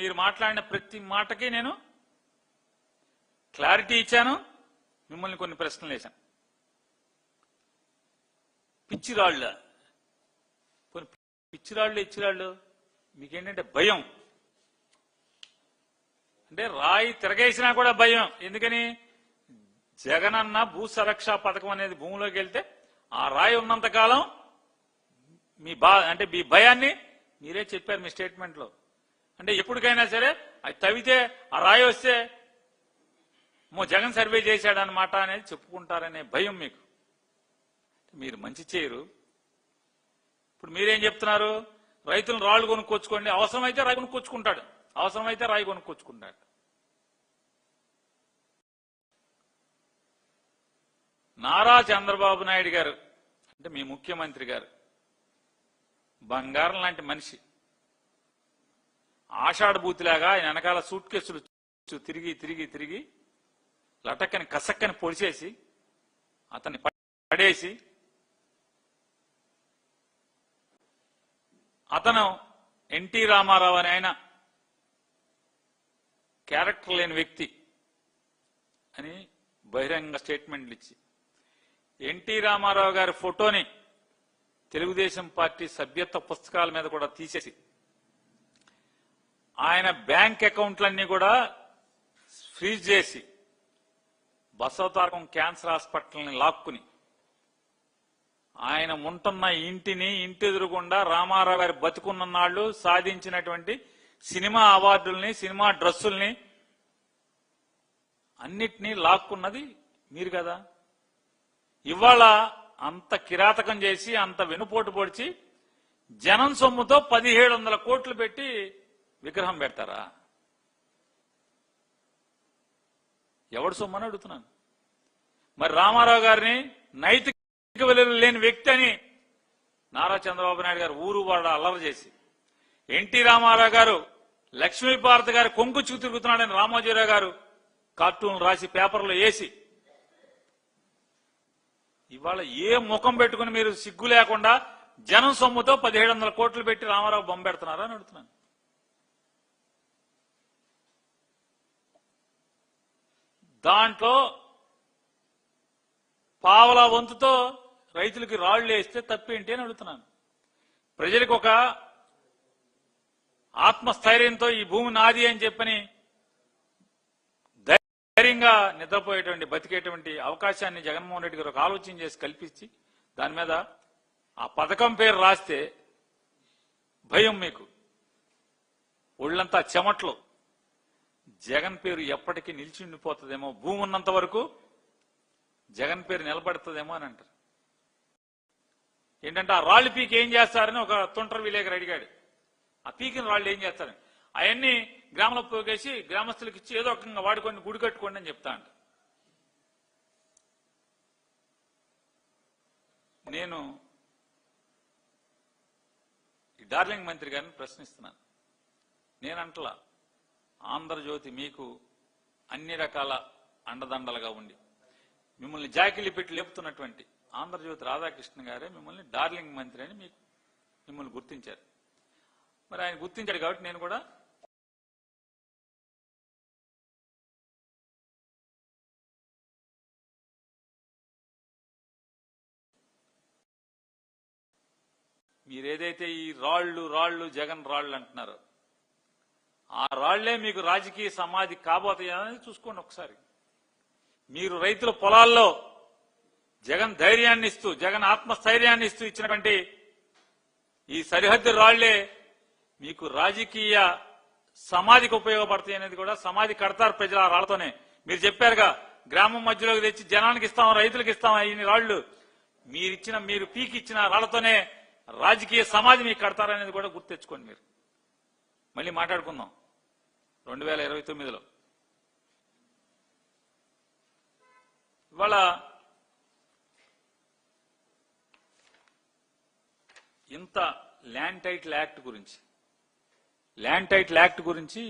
మీరు మాట్లాడిన ప్రతి మాటకి నేను క్లారిటీ ఇచ్చాను, మిమ్మల్ని కొన్ని ప్రశ్నలు వేశాను. పిచ్చిరాళ్ళ ఇచ్చిరాళ్ళు మీకేంటంటే భయం. అంటే రాయి తిరగేసినా కూడా భయం. ఎందుకని? జగనన్న భూ సంరక్ష పథకం అనేది భూమిలోకి వెళ్తే ఆ రాయి ఉన్నంత కాలం మీ భయాన్ని మీరే చెప్పారు మీ స్టేట్మెంట్ లో. అంటే ఎప్పటికైనా సరే అది తవ్వితే ఆ రాయి వస్తే జగన్ సర్వే చేశాడనమాట అనేది చెప్పుకుంటారనే భయం మీకు. మీరు మంచి చేయరు. ఇప్పుడు మీరేం చెప్తున్నారు? రైతులను రాళ్లు కొనుక్కొచ్చుకోండి, అవసరమైతే రాయి కొనుక్కొచ్చుకుంటాడు, అవసరమైతే రాయి కొనుక్కొచ్చుకుంటాడు. నారా చంద్రబాబు నాయుడు గారు అంటే మీ ముఖ్యమంత్రి గారు బంగారం లాంటి మనిషి. ఆషాఢభూతిలాగా ఆయన వెనకాల సూట్ కేసులు తిరిగి తిరిగి తిరిగి లటక్కని కసక్కని పొడిచేసి అతన్ని పడేసి అతను ఎన్టీ రామారావు అని ఆయన క్యారెక్టర్ లేని వ్యక్తి అని బహిరంగ స్టేట్మెంట్లు ఇచ్చి ఎన్టీ రామారావు గారి ఫోటోని తెలుగుదేశం పార్టీ సభ్యత్వ పుస్తకాల మీద కూడా తీసేసి ఆయన బ్యాంక్ అకౌంట్లన్నీ కూడా ఫ్రీజ్ చేసి బసవతారకం క్యాన్సర్ హాస్పిటల్ని లాక్కుని ఆయన ఉంటున్న ఇంటిని ఇంటి ఎదురుగుండా రామారావు గారి బతుకున్న నాళ్లు సాధించినటువంటి సినిమా అవార్డుల్ని సినిమా డ్రెస్సుల్ని అన్నిటినీ లాక్కున్నది మీరు కదా. ఇవాళ అంత కిరాతకం చేసి అంత వెనుపోటు పొడిచి జనం సొమ్ముతో 1700 కోట్లు పెట్టి విగ్రహం పెడతారా? ఎవడు సొమ్మని అడుగుతున్నాను. మరి రామారావు గారిని నైతిక విలువలు లేని వ్యక్తి అని నారా చంద్రబాబు నాయుడు గారు ఊరు వాడ అల్లరి చేసి ఎన్టీ రామారావు గారు లక్ష్మీపార్వతి గారు కొంగుచ్చుకు తిరుగుతున్నాడని రామోజీరావు గారు కార్టూన్ రాసి పేపర్లో వేసి ఇవాళ ఏ ముఖం పెట్టుకుని మీరు సిగ్గు లేకుండా జనం సొమ్ముతో 1700 కోట్లు పెట్టి రామారావు బొమ్మ పెడుతున్నారా అని అడుగుతున్నాను. దాంట్లో పావలా వంతుతో రైతులకి రాళ్లు వేస్తే తప్పేంటి అని అడుగుతున్నాను. ప్రజలకు ఒక ఆత్మస్థైర్యంతో ఈ భూమి నాది అని చెప్పని ధైర్యంగా నిద్రపోయేటువంటి బతికేటువంటి అవకాశాన్ని జగన్మోహన్ రెడ్డి గారు ఒక ఆలోచన చేసి కల్పించి దాని మీద ఆ పథకం పేరు రాస్తే భయం మీకు. ఒళ్ళంతా చెమట్లు. జగన్ పేరు ఎప్పటికీ నిలిచి ఉండిపోతుందేమో, భూమి ఉన్నంత వరకు జగన్ పేరు నిలబడుతుందేమో అని అంటారు. ఏంటంటే ఆ రాళ్ళు పీకి ఏం చేస్తారని ఒక తుంటర విలేకరు అడిగాడు. ఆ పీకిన రాళ్ళు ఏం చేస్తారని అవన్నీ గ్రామంలో పోగేసి గ్రామస్తులకు ఇచ్చి ఏదో ఒక వాడుకొని గుడి కట్టుకోండి అని చెప్తా అంట. నేను ఈ డార్లింగ్ మంత్రి గారిని ప్రశ్నిస్తున్నాను. నేనంటలా ఆంధ్రజ్యోతి మీకు అన్ని రకాల అండదండలుగా ఉండి మిమ్మల్ని జాకిలి పెట్టి లేపుతున్నటువంటి ఆంధ్రజ్యోతి రాధాకృష్ణ గారే మిమ్మల్ని డార్లింగ్ మంత్రి అని మిమ్మల్ని గుర్తించారు. మరి ఆయన గుర్తించాడు కాబట్టి నేను కూడా మీరేదైతే ఈ రాళ్లు జగన్ రాళ్లు అంటున్నారో ఆ రాళ్లే మీకు రాజకీయ సమాధి కాబోతాయని చూసుకోండి ఒకసారి. మీరు రైతుల పొలాల్లో జగన్ ధైర్యాన్ని ఇస్తూ జగన్ ఆత్మస్థైర్యాన్ని ఇస్తూ ఇచ్చినటువంటి ఈ సరిహద్దు రాళ్లే మీకు రాజకీయ సమాధికి ఉపయోగపడతాయి అనేది కూడా సమాధి కడతారు ప్రజలు ఆ రాళ్లతోనే. మీరు చెప్పారుగా గ్రామం మధ్యలోకి తెచ్చి జనానికి ఇస్తాం రైతులకు ఇస్తాం ఈ రాళ్లు మీరు పీకి ఇచ్చిన రాళ్లతోనే రాజకీయ సమాధి మీకు కడతారనేది కూడా గుర్తు తెచ్చుకోండి. మీరు మళ్ళీ మాట్లాడుకుందాం 2029లో. ఇవాళ ఇంత ల్యాండ్ టైటిల్ యాక్ట్ గురించి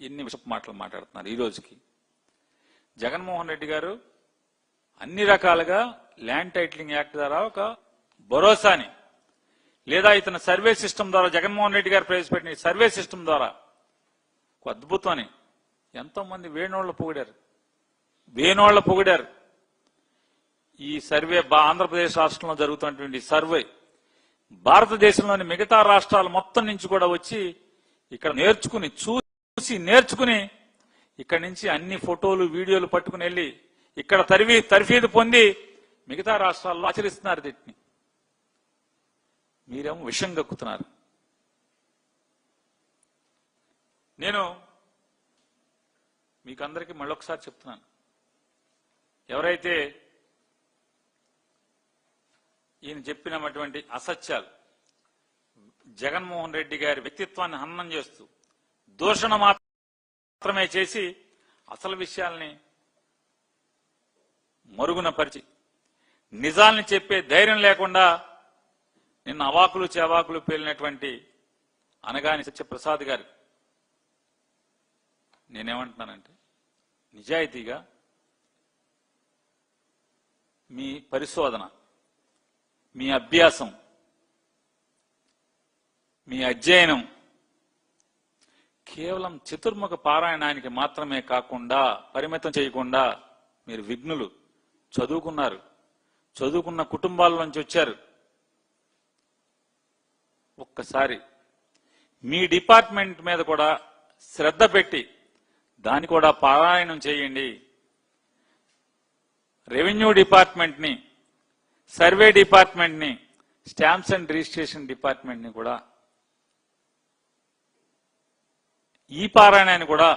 ఎన్ని విషపు మాటలు మాట్లాడుతున్నారు. ఈ రోజుకి జగన్మోహన్ రెడ్డి గారు అన్ని రకాలుగా ల్యాండ్ టైటిలింగ్ యాక్ట్ ద్వారా ఒక భరోసాని లేదా ఇతని సర్వే సిస్టమ్ ద్వారా జగన్మోహన్ రెడ్డి గారు ప్రవేశపెట్టిన సర్వే సిస్టమ్ ద్వారా ఒక అద్భుతాన్ని ఎంతో మంది వేణోళ్లు పొగిడారు. ఈ సర్వే ఆంధ్రప్రదేశ్ రాష్ట్రంలో జరుగుతున్నటువంటి సర్వే భారతదేశంలోని మిగతా రాష్ట్రాలు మొత్తం నుంచి కూడా వచ్చి ఇక్కడ నేర్చుకుని ఇక్కడ నుంచి అన్ని ఫోటోలు వీడియోలు పట్టుకుని వెళ్ళి ఇక్కడ తర్ఫీదు పొంది మిగతా రాష్ట్రాల్లో ఆచరిస్తున్నారు. దీన్ని మీరేమో విషం గక్కుతున్నారు. నేను మీకు అందరికీ మళ్ళొకసారి చెప్తున్నాను, ఎవరైతే ఈయన చెప్పినటువంటి అసత్యాలు జగన్మోహన్ రెడ్డి గారి వ్యక్తిత్వాన్ని హననం చేస్తూ దూషణ మాత్రమే చేసి అసలు విషయాల్ని మరుగున పరిచి నిజాల్ని చెప్పే ధైర్యం లేకుండా నిన్న అవాకులు చెవాకులు పేలినటువంటి అనగాని సత్యప్రసాద్ గారు నేనేమంటున్నానంటే నిజాయితీగా మీ పరిశోధన, మీ అభ్యాసం, మీ అధ్యయనం కేవలం చతుర్ముఖ పారాయణానికి మాత్రమే కాకుండా పరిమితం చేయకుండా మీరు విఘ్నులు, చదువుకున్న కుటుంబాల నుంచి వచ్చారు. ఒక్కసారి మీ డిపార్ట్మెంట్ మీద కూడా శ్రద్ధ పెట్టి దాన్ని కూడా పారాయణం చేయండి. రెవెన్యూ డిపార్ట్మెంట్ ని, సర్వే డిపార్ట్మెంట్ ని, స్టాంప్స్ అండ్ రిజిస్ట్రేషన్ డిపార్ట్మెంట్ ని కూడా ఈ పారాయణాన్ని కూడా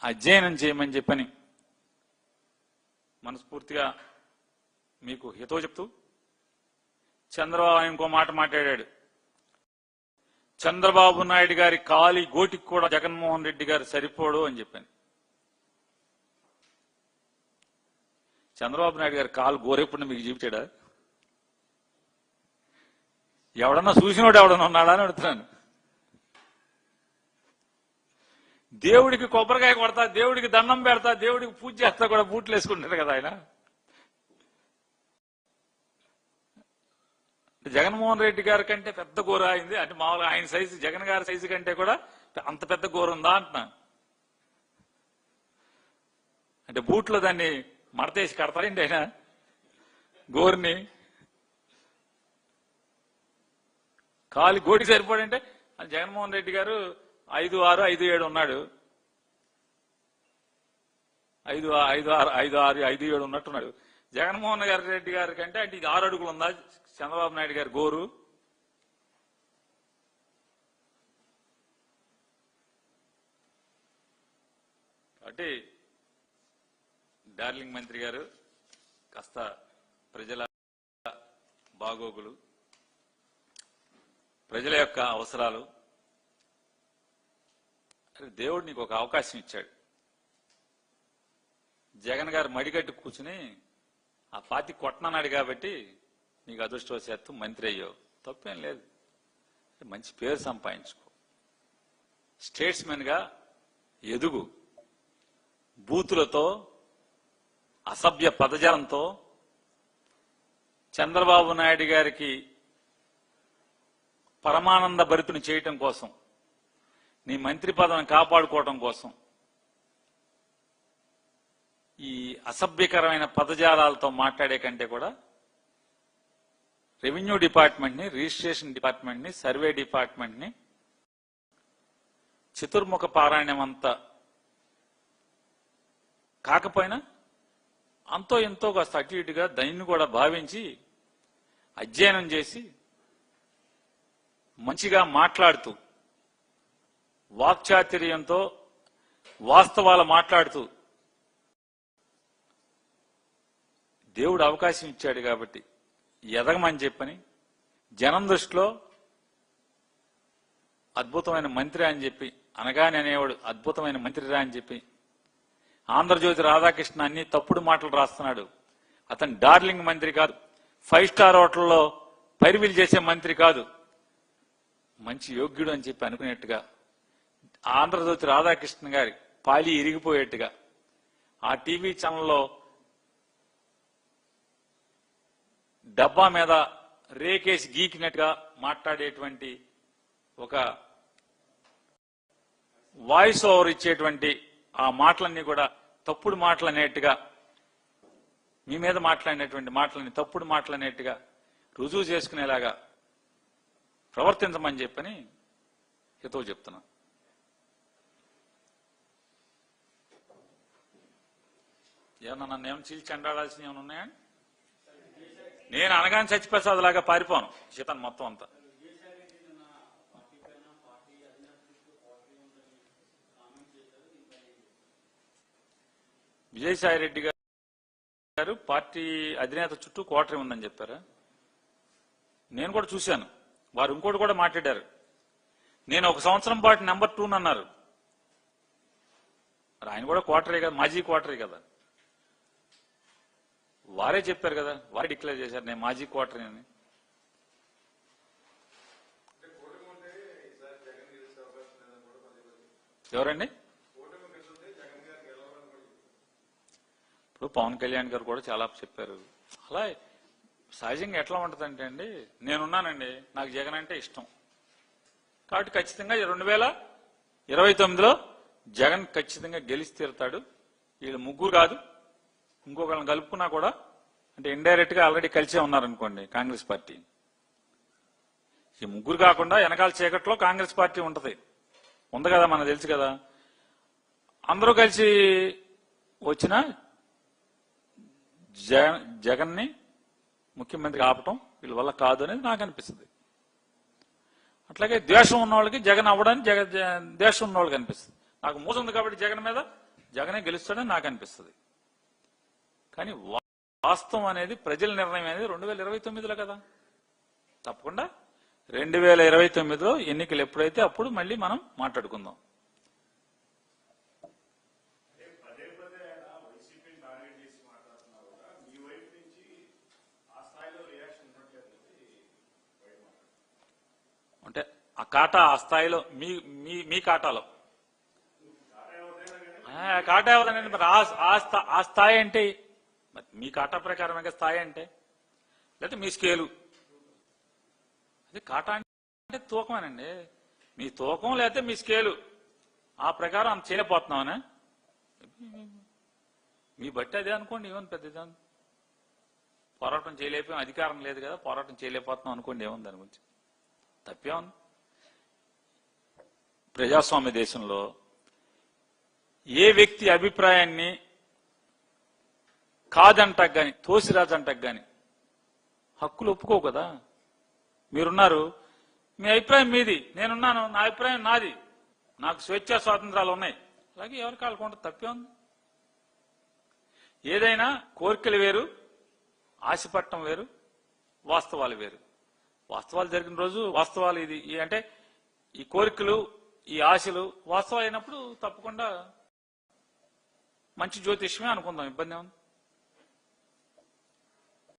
అధ్యయనం చేయమని చెప్పని మనస్ఫూర్తిగా మీకు హితవు చెప్తూ, చంద్రబాబు ఇంకో మాట మాట్లాడాడు. చంద్రబాబు నాయుడు గారి కాలి గోటికి కూడా జగన్మోహన్ రెడ్డి గారు సరిపోడు అని చెప్పాను. చంద్రబాబు నాయుడు గారి కాలు గోరెప్పుడు మీకు చూపించాడా? ఎవడన్నా చూసినోడు ఎవడన్నా ఉన్నాడా అని అడుగుతున్నాను. దేవుడికి కొబ్బరికాయ కొడతా, దేవుడికి దండం పెడతా, దేవుడికి పూజ చేస్తా కూడా బూట్లు వేసుకుంటారు కదా ఆయన. జగన్మోహన్ రెడ్డి గారి కంటే పెద్ద గోర అయింది అంటే మామూలుగా ఆయన సైజు, జగన్ గారి సైజు కంటే కూడా అంత పెద్ద గోర ఉందా అంటున్నా. అంటే బూట్లో దాన్ని మడతేసి కడతారండి ఆయన గోరుని. కాలి గోటికి సరిపోడంటే జగన్మోహన్ రెడ్డి గారు 5'6", 5'7" ఉన్నాడు. 5'6", 5'7" ఉన్నట్టున్నాడు. జగన్మోహన్ రెడ్డి గారి కంటే అంటే ఇది 6 అడుగులు ఉందా చంద్రబాబు నాయుడు గారి గోరు? కాబట్టి డార్లింగ్ మంత్రి గారు కాస్త ప్రజల బాగోగులు, ప్రజల యొక్క అవసరాలు, దేవుడు నీకు ఒక అవకాశం ఇచ్చాడు. జగన్ గారు మడిగట్టు కూర్చుని ఆ పార్టీ కొట్టనన్నాడు కాబట్టి నీకు అదృష్టవశాత్తు మంత్రి అయ్యావు. తప్పేం లేదు, మంచి పేరు సంపాదించుకో, స్టేట్స్మెన్ గా ఎదుగు, బూతులతో అసభ్య పదజాలంతో చంద్రబాబు నాయుడు గారికి పరమానంద భరితుని చేయటం కోసం, నీ మంత్రి పదవిని కాపాడుకోవటం కోసం ఈ అసభ్యకరమైన పదజాలాలతో మాట్లాడే కంటే కూడా రెవెన్యూ డిపార్ట్మెంట్ని, రిజిస్ట్రేషన్ డిపార్ట్మెంట్ని, సర్వే డిపార్ట్మెంట్ని చతుర్ముఖ పారాయణం అంతా కాకపోయినా అంతో ఎంతో కాస్త అటు ఇటుగా దాన్ని కూడా భావించి అధ్యయనం చేసి మంచిగా మాట్లాడుతూ వాక్చాతుర్యంతో వాస్తవాలు మాట్లాడుతూ దేవుడు అవకాశం ఇచ్చాడు కాబట్టి ఎదగమని చెప్పని జనం దృష్టిలో అద్భుతమైన మంత్రి అని చెప్పి, అనగానే అనేవాడు అద్భుతమైన మంత్రిరా అని చెప్పి, ఆంధ్రజ్యోతి రాధాకృష్ణ అన్ని తప్పుడు మాటలు రాస్తున్నాడు, అతను డార్లింగ్ మంత్రి కాదు, 5 స్టార్ హోటల్లో పైరువీలు చేసే మంత్రి కాదు, మంచి యోగ్యుడు అని చెప్పి అనుకునేట్టుగా ఆంధ్రజ్యోతి రాధాకృష్ణ గారి పాలి ఇరిగిపోయేట్టుగా ఆ టీవీ ఛానల్లో డబ్బా మీద రేకేసి గీకినట్టుగా మాట్లాడేటువంటి ఒక వాయిస్ ఓవర్ ఇచ్చేటువంటి ఆ మాటలన్నీ కూడా తప్పుడు మాటలు అనేట్టుగా, మీ మీద మాట్లాడినటువంటి మాటలని తప్పుడు మాటలు అనేట్టుగా రుజువు చేసుకునేలాగా ప్రవర్తించమని చెప్పని హితవు చెప్తున్నా. ఏమన్నా నన్ను ఏమైనా చీల్చి అండాడాల్సిన ఏమైనా ఉన్నాయా? నేను అనగానే చచ్చిప్రసాద్ లాగా పారిపోను సీతను మొత్తం అంతా. విజయసాయి రెడ్డి గారు పార్టీ అధినేత చుట్టూ కోటరీ ఉందని చెప్పారా? నేను కూడా చూశాను. వారు ఇంకోటి కూడా మాట్లాడారు, నేను 1 సంవత్సరం పాటు నెంబర్ 2 అన్నారు. మరి ఆయన కూడా కోటరీ కదా, మాజీ కోటరీ కదా. వారే చెప్పారు కదా, వారే డిక్లేర్ చేశారు నేను మాజీ క్వార్టర్ అని. ఎవరండి? ఇప్పుడు పవన్ కళ్యాణ్ గారు కూడా చాలా చెప్పారు. అలా సహజంగా ఎట్లా ఉంటుందంటే అండి, నేనున్నానండి, నాకు జగన్ అంటే ఇష్టం కాబట్టి ఖచ్చితంగా 2029లో జగన్ ఖచ్చితంగా గెలిచి తీరుతాడు. వీళ్ళు ముగ్గురు కాదు, ఇంకొకళ్ళని కలుపుకున్నా కూడా, అంటే ఇండైరెక్ట్ గా ఆల్రెడీ కలిసే ఉన్నారనుకోండి కాంగ్రెస్ పార్టీ. ఈ ముగ్గురు కాకుండా వెనకాల చీకట్లో కాంగ్రెస్ పార్టీ ఉంటది, ఉంది కదా, మనకు తెలుసు కదా. అందరూ కలిసి వచ్చిన జగన్ని ముఖ్యమంత్రి ఆపటం వీళ్ళ వల్ల కాదు అనేది నాకు అనిపిస్తుంది. అట్లాగే ద్వేషం ఉన్న వాళ్ళకి జగన్ అవ్వడానికి ద్వేషం ఉన్న వాళ్ళకి అనిపిస్తుంది. నాకు మోసం ఉంది కాబట్టి జగన్ మీద, జగనే గెలుస్తాడని నాకు అనిపిస్తుంది. కానీ వాస్తవం అనేది, ప్రజల నిర్ణయం అనేది 2029లో కదా. తప్పకుండా 2029లో ఎన్నికలు ఎప్పుడైతే అప్పుడు మళ్ళీ మనం మాట్లాడుకుందాం. అంటే ఆ కాటా ఆ స్థాయిలో మీ కాటాలో కాటా ఎవరండి? మరి ఆ స్థాయి అంటే మీ కాటా ప్రకారమే స్థాయి అంటే, లేకపోతే మీ స్కేలు. అది కాటా అంటే తూకమేనండి, మీ తూకం లేకపోతే మీ స్కేలు, ఆ ప్రకారం అంత చేయలేకపోతున్నామనే మీ బట్టి అదే అనుకోండి. ఏముంది పెద్దది, పోరాటం చేయలేకపోయాం, అధికారం లేదు కదా, పోరాటం చేయలేకపోతున్నాం అనుకోండి, ఏముంది దాని గురించి తప్పేముంది. ప్రజాస్వామ్య దేశంలో ఏ వ్యక్తి అభిప్రాయాన్ని కాదంటకు గాని, తోసిరాజంటకు గాని హక్కులు ఒప్పుకో కదా. మీరున్నారు, మీ అభిప్రాయం మీది, నేనున్నాను, నా అభిప్రాయం నాది, నాకు స్వేచ్ఛా స్వాతంత్రాలు ఉన్నాయి. అలాగే ఎవరికి వాళ్ళకుంటే తప్పే ఉంది. ఏదైనా కోరికలు వేరు, ఆశపట్టం వేరు, వాస్తవాలు వేరు. వాస్తవాలు జరిగిన రోజు వాస్తవాలు ఇది అంటే, ఈ కోరికలు ఈ ఆశలు వాస్తవాలు అయినప్పుడు తప్పకుండా మంచి జ్యోతిష్యమే అనుకుందాం, ఇబ్బంది ఏముంది.